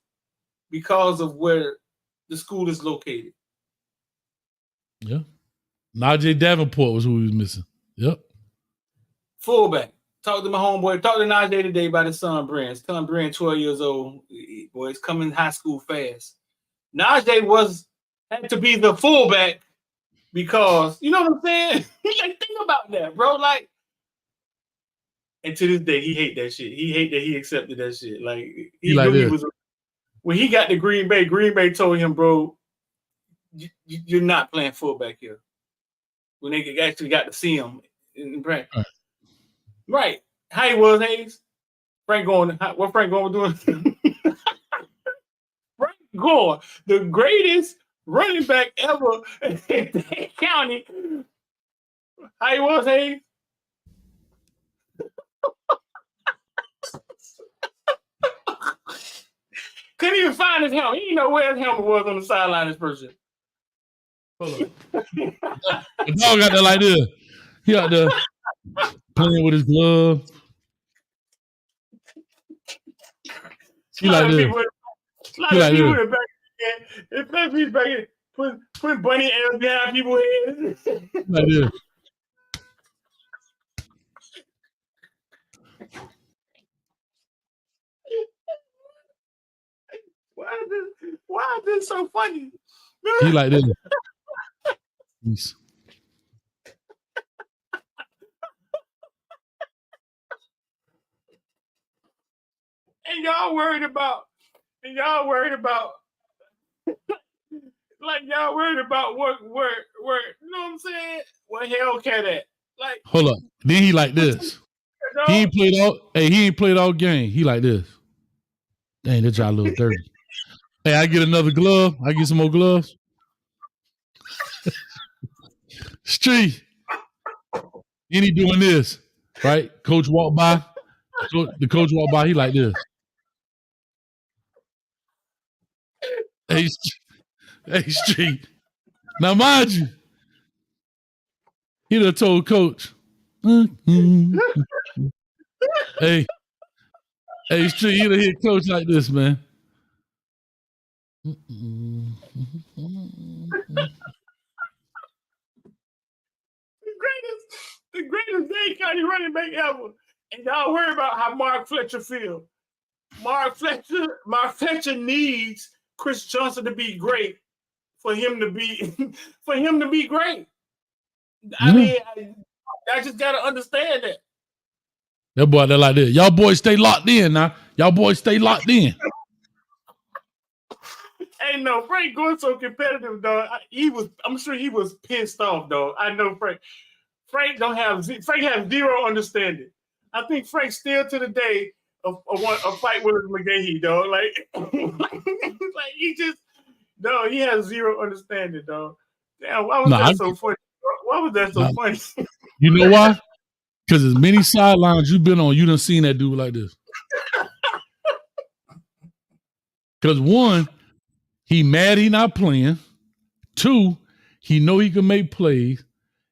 because of where the school is located. Yeah. Najee Davenport was who he was missing. Yep. Fullback. Talked to my homeboy. Talked to Najee today about his son, Brand. Son, Brand, 12 years old. Boy, he's coming high school fast. Najee had to be the fullback because, you know what I'm saying? Like, think about that, bro. Like, and to this day, he hate that shit. He hate that he accepted that shit. Like, he knew he was. When he got to Green Bay told him, bro, you're not playing fullback here. When they actually got to see him in practice. Right. How he was, Hayes? What Frank Gore was doing? Frank Gore, the greatest running back ever in Dade County. How he was, Hayes? Couldn't even find his helmet. He didn't know where his helmet was on the sideline this person. Hold on. The dog got there like this. He out there playing with his glove. He like this. A lot of people in the back. He's back here putting bunny arrows behind people's heads. Like this. Why is this? is so funny. He like this. Peace. And y'all worried about like y'all worried about where you know what I'm saying? Where Hellcat at? Like, hold up. Then he like this. He ain't played all game. He like this. Dang, that y'all a little dirty. Hey, I get another glove. I get some more gloves. Street. And he doing this. Right? Coach walk by. The coach walk by, he like this. Hey, Street. Now, mind you, he done told coach, hey, Street, he done hit coach like this, man. the greatest Dade County running back ever. And y'all worry about how Mark Fletcher feel. Mark Fletcher needs Chris Johnson to be great for him to be great. I mean, I just gotta understand that. That boy, they're like this. Y'all boys stay locked in now. Y'all boys stay locked in. Hey, no, Frank going so competitive, dog. I'm sure he was pissed off, dog. I know Frank. Frank has zero understanding. I think Frank still to the day a fight with McGahee, dog. Like he just, dog. He has zero understanding, dog. Damn, why was that so funny? Why was that so funny? You know why? Because as many sidelines you've been on, you done seen that dude like this. Because one, he mad he not playing. Two, he know he can make plays.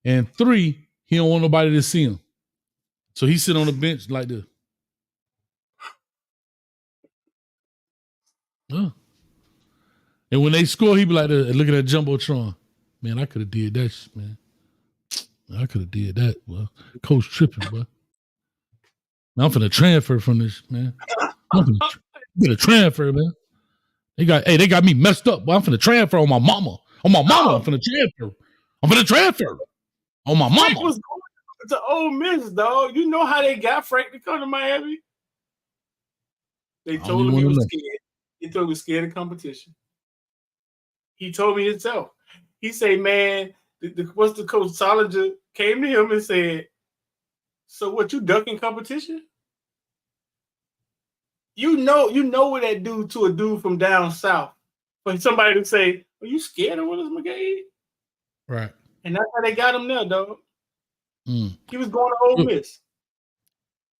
And three, he don't want nobody to see him. So he sit on the bench like this. And when they score, he be like, look at that Jumbotron. Man, I could have did that shit, man. I could have did that. Well, coach tripping, bro. I'm finna transfer from this, man. I'm finna transfer, man. They got me messed up, but I'm finna transfer on my mama. On my mama, I'm finna transfer. On my mama. Frank was going to Ole Miss, dog. You know how they got Frank to come to Miami? They told him he was scared. He told he was scared of competition. He told me himself. He said, man, what's the coach Solinger came to him and said, so what, you ducking competition? You know what that do to a dude from down south. For somebody to say, are you scared of Willis McGahee? Right. And that's how they got him there, dog. He was going to Ole Miss.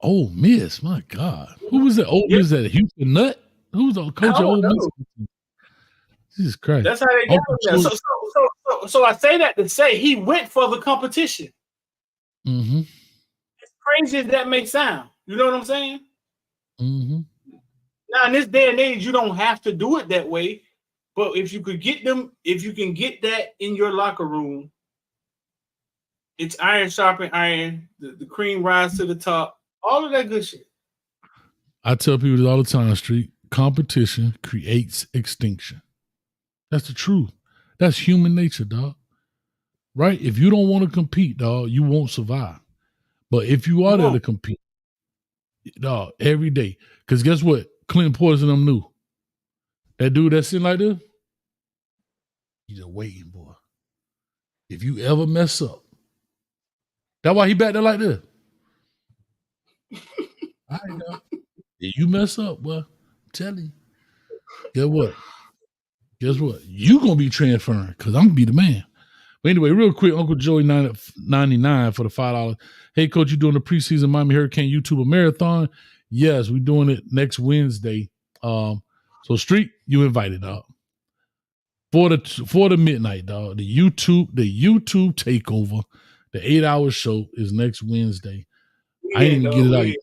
Ole Miss, my God. Who was that? Ole Miss at Houston Nut? Who was the coach of Ole Miss? Jesus Christ. That's how they got him there. So I say that to say he went for the competition. Mm-hmm. As crazy as that may sound. You know what I'm saying? Mm-hmm. Now, in this day and age, you don't have to do it that way. But if you can get that in your locker room, it's iron sharpen iron, the cream rise to the top, all of that good shit. I tell people this all the time, Street. Competition creates extinction. That's the truth. That's human nature, dog. Right? If you don't want to compete, dog, you won't survive. But if you are there to compete, dog, every day. Because guess what? Clinton Poison them knew. That dude that's sitting like this, he's just waiting, boy. If you ever mess up, that's why he back there like this. All right, dog. If you mess up, boy, I'm telling you. Guess what? You gonna be transferring because I'm gonna be the man. But anyway, real quick, Uncle Joey 99 for the $5. Hey, Coach, you doing the preseason Miami Hurricane YouTuber Marathon? Yes, we're doing it next Wednesday. So Street, you invited, dog. For the midnight, dog. The YouTube takeover, the 8-hour show is next Wednesday. I didn't even get it out yet.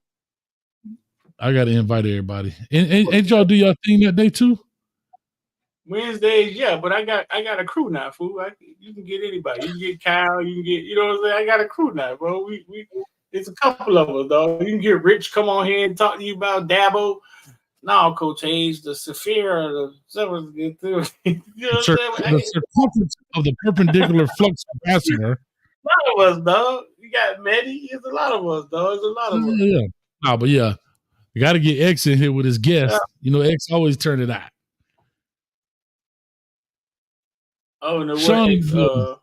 I gotta invite everybody. And y'all do y'all thing that day too? Wednesdays, yeah, but I got a crew now, fool. You can get anybody. You can get Kyle. You can get, you know what I'm saying? I got a crew now, bro. We it's a couple of us, dog. You can get Rich, come on here and talk to you about Dabo. No, Coach Hayes, the Saphira, the seven get through. You know what I'm saying? The circumference of the perpendicular flux capacitor. A lot of us, dog. You got Medi. It's a lot of us, dog. It's a lot of us. Yeah. No, but yeah, you got to get X in here with his guest. You know, X always turn it out. Oh no, Sean, what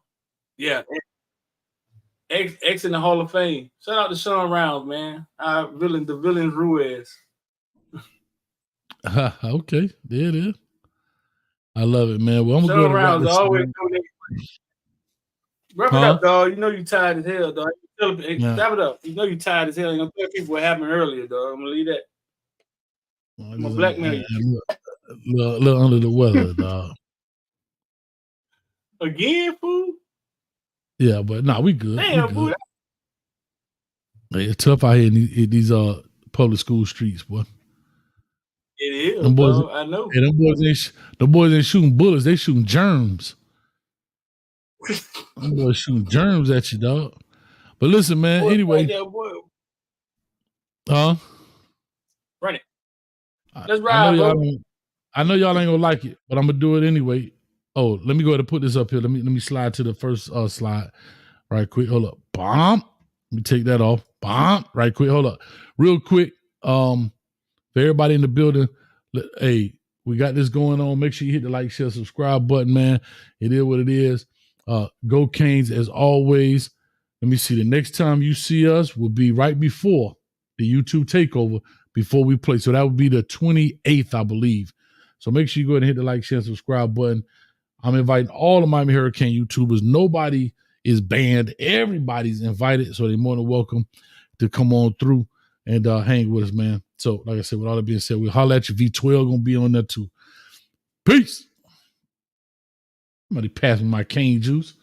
X? X in the Hall of Fame. Shout out to Sean Rounds, man. The villain Ruiz. Okay, there it is. I love it, man. Well, I'm Sean gonna Rounds go always doing wrap it up, dog. You know you tired as hell, dog. Wrap it up. You know you tired as hell. You know tell people what happened earlier, dog. I'm gonna leave that. I'm gonna blackmail you. Little under the weather, dog. Again, fool? Yeah, but we good. Damn, fool. Hey, it's tough out here in these public school streets, boy. It is, them boys, dog. I know. Hey, them boys ain't shooting bullets. They shooting germs. Them boys shooting germs at you, dog. But listen, man. Boy, anyway, run it. Let's ride, I know y'all ain't gonna like it, but I'm gonna do it anyway. Oh, let me go ahead and put this up here. Let me slide to the first slide right quick. Hold up. Bomb. Let me take that off. Bomb. Right quick. Hold up. Real quick. For everybody in the building, hey, we got this going on. Make sure you hit the like, share, subscribe button, man. It is what it is. Go Canes as always. Let me see. The next time you see us will be right before the YouTube takeover, before we play. So that would be the 28th, I believe. So make sure you go ahead and hit the like, share, subscribe button. I'm inviting all of Miami Hurricane YouTubers. Nobody is banned. Everybody's invited. So they're more than welcome to come on through and hang with us, man. So, like I said, with all that being said, we'll holler at you. V12 going to be on there too. Peace. Somebody pass me my cane juice.